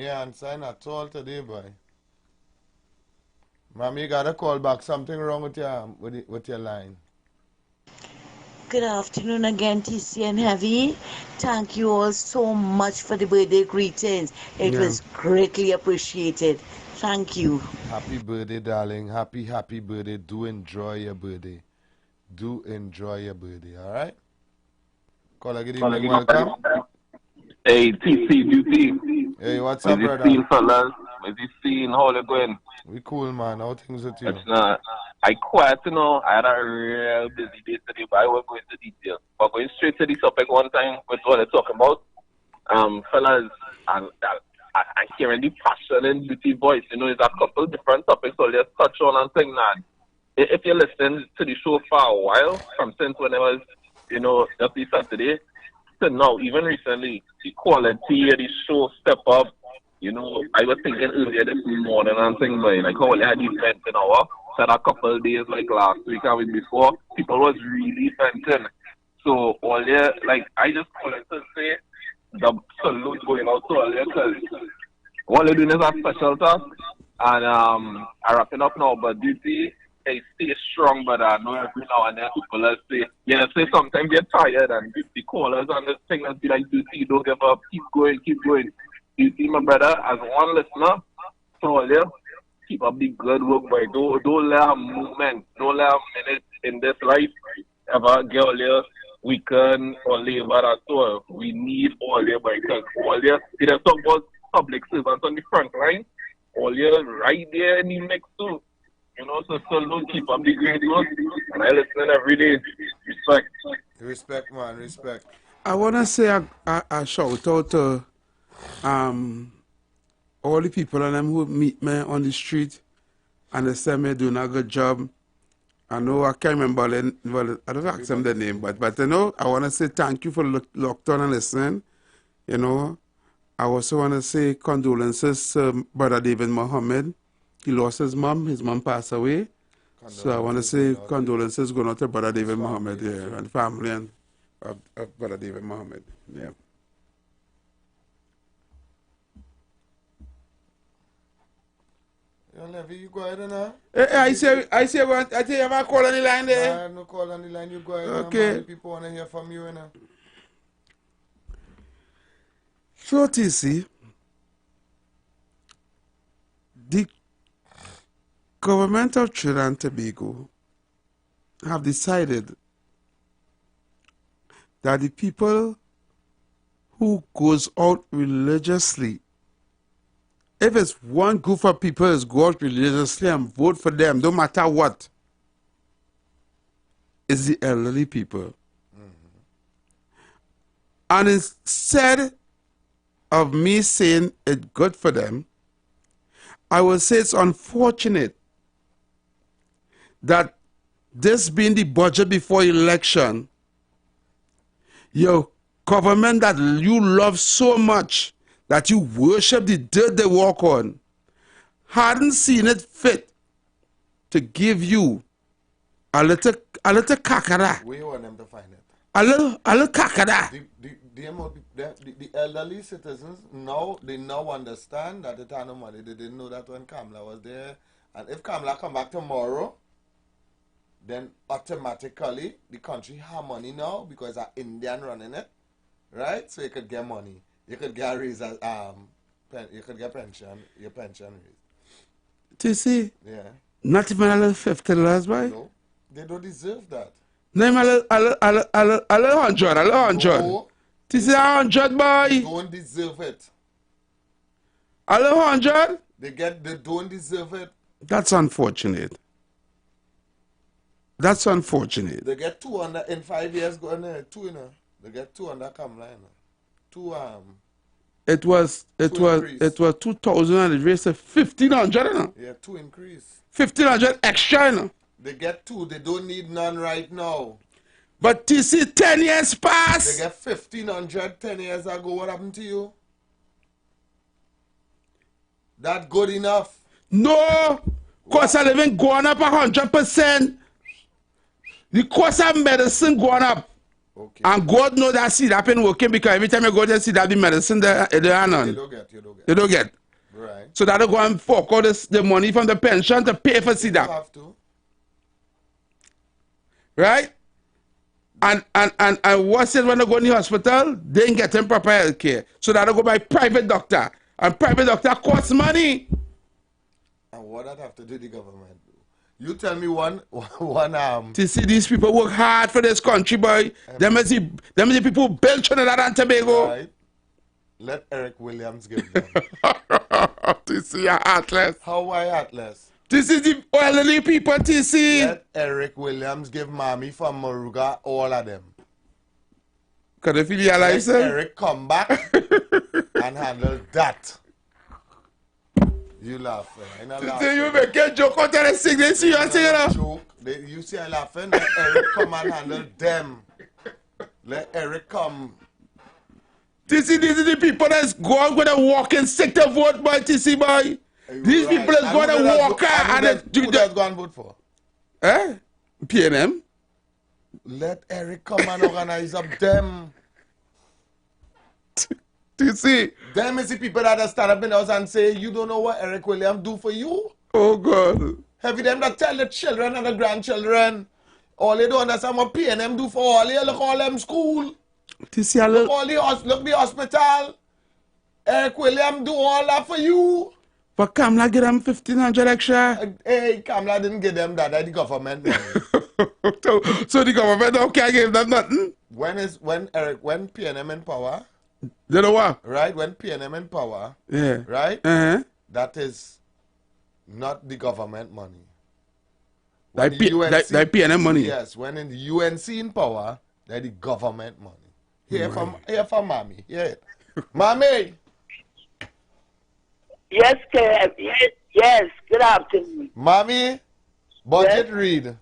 B: answering at all today, boy. Mommy, you gotta call back. Something wrong with your line.
V: Good afternoon again, TC and Heavy. Thank you all so much for the birthday greetings. It was greatly appreciated. Thank you.
B: Happy birthday, darling. Happy birthday. Do enjoy your birthday. Do enjoy your birthday, all right? Caller, good evening, welcome.
H: Hey, TC, Duty.
B: Hey, what's up, brother?
H: Scene, fellas. Is this scene? How they going?
B: We cool, man. How things with you?
H: It's not. I quite, you know, I had a real busy day today, but I won't go into detail. But going straight to the topic one time with what they're talking about, fellas, I hearing the passion and beauty voice. You know, there's a couple different topics I'll just touch on and thing that. If you're listening to the show for a while, from since when it was, you know, every Saturday, to now, even recently, the quality of the show step up. You know, I was thinking earlier this morning and things like how they had events in our said a couple of days like last week and week before, people was really venting. So all year, like I just wanted to say the salute going out to all you because what they're doing is a special task and I'm wrapping up now, but duty they stay strong, but I know every now and then people will say, say sometimes they're tired and the callers and the thing will be like, duty, don't give up, keep going. You see, my brother, as one listener, so yeah, keep up the good work, boy. Don't let a movement, don't let a minute in this life ever get all your weekend or labor at all. We need all your, boy, because all your, it is talk about public servants on the front line, all your right there in the mix too. You know, so don't keep up the great work. And I listen every day. Respect.
B: Respect, man, respect.
F: I want to say a shout out to all the people and them who meet me on the street and they say me doing a good job. I know I can't remember, well, I don't ask them the name, but you know, I want to say thank you for locked on and listening. You know, I also want to say condolences to Brother David Mohammed. He lost his mom passed away. So I want to say condolences going out to Brother David Mohammed, and family and of Brother David Mohammed. Yeah.
B: You go ahead now.
F: I say, I tell you, have a call on the line there.
B: No call on the line. You go ahead.
F: Okay.
B: Man. People want to hear from you now.
F: So, TC, the government of Trinidad and Tobago have decided that the people who goes out religiously, if it's one group of people who go out religiously and vote for them, no matter what, is the elderly people. And instead of me saying it's good for them, I will say it's unfortunate that this being the budget before election, your government that you love so much, that you worship the dirt they walk on, hadn't seen it fit to give you a little kakara.
B: Where you want them to find it?
F: A little kakara.
B: The elderly citizens now understand that it had no money. They didn't know that when Kamala was there. And if Kamala come back tomorrow, then automatically the country have money now because an Indian running it, right? So you could get money. You could get a raise, you could get pension, your pension raise.
F: Do you see?
B: Yeah.
F: Not even a little $50, boy?
B: No, they don't deserve that.
F: Name a little 100, a little 100.
B: No.
F: Do you see 100, boy?
B: They don't deserve it.
F: A little 100?
B: They don't deserve it.
F: That's unfortunate. That's unfortunate.
B: They get 200 in 5 years going there, They get 200 Kamala,
F: It was 2,000 and it raised to 1,500.
B: Yeah, 2 increase.
F: 1,500 extra.
B: They get 2. They don't need none right now.
F: But TC 10 years pass.
B: They get 1,500 10 years ago. What happened to you? That good enough?
F: No. Cost of living going up 100%. The cost of medicine going up.
B: Okay.
F: And God knows that seed have been working because every time you go there, see that the medicine they are none. You don't get.
B: Right.
F: So that they go and fork out the money from the pension to pay for seed.
B: You have to.
F: Right? And what's it when they go in the hospital? They ain't getting proper health care. So that they go by private doctor. And private doctor costs money.
B: And what that have to do with the government? You tell me one
F: To see these people work hard for this country, boy. Them is the people who built Trinidad and Tobago.
B: Right. Let Eric Williams give them.
F: To see you're heartless.
B: How are you heartless?
F: This is the elderly people, TC.
B: Let Eric Williams give Mommy from Moruga all of them.
F: Can you feel your life,
B: Let Eric come back and handle that. You laughing. I'm not laughing.
F: You make a joke out of the sing. They see you and sing
B: joke. You see I laughing. Let Eric come and handle them. Let Eric come.
F: These are the people that's going with a walking stick to vote, boy, TC boy. These people that's going to walk out and
B: who does go and vote for?
F: Eh? PNM?
B: Let Eric come and organize up them.
F: TC.
B: Them is the people that stand up in the house and say, you don't know what Eric Williams do for you?
F: Oh, God.
B: Have you them that tell the children and the grandchildren, all they don't understand what PNM do for all you, look all them school. Look all look the hospital. Eric Williams do all that for you.
F: But Kamala give them 1,500 extra.
B: Hey, Kamala didn't give them that. That's the government.
F: so the government don't care give them nothing?
B: When PNM in power?
F: You know what?
B: Right, when PNM in power.
F: Yeah.
B: Right? That is not the government money.
F: That PNM money.
B: Yes, when in the UNC in power, that's the government money. Here from Mommy. Yeah. Mommy.
U: Yes, Kev. Yes. Good afternoon.
B: Mommy, budget read.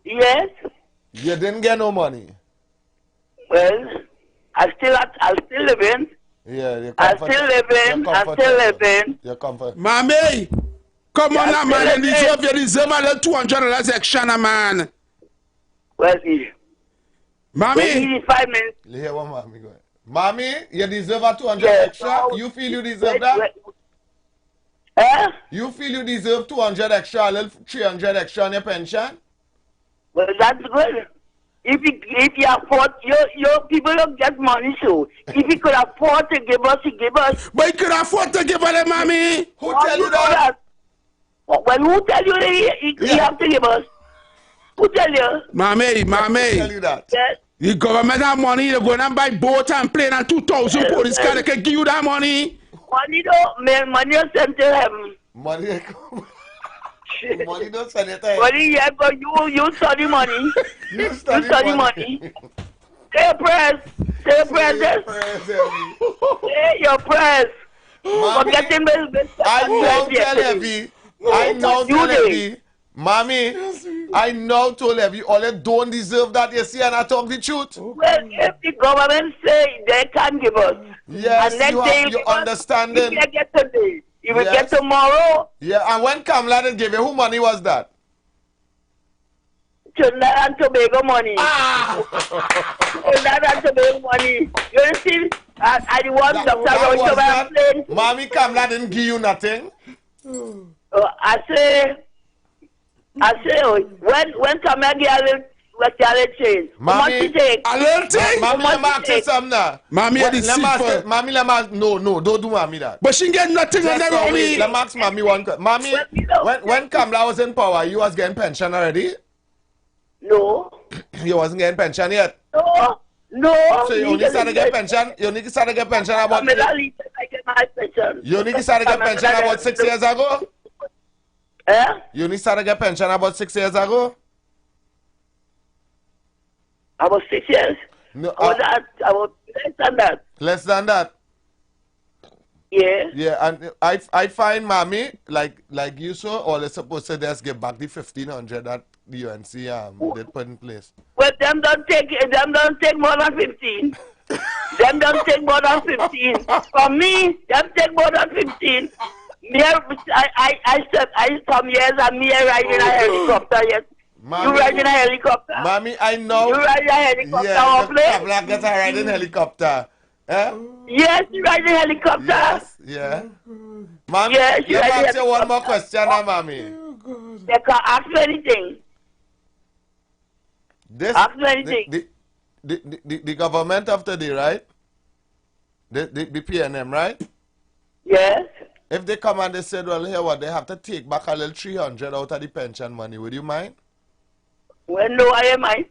U: Yes.
B: You didn't get no money.
U: Well, I'm still living.
B: Yeah, you're
U: I'm still living.
B: You're comfortable.
F: Mommy, come on now, man. You deserve a little $200 extra, man.
U: Well,
F: Mommy.
U: 5 minutes.
B: Hear what Mommy go. Mommy, you deserve a 200 extra? You feel you deserve that? You feel you deserve 200 extra, a little 300 extra on your pension?
U: Well, that's good. If you afford, your people don't get money, so if you could afford to give us, he give us.
F: But you could afford to give us, Mommy.
B: Who tell you that?
U: Well, who tell you he have to give us? Who tell you?
F: Mommy.
B: Who tell you that?
U: Yes.
F: The government have money, they go and buy boat and plane and 2,000 police car, they can give you that money.
U: Money don't, money don't send to him.
B: Money don't send it to him.
U: Money, yeah, but you study money.
B: You study money.
U: Say a prayer. Say a prayer. Say your prayers. Forgetting
B: I know tell Evie. I know tell Evie. Mommy, I know told Evie, all they don't deserve that, you see, and I talk the truth.
U: Well, if the government say they can give us,
B: yes,
U: and next day
B: you understanding.
U: If they get today, you will get tomorrow.
B: Yeah, and when Kamala did give you, who money was that?
U: Trinidad and Tobago money. Trinidad and Tobago money. You see, I the one Dr. Roy
B: Mommy, Kamala didn't give you nothing?
U: I say, when Kamala get a little change,
B: Mommy,
U: a little
B: thing? Mommy, let me ask you something now.
F: Mommy,
B: Mommy, no, don't do Mommy that.
F: But she get nothing on that, Mommy.
B: Let me ask Mommy one question. Mommy, when Kamala was in power, you was getting pension already?
U: No.
B: You wasn't getting pension yet?
U: No.
B: So you only started to get pension? You only started to get pension about...
U: I get my pension.
B: You only started to get pension about 6 years ago? You only started to get pension about 6 years ago?
U: About 6 years?
B: No.
U: About less than that.
B: Less than that?
U: Yeah.
B: Yeah, and I find Mommy, like you saw, all they're supposed to just give back the 1,500 that the UNC did put in place.
U: Well, them don't take more than 15. Them don't take more than 15. For me, them take more than 15. I some years and me riding a helicopter, yes.
B: Mommy,
U: you riding a helicopter?
B: Mommy, I know.
U: You riding a helicopter?
B: Yeah, Black gets a riding helicopter.
U: Yes, you riding a helicopter.
B: Yes, yeah. Mommy,
U: yes,
B: let me ask you one more question now, Mommy.
U: They can ask me anything. Ask me anything.
B: The government of today, right? The PNM, right?
U: Yes.
B: If they come and they said, well, here what, they have to take back a little 300 out of the pension money, would you mind?
U: Well, no, I mind.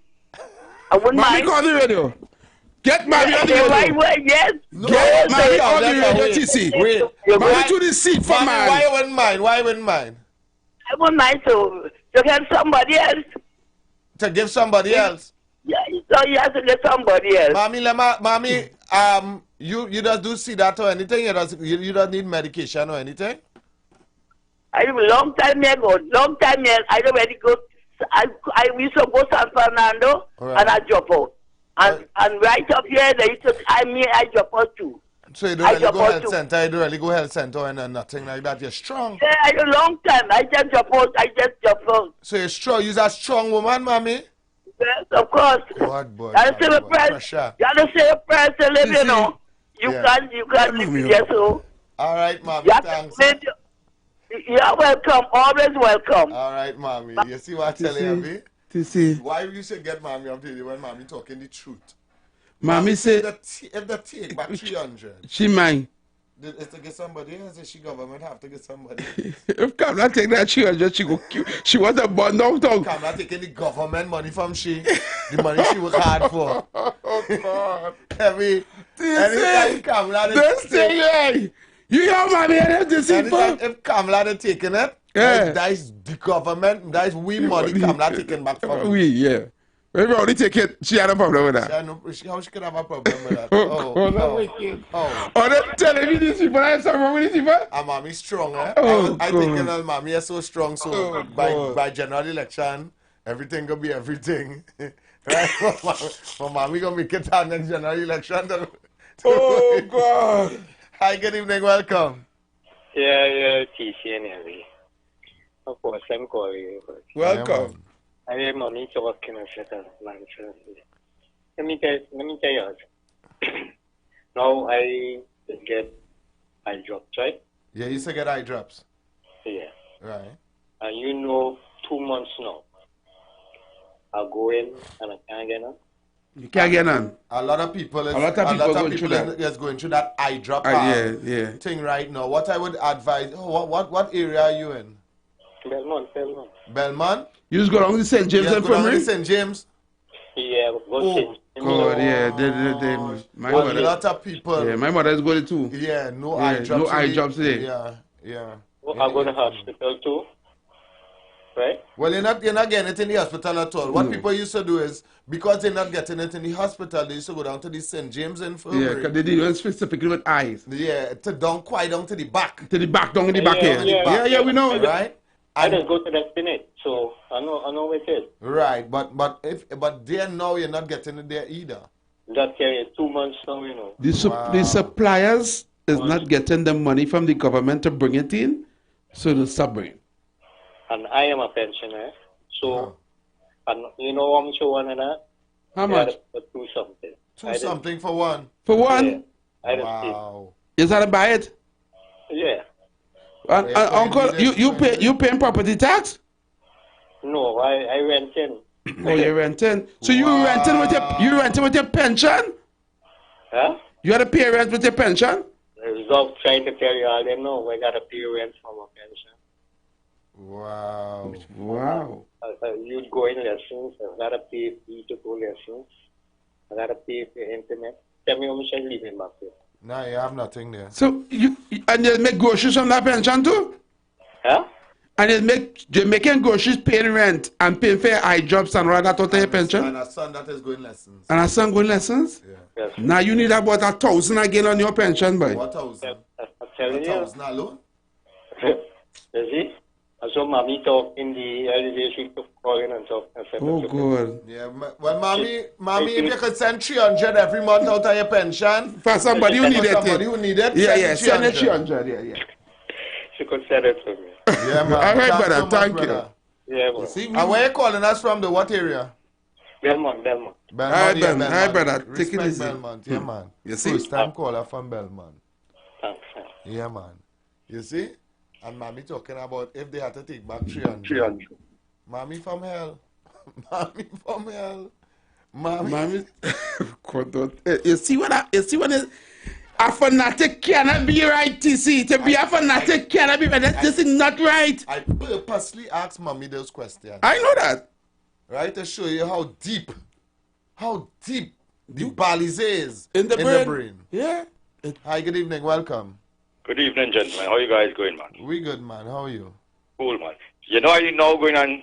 U: I wouldn't mind.
F: Mommy, call the radio. Get Mommy on the radio.
U: Yes.
F: Get Mommy on the radio, TC.
B: Wait.
F: Mommy to the seat for man.
B: Why you wouldn't mind? Why you wouldn't mind?
U: I wouldn't mind to get somebody else.
B: To give somebody else?
U: Yeah, so he has to get somebody else.
B: Mommy, you just do see that or anything? You don't need medication or anything?
U: I long time ago, I already go. I used to go San Fernando and I drop out. And right up here, they used to I drop out too.
B: So you don't really go health center? You don't really go health center and nothing like that? You're strong?
U: Yeah, I a long time. I just drop out.
B: So you're strong? You're a strong woman, mommy?
U: Yes, of course.
B: God, boy.
U: That's the price. You have to say a price to live, you know. You can't live there, so.
B: All right, mommy, thanks.
U: You're welcome, always welcome.
B: All right, mommy. You see what I'm telling you? Why you should get mommy up to you when mommy talking the truth?
F: Mommy said,
B: if the take back 300.
F: She mine.
B: Is to get somebody else? Is she government have to get somebody else?
F: If Kamala take that 300, she go. She was a bond out.
B: Kamala taking the government money from she. The money she work hard for.
F: Oh God.
B: Anytime Kamala
F: you hear mommy?
B: If Kamala taking it, that's the government. That's we money Kamala taking back from.
F: We Maybe only take it. She had a problem with that.
B: How she could have a problem with that?
F: They're telling me these people have something wrong with these people?
B: And mommy strong, eh? I think mommy is so strong, so by general election, everything gonna be everything. Right? For mommy gonna make it out next general election.
C: Oh God.
B: Hi, good evening, welcome.
C: Yeah, TC and Ellie. Of course, I'm calling you.
F: Welcome.
C: I am mommy talking of it. Let me tell you. Now I get eye drops, right?
B: Yeah, you used to get eye drops.
C: Yeah.
B: Right.
C: And 2 months now. I go in and I can't get none.
F: You can't get none.
B: A lot of people is going through that eye drop thing right now. What I would advise, what area are you in?
C: Belmont.
B: Belmont?
F: You just go down to St. James Infirmary?
B: St. James?
C: Yeah,
F: God, yeah. My
B: mother, a lot of people.
F: Yeah, my mother is going too.
B: Yeah, no eye drops.
F: No eye drops today.
B: Yeah.
C: Well, I go to hospital too. Right?
B: Well, you're not getting it in the hospital at all. What people used to do is, because they're not getting it in the hospital, they used to go down to the St. James Infirmary.
F: Yeah, because they did it specifically with eyes.
B: Yeah, quite down to the back.
F: To the back, down in the back here. Yeah, we know.
B: Right?
C: I just go to the clinic, so I know what it is.
B: Right, but there now you're not getting it there either.
C: That carry 2 months now,
F: The suppliers is not getting the money from the government to bring it in, so they stop bringing.
C: And I am a pensioner, so and you know how much you want in that?
F: How much?
C: $2 something.
B: $2 something for one.
F: For one?
C: Yeah.
B: Wow.
F: Is that a buy it?
C: Yeah.
F: Uncle, you paying property tax?
C: No, I rent in.
F: Oh, you're renting. So you renting with your pension?
C: Huh?
F: You had to pay rent with your pension?
C: I was trying to tell you all them know I gotta pay rent for my pension.
B: Wow.
C: You go in lessons, I gotta pay fee to go lessons. I gotta pay for internet. Tell me how much I'm leaving back there.
B: No, you have nothing there.
F: So you make groceries from that pension too?
C: Huh?
F: And you're making groceries, paying rent, and paying for eye drops and all that out of your pension?
B: And a son that is going lessons.
F: And a son going lessons?
B: Yeah.
C: Yes.
F: Now you need about 1,000 again on your pension, boy.
B: 1,000?
C: I'm telling you.
B: 1,000 alone?
C: You see? And so mommy talk in the elevation to calling and talk.
F: Oh, God.
B: Yeah, well, mommy, if you could send 300 every month out of your pension.
F: For somebody who need it.
B: Somebody who need it.
F: Yeah, send it 300, yeah.
C: She could send it to me.
B: Yeah, man.
F: All right, brother,
B: so
F: thank you.
B: Brother.
C: Yeah, boy.
B: And where you calling us from, what area?
C: Belmont.
F: All right, brother, take it easy.
B: Belmont, yeah, man.
F: You see?
B: First time caller from Belmont.
C: Thanks.
B: Yeah, man. You see? And mommy talking about if they had to take back 300. Mommy from hell. Mommy from hell. Mommy.
F: You see what a fanatic cannot be right, TC. To be a fanatic cannot be right. This is not right.
B: I purposely asked mommy those questions.
F: I know that.
B: Right? To show you how deep the balance is
F: in the brain. Yeah.
B: Hi, good evening. Welcome.
G: Good evening, gentlemen. How you guys going, man?
B: We good, man. How are you?
G: Cool, man. You know, I'm now going to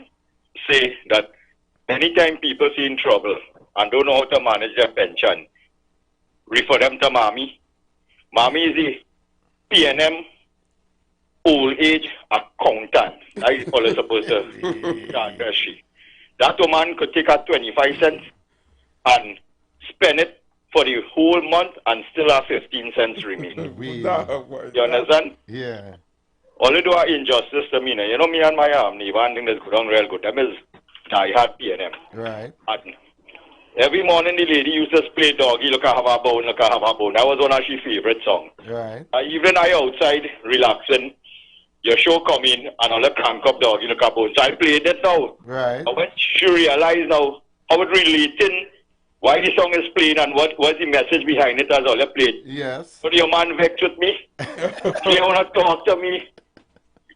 G: say that anytime people see in trouble and don't know how to manage their pension, refer them to Mommy. Mommy is the PNM old age accountant. That's all it's supposed to be. That woman could take out 25 cents and spend it for the whole month and still have 15 cents remaining. You understand?
B: Yeah.
G: Although I injustice to me, you know, me and my neighbor, one thing that's good on real good, them is die hard PNM.
B: Right.
G: And every morning the lady used to play doggy, look at have a bone, look at have a bone. That was one of her favorite songs.
B: Right.
G: Even I outside relaxing, your show come in and all the crank up doggy, look at bone. So I played it now.
B: Right.
G: And when she realized now how it relating, why the song is playing and what was the message behind it as all I played.
B: Yes.
G: But your man vexed with me. He want to talk to me.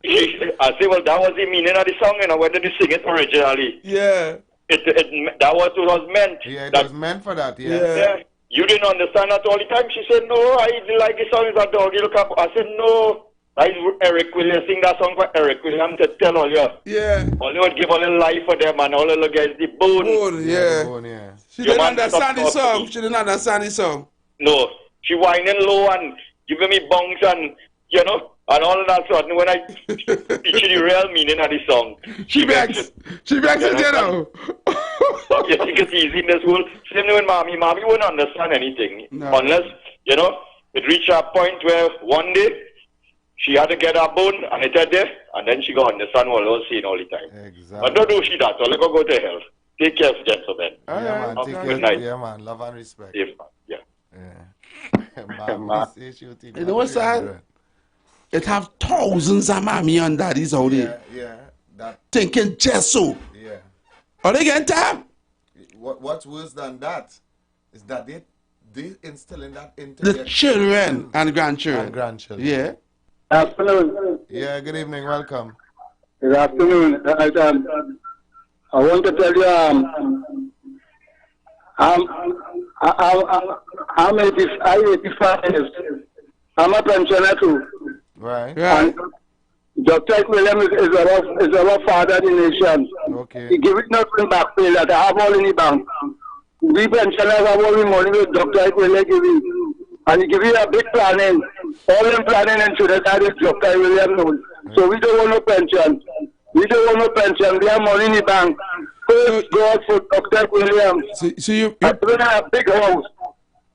G: I say, well, that was the meaning of the song, you know, when did you sing it originally?
F: Yeah.
G: That was what was meant.
B: Yeah, it was meant for that, yeah.
G: Yeah. You didn't understand that all the time. She said, no, I like the song, it's a doggy look up. I said, no. Eric Williams sing that song for Eric Williams to tell all you.
F: Yeah.
G: All you would give a little life for them and all you look at the bone.
F: Yeah. She didn't understand the song. She didn't understand the song.
G: No. She whining low and giving me bongs and, you know, and all of that sort. And when I teach you the real meaning of the song,
F: she begs. She begs it, you know.
G: You think it's easy in this world? Same with Mommy. Mommy wouldn't understand anything.
F: No.
G: Unless, you know, it reached a point where one day she had to get her bone and it had there, and then she got understand what I was saying all the time.
B: Exactly.
G: But don't do she that, so let her go to hell. Take care, gentlemen.
B: Yeah, man.
G: Have
B: Take
G: a
B: care.
G: good night.
B: Yeah, man. Love and respect.
G: Safe, man. Yeah.
F: You know what's sad? It have thousands of mommy and daddies out there.
B: Yeah. That.
F: Thinking just so.
B: Yeah.
F: Are they getting time?
B: What's worse than that is that they instilling that into
F: The
B: their
F: children and grandchildren.
B: And grandchildren.
F: Yeah.
M: Afternoon.
B: Yeah, good evening. Welcome.
M: Good afternoon. I want to tell you, I'm 85 years. I'm a pensioner too.
B: Right.
M: And Dr. Williams is our father in the nation.
B: Okay.
M: He give it nothing back pay that I have all in the bank. We pensioners have all the money with Dr. Williams give you. And he give you a big planning. All them planning and so that is Dr. Williams knows. So we don't want no pension. We don't want no pension. We have money in the bank. Praise God for Dr. Williams.
F: So you
M: I live in a big house.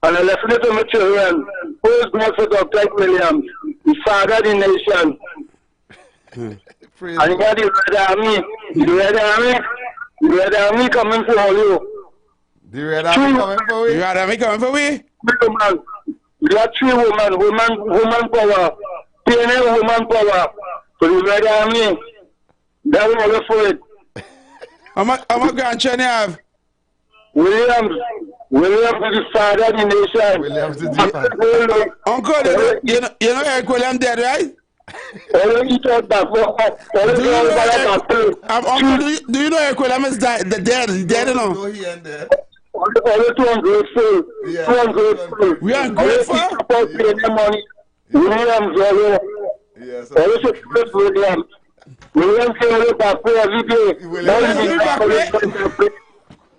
M: And I left it to my children. Praise God for Dr. Williams. The father of the nation. And he got the Red Army. The Red Army. The Red Army coming for all you.
B: The Red Army coming for we?
F: The Red Army coming for we?
M: Man. We got 3 women. Woman power. PNL woman power. For the Red Army. That was all for it.
F: How much grandchildren you have?
M: Williams is the father of the nation.
B: Williams is the father.
F: Uncle, you know Eric Williams dead, right?
M: Uncle,
F: do you know Eric Williams is dead? Dead, you know?
B: No, he ain't dead.
M: Only too ungrateful.
B: Yeah.
M: Too ungrateful.
F: We are ungrateful?
M: Williams,
B: yes.
M: Williams. Williams came back pay every day.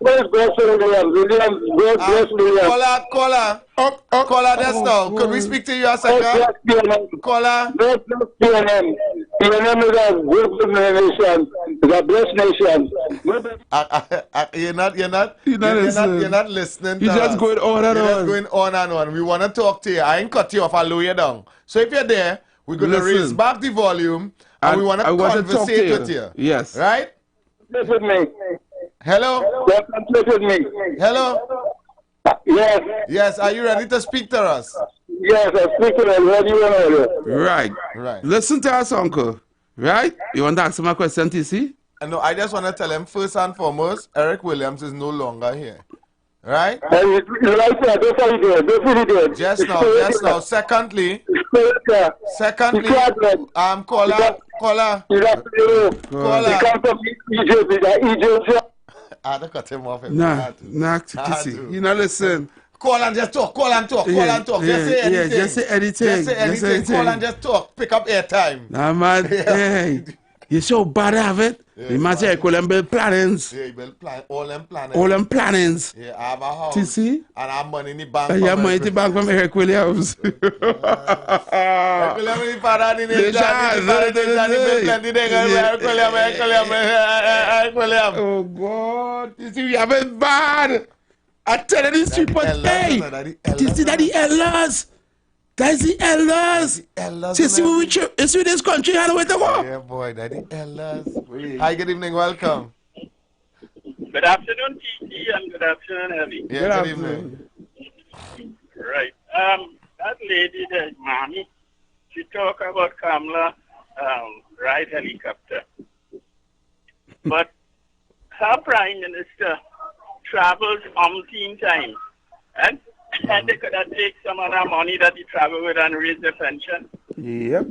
M: Praise God for Williams. God bless Williams.
B: Caller, this now. Could we speak to you a second? Caller.
M: God bless PNM. PNM is a good nation. It's a blessed nation.
B: You're not listening.
F: You're just going on and on.
B: You're just going on and on. We want to talk to you. I ain't cut you off. I'll lower you down. So if you're there, we're going to raise back the volume and we want to conversate with you.
F: Yes.
B: Right?
M: Listen with me.
B: Hello?
M: Listen with me.
B: Hello?
M: Yes.
B: Yes, are you ready to speak to us?
M: Yes, I'm speaking to you.
F: Right. Listen to us, Uncle. Right? You want to ask him a question, TC?
B: No, I just want to tell him, first and foremost, Eric Williams is no longer here. Right? Just now. Secondly, caller. I don't cut him off.
F: Nah, TC. You not listen.
B: Call and just talk. Just say anything. Call and just talk. Pick up airtime.
F: Nah, man. Hey. You see how bad I have it? The man say, I call them build plannings.
B: Yeah, he build all them plannings.
F: All them plannings.
B: Yeah, I have a house.
F: You see?
B: And I have money in the bank.
F: And you have money in the bank from Eric Williams.
B: Eric Williams, father,
F: oh, God. You see, we have it bad. I tell you this street, but hey, you see that the elders. That's the elders. See, we this country, how do we go?
B: Yeah, boy, that's the elders. Hi, good evening, welcome.
N: Good afternoon, TT, and good afternoon, Heavy.
B: Yeah, good evening.
N: Right. That lady, the mommy, she talk about Kamala ride helicopter. But her prime minister travels umpteen times. And they could have taken some of that money that he traveled with and raise the pension.
F: Yep.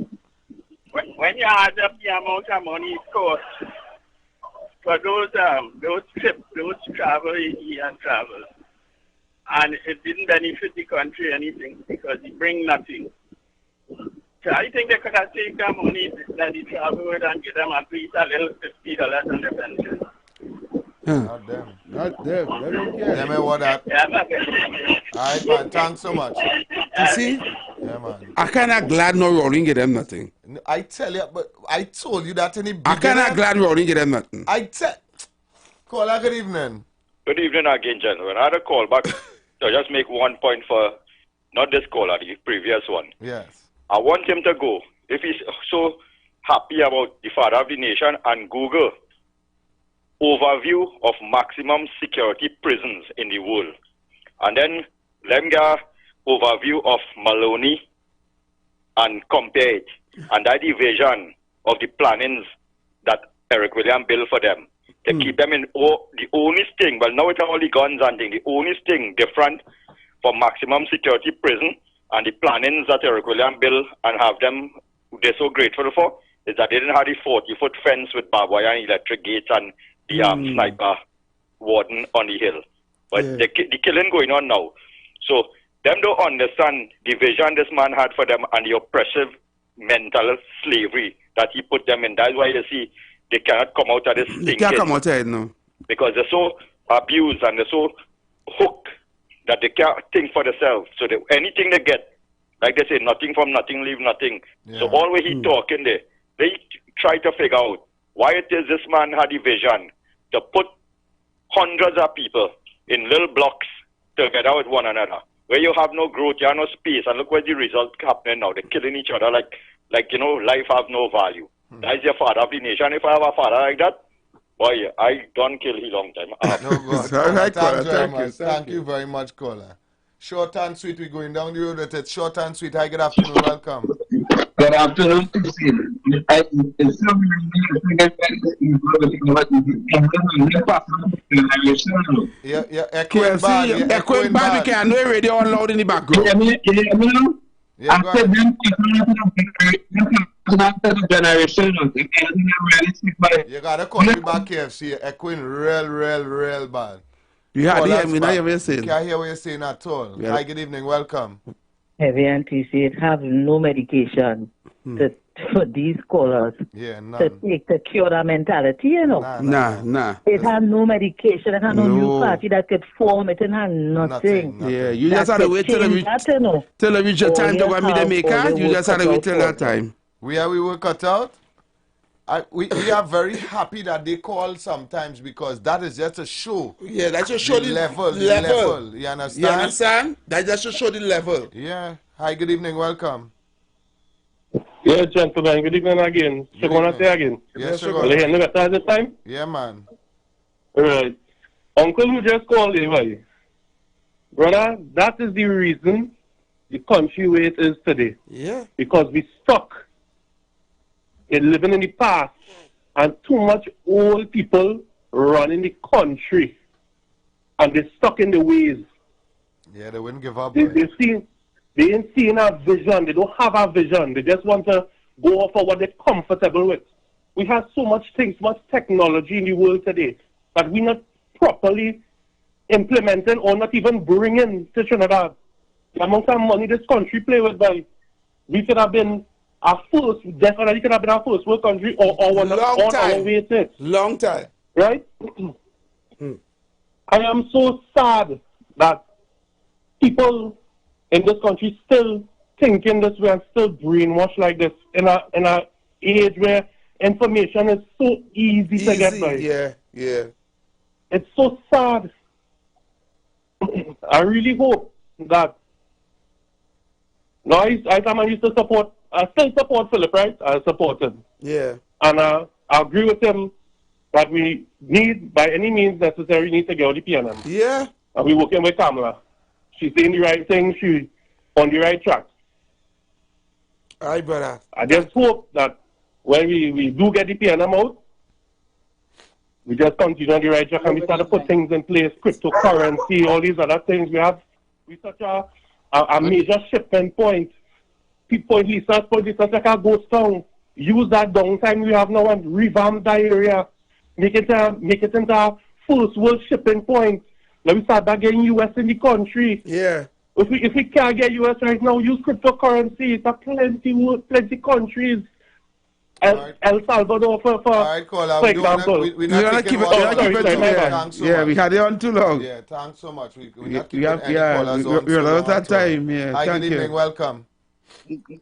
N: When you add up the amount of money it costs for those trips, those travel he had traveled, and it didn't benefit the country anything because he bring nothing. So I think they could have taken that money that he traveled with and give them at least a little $50 on the pension.
B: Not them.
F: Not them. They don't care.
B: Yeah, man, what that? All right, man. Thanks so much.
F: You see?
B: Yeah, man.
F: I kinda glad no rolling get them nothing.
B: I tell you, but I told you that in the beginning.
F: I kinda glad rolling get them nothing.
B: Caller, good evening.
G: Good evening again, gentlemen. I had a call back. So just make one point for not this caller, the previous one.
B: Yes.
G: I want him to go, if he's so happy about the father of the nation, and Google overview of maximum security prisons in the world. And then let me get overview of Maloney and compare it. And that division of the plannings that Eric Williams built for them. To keep them in the only thing, well now it's all the guns and thing, the only thing different for maximum security prison and the plannings that Eric Williams built and have them, they're so grateful for, is that they didn't have the 40-foot fence with barbed wire and electric gates and the sniper warden on the hill. But the killing going on now. So them don't understand the vision this man had for them and the oppressive mental slavery that he put them in. That's why you see they cannot come out of this thing.
F: They can't come out of it, no.
G: Because they're so abused and they're so hooked that they can't think for themselves. So anything they get, like they say, nothing from nothing, leave nothing. Yeah. So all the way he talking there, they try to figure out why it is this man had the vision to put hundreds of people in little blocks together with one another, where you have no growth, you have no space, and look where the result happening now. They're killing each other like life have no value. That's your father of the nation. If I have a father like that, boy, I don't kill him long time.
B: Thank you very much, caller. Short and sweet, we're going down the road with it. Short and sweet. Hi, good afternoon. Welcome.
O: Good afternoon.
B: Yeah, echoing bad.
F: Echoing bad. We can't know radio on loud in the background.
B: Yeah,
O: after them, generation.
B: You gotta call me back here. See, echoing real bad.
F: You had hear me, now you're saying.
B: Can't hear what you're saying at all. Yeah. Hi, good evening, welcome.
P: Heavy and TC have no medication for these callers to take to cure that mentality, you know.
F: Nah.
P: It had no medication, it had no new party that could form it, and had nothing.
F: Yeah, you just had to wait till it reach your time to go and meet the maker. You just had to wait till that time.
B: We were cut out. We are very happy that they call sometimes because that is just a show.
F: Yeah, that's just show the level.
B: You understand?
F: You understand? That just to show the level.
B: Yeah. Hi, good evening, welcome.
H: Yeah, gentlemen, good evening again. Shagona say again.
B: Yes, sir.
H: Will you hear me better this time?
B: Yeah, man.
H: All right. Uncle who just called you, brother, that is the reason the country where it is today.
F: Yeah.
H: Because we stuck in living in the past and too much old people running the country and they're stuck in the ways.
B: Yeah, they wouldn't give up.
H: They ain't seeing a vision. They don't have a vision. They just want to go for what they're comfortable with. We have so much things, much technology in the world today that we're not properly implementing or not even bringing to Trinidad. The amount of money this country play with, by we could have been our first, definitely could have been our first world country or one on our way to it.
F: Long time.
H: Right? I am so sad that people in this country still thinking this way and still brainwashed like this in a age where information is so easy to get by.
F: Yeah, yeah.
H: It's so sad. I really hope that I used to support, I still support Philip, right? I support him.
F: Yeah.
H: And I agree with him that we need, by any means necessary, need to get out the PNM.
F: Yeah.
H: And we're working with Kamala. She's saying the right thing, she's on the right track.
F: Aye, brother.
H: I just hope that when we do get the PNM out, we just continue on the right track and we start to put things in place, cryptocurrency, all these other things. We such a major shipment point. Point Lisa's point is such like a ghost town. Use that downtime we have now and revamp that area. Make it into a first world shipping point. Let me start back getting US in the country.
F: Yeah.
H: If we can't get US right now, use cryptocurrency. It's a plenty countries. El Salvador for example.
B: We not keep it.
F: Yeah, we had it on too long.
B: Yeah, thanks so much.
F: We're out of time. Yeah,
B: Hi,
F: thank
B: good evening.
F: you.
B: Welcome.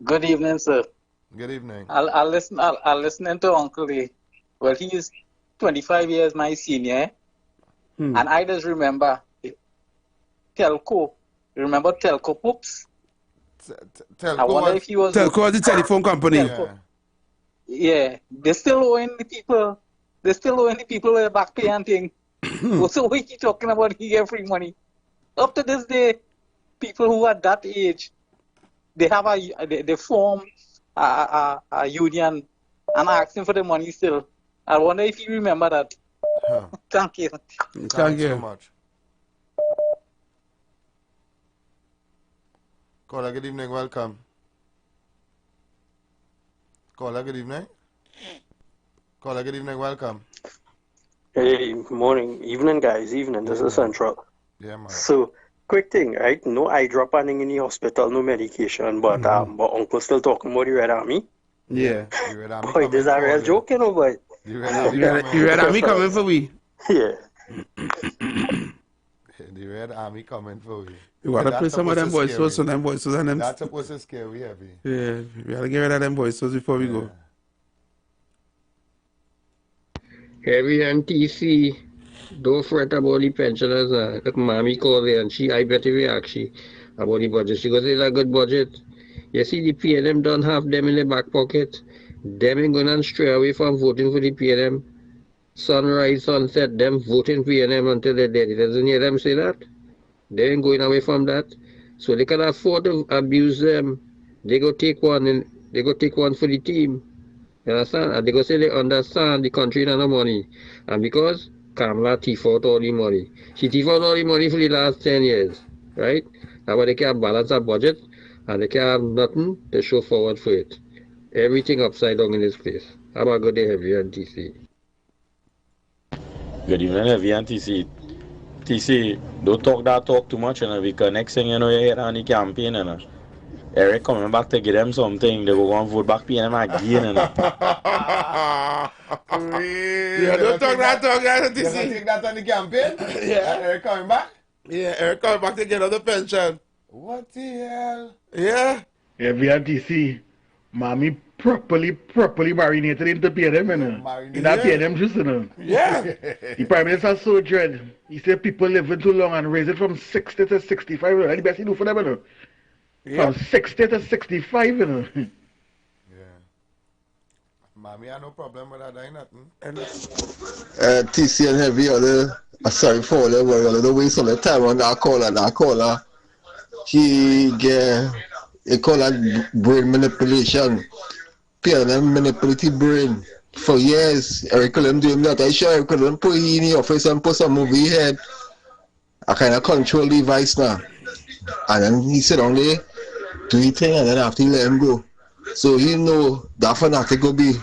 Q: Good evening, sir.
B: Good evening.
Q: I'll listen to Uncle Lee. Well, he is 25 years my senior, and I just remember Telco. You remember Telco Poops? I wonder if he was...
F: Telco was the telephone company.
Q: Yeah, they're still owing the people. They're still owing the people their back pay and thing. So what he talking about? He get free money. Up to this day, people who are that age, they have they form a union and are asking for the money still. I wonder if you remember that. Thank you.
B: Thank you so much. Caller, good evening. Welcome. Caller, good evening. Caller, good evening. Welcome.
R: Hey, morning. Evening, guys. Evening. This is Central.
B: Yeah, man.
R: So, quick thing, right? No eye drop in the hospital, no medication, but Uncle still talking about the Red Army.
F: Yeah.
R: Boy, this is a real joke, you know, boy.
F: You Red Army coming for we.
R: Yeah.
B: The Red Army coming for we.
F: You want to play some of them voices, so them voices and them.
B: That's supposed to scare we heavy.
F: Yeah, we gotta get rid of them voices before we go.
W: Heavy and TC, don't fret about the pensioners. Look, mommy called there and I bet we actually about the budget. She goes, it's a good budget. You see, the PNM don't have them in the back pocket. Them ain't gonna stray away from voting for the PNM. Sunrise, sunset, them voting PNM until they're dead. Doesn't hear them say that? They ain't going away from that. So they can afford to abuse them. They go take one for the team. You understand? And they go say they understand the country and the money. And because Kamala thief out all the money. She thief out all the money for the last 10 years. Right? That's why they can't balance a budget and they can't have nothing to show forward for it. Everything upside down in this place. Have a good day, Heavy and TC.
X: Good evening, Heavy and TC. TC, don't talk that talk too much, because next thing you know, you head on the campaign, Eric coming back to give them something, they go and vote back PNM again,
B: Yeah, don't talk that talk, TC. You gonna take that on the campaign?
F: Yeah.
B: Eric coming back?
F: Yeah, Eric coming back to get another pension.
B: What the hell?
F: Yeah.
Y: Heavy and TC, mommy properly marinated into PNM, in that PNM juice,
F: Yeah.
Y: The Prime Minister so dread. He said people living too long and raise it from 60 to 65. That's the best he do for them,
F: Yeah.
Y: From 60 to 65,
B: Yeah. Mommy, I have no problem with that, ain't nothing.
Z: TC and Heavy, sorry for all the waste of the time on that caller. He call that brain manipulation. PNM manipulative brain. For years, Eric Cullen doing that. I sure Eric Cullen put in the office and put some movie head. I kind of control the device now. And then he said only do his thing and then after he let him go. So he know that fanatic will be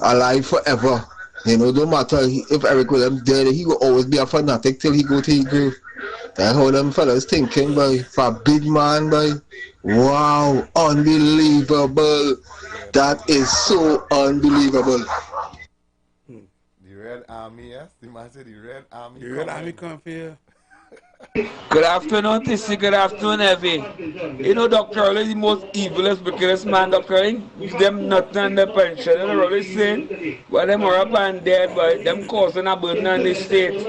Z: alive forever. You know, no matter if Eric Cullen dead, he will always be a fanatic till he go to his grave. That's how them fellas thinking, boy. For a big man, boy. Wow, unbelievable. That is so unbelievable.
B: The Red Army, yes? The man said the Red Army.
F: The Red Army come here.
A: Good afternoon, TC. Good afternoon, Evie. You know, Dr. Earl is the most evilest, wickedest man, Dr. Earl. Give them nothing on their pension. You know what I'm saying? Well, them are up and dead, but them causing a burden on the state.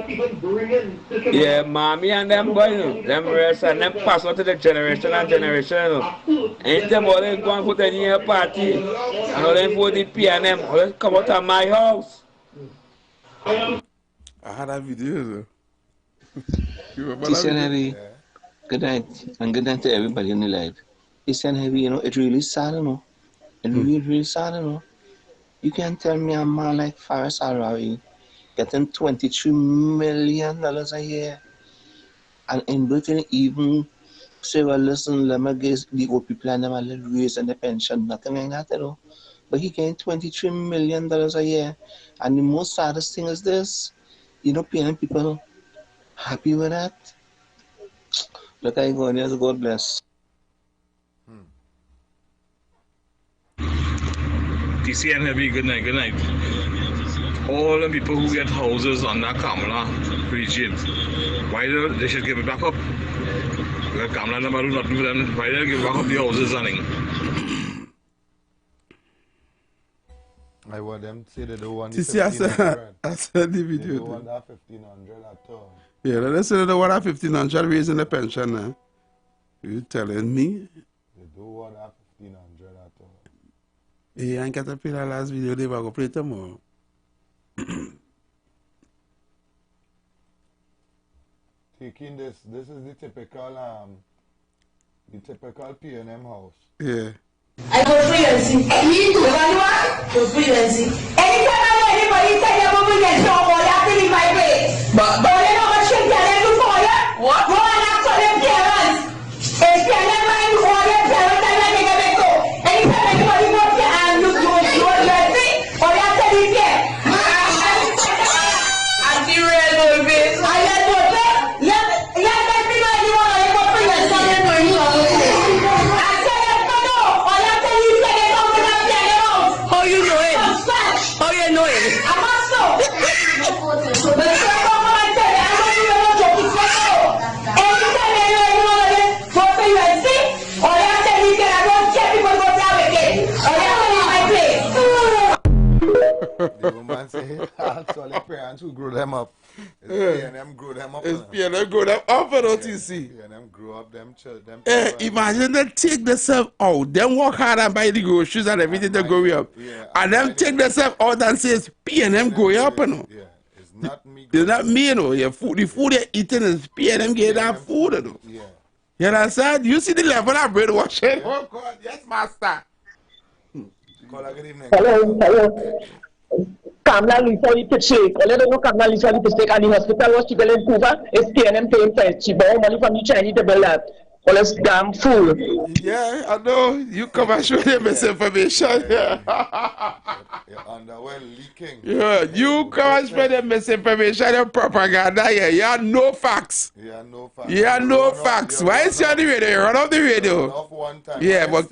A: Yeah, mommy and them, boy, you know, them rest and them pass on to the generation and generation, you know. Anytime all they go and put any in a party, and all they for the P&M, all they come out of my house.
F: I had that video, though.
D: Listen, Heavy. Good night, and good night to everybody in the live. Listen, Heavy, you know, it really sad, you know. It really sad, you know. You can't tell me a man like Faris Al-Rawi getting $23 million a year, and in Britain even say, well, listen, let me get the old people and them a little raise and the pension, nothing like that, you know. But he getting $23 million a year, and the most saddest thing is this, you know, paying people happy with that? Look, I go, yes, God bless.
I: TC and Heavy, good night, good night. All the people who get houses on that Kamala region, why they should give it back up? Because Kamala never do nothing for them. Why they give back up the houses running?
B: I want them to say they don't want the
F: TC, I said the video.
B: They don't want that 1,500 at all.
F: Yeah, they say they don't want that 1,500 raising the pension now. You telling me?
B: They don't want that 1,500 at all.
F: Yeah, I ain't got to play that last video. They will go play tomorrow.
B: Taking this is the typical P&M house.
F: Yeah.
J: I go free and see. Me too. Go free and see. Anytime anybody say you're moving and so on, you have to leave my place. But you know what shit can do for you? What? Go and ask for them parents. If you're never in all your parents, I'm not going to go. Anytime anybody goes here and look good, see, or you have to leave here. I'm the real old bitch. I let go there. Let everybody know you go free and see. How you know it? How you know it? I must know. But anytime you go to UNC, or you have to leave here and don't care people go down again. Or you have to leave my place.
B: The woman say, ask all the parents who grew them up. It's P&M grew them up.
F: It's P&M grow them up for OTC.
B: P&M grew up them children.
F: Imagine they take themselves out, them work hard and buy the groceries and everything to grow up. And them take themselves out and say, it's P&M growing up, you know.
B: Yeah, it's not me.
F: It's not me, you know. The food they're eating is P&M getting that food, you know.
B: Yeah.
F: You understand? You see the level of brainwashing? Yeah. Oh, God, yes, master.
B: Good evening.
K: Hello. Kamla Lisa the Pitchake. I don't know Kamla Lisa the Pitchake and the hospital was still in Cuba. It's P&M paying for it. She borrowed money from the Chinese to build that. Well, it's damn fool.
F: Yeah, I know. You come and show them misinformation. Yeah.
B: Your underwear leaking.
F: Yeah, you come and spread them misinformation and propaganda. Yeah, you have no facts.
B: Yeah, no facts.
F: You have no facts. Why is you on the radio? You run off the radio.
B: Off one time.
F: Yeah, but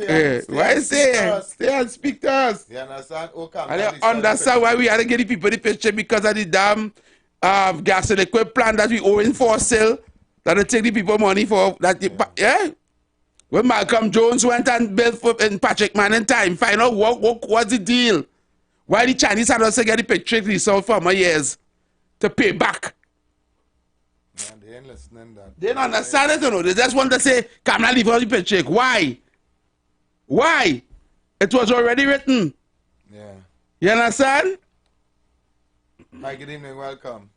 F: why stay and speak to us?
B: You understand? Okay,
F: and you understand why we had to get the people the picture because of the damn gas and equipment plant that we owing for sale. That they take the people money for that. Yeah. When Malcolm Jones went and built for in Patrick Man in time, find out what's the deal. Why the Chinese had also get the Patrick result for my years to pay back.
B: Man, they ain't listening that.
F: They don't understand it, you know. They just want to say, come not leave out the Patrick. Why? Why? It was already written.
B: Yeah.
F: You understand?
B: Hi, good evening, welcome.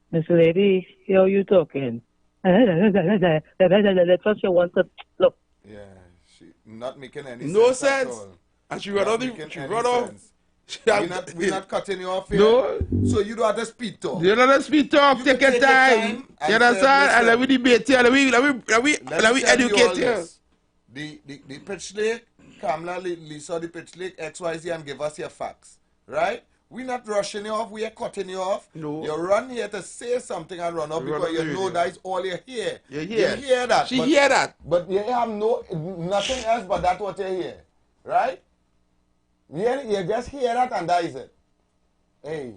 P: Miss Lady, how you talking? That's what you want to look.
B: Yeah, she not making any
F: no
B: sense.
F: Sense. And she got off.
B: We're not cutting you off here.
F: No.
B: So you don't have to speed talk.
F: You don't have to speed talk. Take your time. You understand? And let me debate here. Let me educate you.
B: The pitch lake, Kamla Lisa, the pitch lake, XYZ, and give us your facts. Right? We're not rushing you off. We are cutting you off.
F: No.
B: You run here to say something and run off because you know that is all you hear.
F: You hear
B: that.
F: She hear that.
B: But you have nothing else but that's what you hear. Right? You just hear that and that is it. Hey,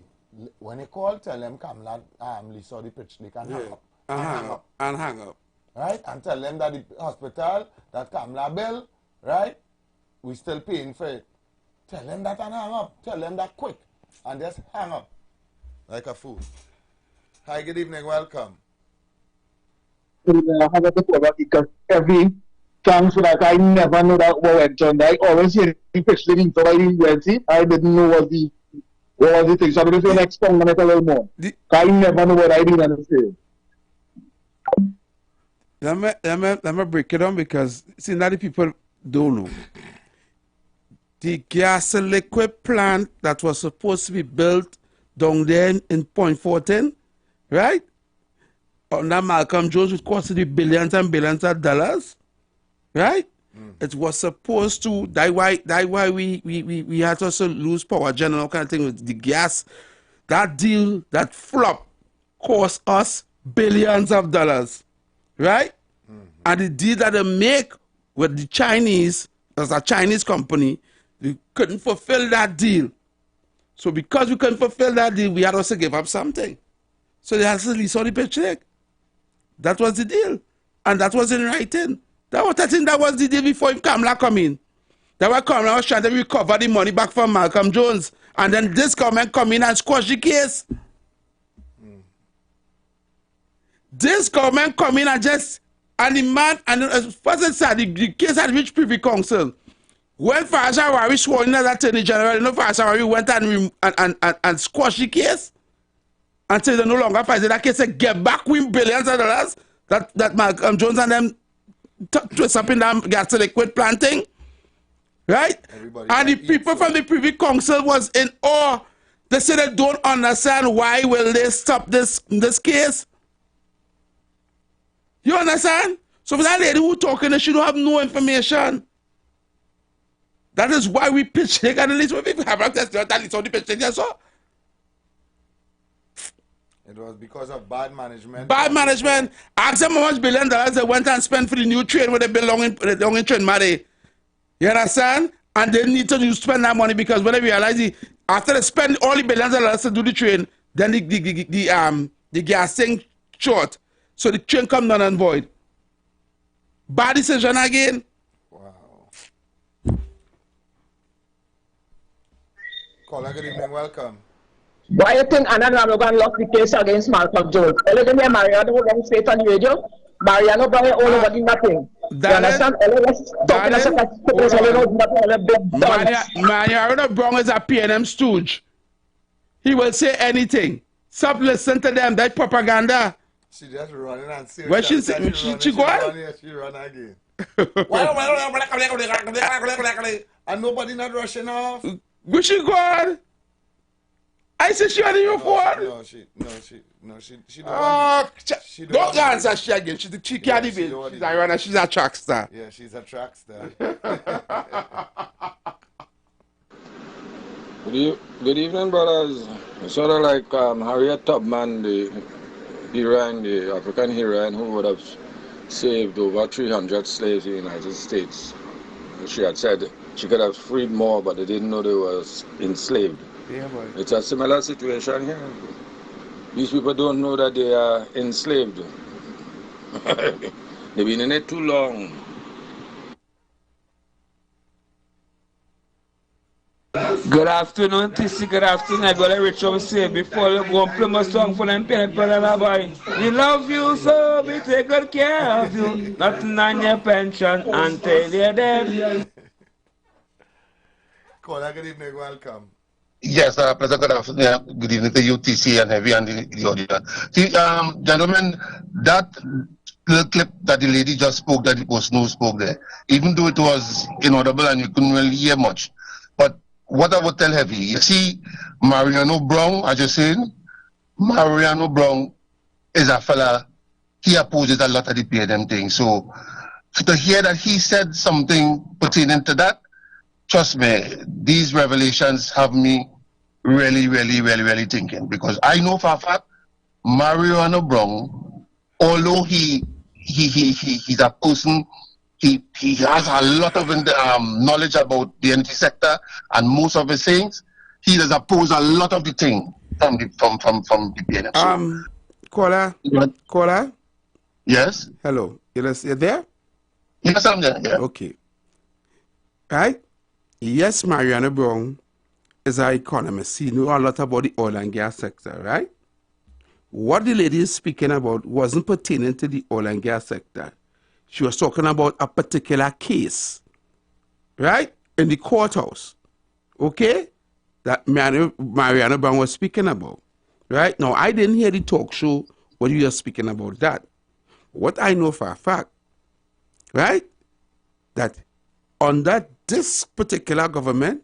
B: when you call, tell them Kamla saw the pitch. They can hang up.
F: And hang up.
B: Right? And tell them that the hospital, that Kamla bill, right? We still paying for it. Tell them that and hang up. Tell them that quick. And just hang up. Like a fool. Hi, good evening. Welcome.
M: Because every chance that I never know that what went on. I always hear the pitch leading to the I didn't know what was the thing. So I'm going to next time a little more. I never know what I didn't understand.
F: Let me break it down because see now the people don't know. The gas and liquid plant that was supposed to be built down there in Point 14, right? Under Malcolm Jones, which costed billions and billions of dollars, right? It was supposed to, that's why we had to also lose power general kind of thing with the gas. That deal, that flop, cost us billions of dollars, right? And the deal that they make with the Chinese, as a Chinese company, we couldn't fulfill that deal. So because we couldn't fulfill that deal, we had also give up something. So they had to release all the paycheck. That was the deal. And that was in writing. That was the deal before Kamla come in. That was Kamla was trying to recover the money back from Malcolm Jones. And then this government come in and squash the case. This government come in and just, and the man, and as first it said, the case had reached Privy Council. When Faisal Wari sworn in as Attorney General, you know Faisal Wari went and squashed the case and said they no longer fight that case, say get back with billions of dollars that Malcolm Jones and them twist up in that gas liquid planting. Right? And the people from the Privy Council was in awe. They said they don't understand why will they stop this case. You understand? So for that lady who talking, she don't have no information. That is why we pitch and at least when we have access to at least on the pitch so.
B: It was because of bad management.
F: Bad management. Ask them how much $1 billion they went and spent for the new train where they belong in train money. You understand? And they need to spend that money because when they realize after they spend all the billions of dollars to do the train, then the gas thing short. So the train come down and void. Bad decision again.
B: Caller, good evening, welcome.
K: Why you think Anna Ramagan lost the case against Malcolm Jones? All of them here, Mariano, who don't say it on the radio. Mariano Brown all over the nothing. You understand? All of us talking as a
F: Mariano Brown is a PNM stooge. He will say anything. Stop listening to them, that propaganda.
B: She just running and saying.
F: When she go on?
B: She run again. And nobody not rushing off.
F: Where she gone? I said she on your phone.
B: No, she don't.
F: Don't answer she again. She can't even. She's a runner. She's a track star.
B: Yeah, she's a track star.
W: Good evening, brothers. It's sort of like Harriet Tubman, the African heroine who would have saved over 300 slaves in the United States. She had said she could have freed more, but they didn't know they were enslaved.
F: Yeah, boy.
W: It's a similar situation here. These people don't know that they are enslaved. They've been in it too long.
A: Good afternoon, TC. Good afternoon. I got to reach out and say before you go and play my song for them parents, boy. We love you so we take good care of you. Nothing on your pension until you're dead.
B: Caller, good evening, welcome.
E: Yes, Professor, good afternoon. Good evening to you, TC, and Heavy, and the audience. See, gentlemen, that little clip that the lady just spoke, that the person who spoke there, even though it was inaudible and you couldn't really hear much, but what I would tell Heavy, you see, Mariano Brown, as you're saying, Mariano Brown is a fella, he opposes a lot of the PNM thing. So to hear that he said something pertaining to that, trust me, these revelations have me really thinking, because I know for a fact Mariano Brown, although he's a person, he has a lot of knowledge about the energy sector and most of his things. He does oppose a lot of the thing from the PNM.
F: Caller.
E: Yes.
F: Hello. You there?
E: Yes, I'm there. Yeah.
F: Okay. Right. Yes, Mariano Brown is an economist. He knows a lot about the oil and gas sector, right? What the lady is speaking about wasn't pertaining to the oil and gas sector. She was talking about a particular case, right, in the courthouse, okay, that Mariano Brown was speaking about, right? Now, I didn't hear the talk show when you were speaking about that. What I know for a fact, right, that under this particular government,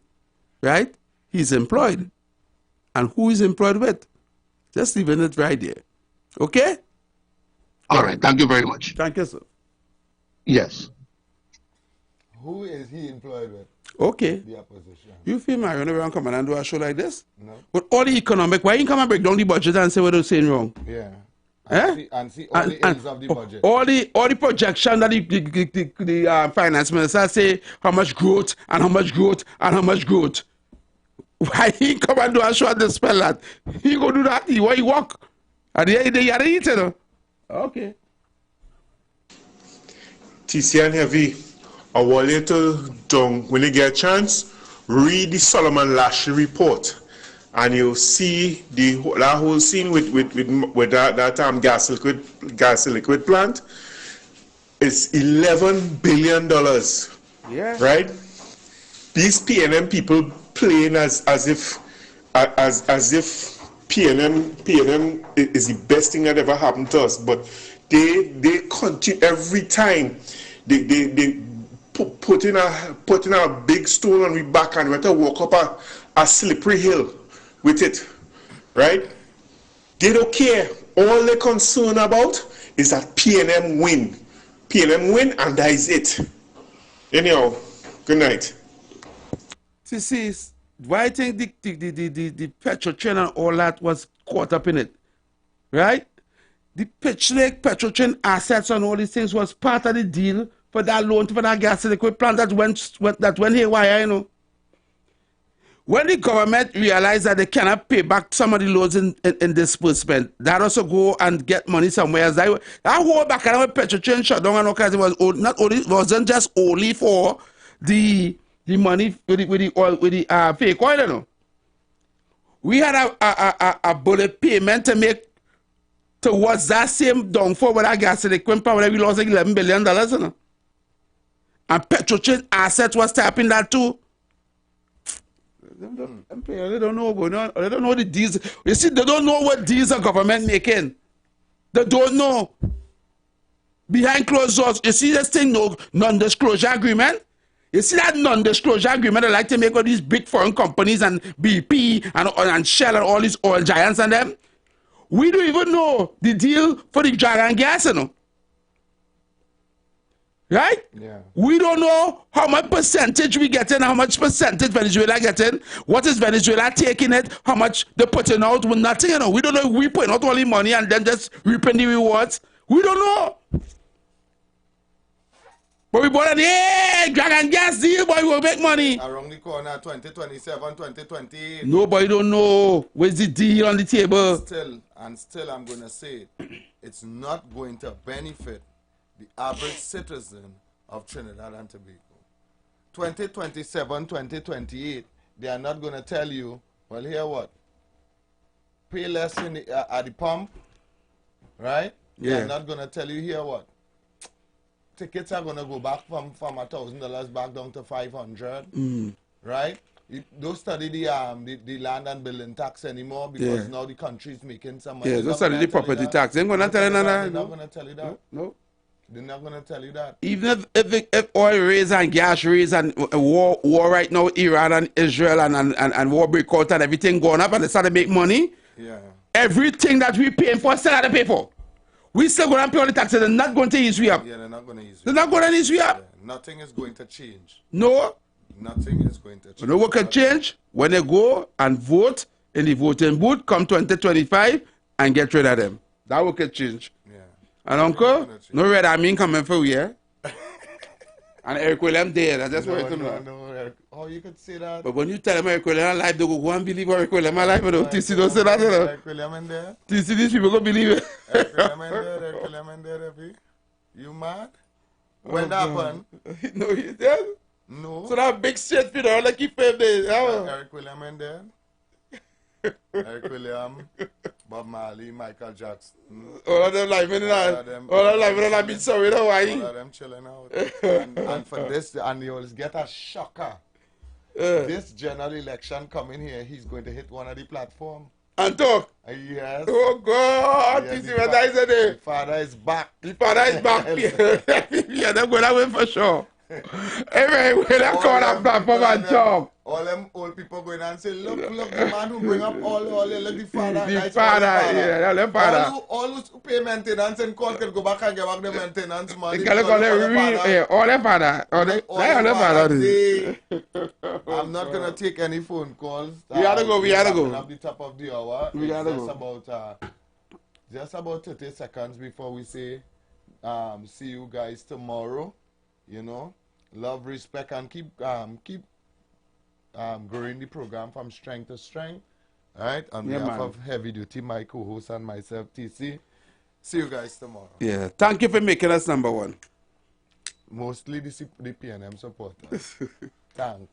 F: right, he's employed. And who is employed with? Just leaving it right there. Okay?
E: All right. Thank you very much.
F: Thank you, sir.
E: Yes.
B: Who is he employed with?
F: Okay.
B: The opposition.
F: You feel Mariano Brown come and do a show like this?
B: No.
F: With all the economic, why you come and break down the budget and say what they're saying wrong?
B: Yeah.
F: And
B: see all the ills of the budget.
F: All the projection that the finance minister say how much growth and how much growth and how much growth. Why he come and do a show at the spell that? He go do that, why he walk? And they are eating. Okay.
C: TC and Heavy, a while later, when you get a chance, read the Solomon Lashley report. And you'll see that whole scene with that gas liquid plant. It's $11 billion.
F: Yeah.
C: Right? These PNM people playing as if PNM is the best thing that ever happened to us. But they continue every time they put in a big stone on we back and we have to walk up a slippery hill with it, right? They don't care. All they're concerned about is that PNM win. PNM win, and that is it. Anyhow, good night.
F: See, why I think the Petrotrain and all that was caught up in it, right? The Petrotrain assets and all these things was part of the deal for that loan for that gas liquid plant that went haywire, you know. When the government realized that they cannot pay back some of the loans in disbursement, that also go and get money somewhere else. That whole back when Petrotrain shut down and all kinds, it wasn't just only for the money with the fake oil, you know. We had a bullet payment to make towards that same downfall with that gas liquid power that we lost like $11 billion, you know. And Petrotrain assets was tapping that too. They don't know going on. They don't know the deals. You see, they don't know what deals the government making. They don't know. Behind closed doors, you see this thing, no non-disclosure agreement? You see that non-disclosure agreement they like to make with these big foreign companies and BP and Shell and all these oil giants and them? We don't even know the deal for the Dragon gas, you know. Right?
B: Yeah.
F: We don't know how much percentage we getting, how much percentage Venezuela getting, what is Venezuela taking it, how much they're putting out with nothing, you know. We don't know if we putting out all the money and then just reaping the rewards. We don't know. But we bought a Dragon gas deal, boy, we will make money.
B: Around the corner, 2027, 2028.
F: Nobody don't know. Where's the deal on the table?
B: Still, I'm going to say, it's not going to benefit the average citizen of Trinidad and Tobago. 2027, 2028, they are not going to tell you, well, here what? Pay less at the pump, right?
F: Yeah.
B: They're not going to tell you here what? Tickets are going to go back from $1,000 back down to $500, right? Don't study the land and building tax anymore because now the country is making some money.
F: Yeah, don't study the property tax. They're going to tell you that.
B: They're not going to tell you that.
F: No.
B: They're not going to tell you that.
F: Even if oil raise and gas raise and war right now, Iran and Israel and war break out and everything going up and they start to make money, everything that we paying for still have to pay for. We still going to pay all the taxes. They're not going to ease we up.
B: Yeah, they're not going to ease we up.
F: They're not going to ease we up.
B: Yeah, nothing is going to change.
F: No.
B: Nothing is going to change.
F: You know what can change? When they go and vote in the voting booth come 2025 and get rid of them. That will get change. Yeah. And Uncle, no red I mean coming for you, yeah? And Eric William dead. I just want to know.
B: No, Eric. Oh, you could say that.
F: But when you tell them Eric William alive, they go and believe Eric William alive. But TC don't say that, you know.
B: Eric William in there.
F: TC, these people go believe it.
B: Eric William in there. Eric William in there, Effie. You mad? When that happened?
F: No, you dead?
B: No.
F: So that big shit, you know, like he 5 days.
B: Eric William in there. Eric William, Bob Marley, Michael Jackson.
F: All of them living in that. All of them living in that beach, so you know why.
B: All of them chilling out. and for this, and you will get a shocker. This general election coming here, he's going to hit one of the platform.
F: And talk?
B: Yes.
F: Oh God,
B: yes,
F: the
B: father is back.
F: The father is back. Yeah, they're going to win for sure. Everywhere they call that platform and talk.
B: All them old people going and say, look, the man who bring up all look, the father.
F: The father, yeah, the father.
B: All who pay maintenance and call can go back and give back the maintenance money.
F: They call it all the father. All the father.
B: I'm not going to take any phone calls.
F: We gotta go.
B: At the top of the hour.
F: We gotta go.
B: Just about 30 seconds before we say, see you guys tomorrow. You know, love, respect, and keep growing the program from strength to strength. All right, on behalf of Heavy Duty, my co-host and myself, TC. See you guys tomorrow.
F: Yeah, thank you for making us #1.
B: Mostly the PNM supporters. Thanks.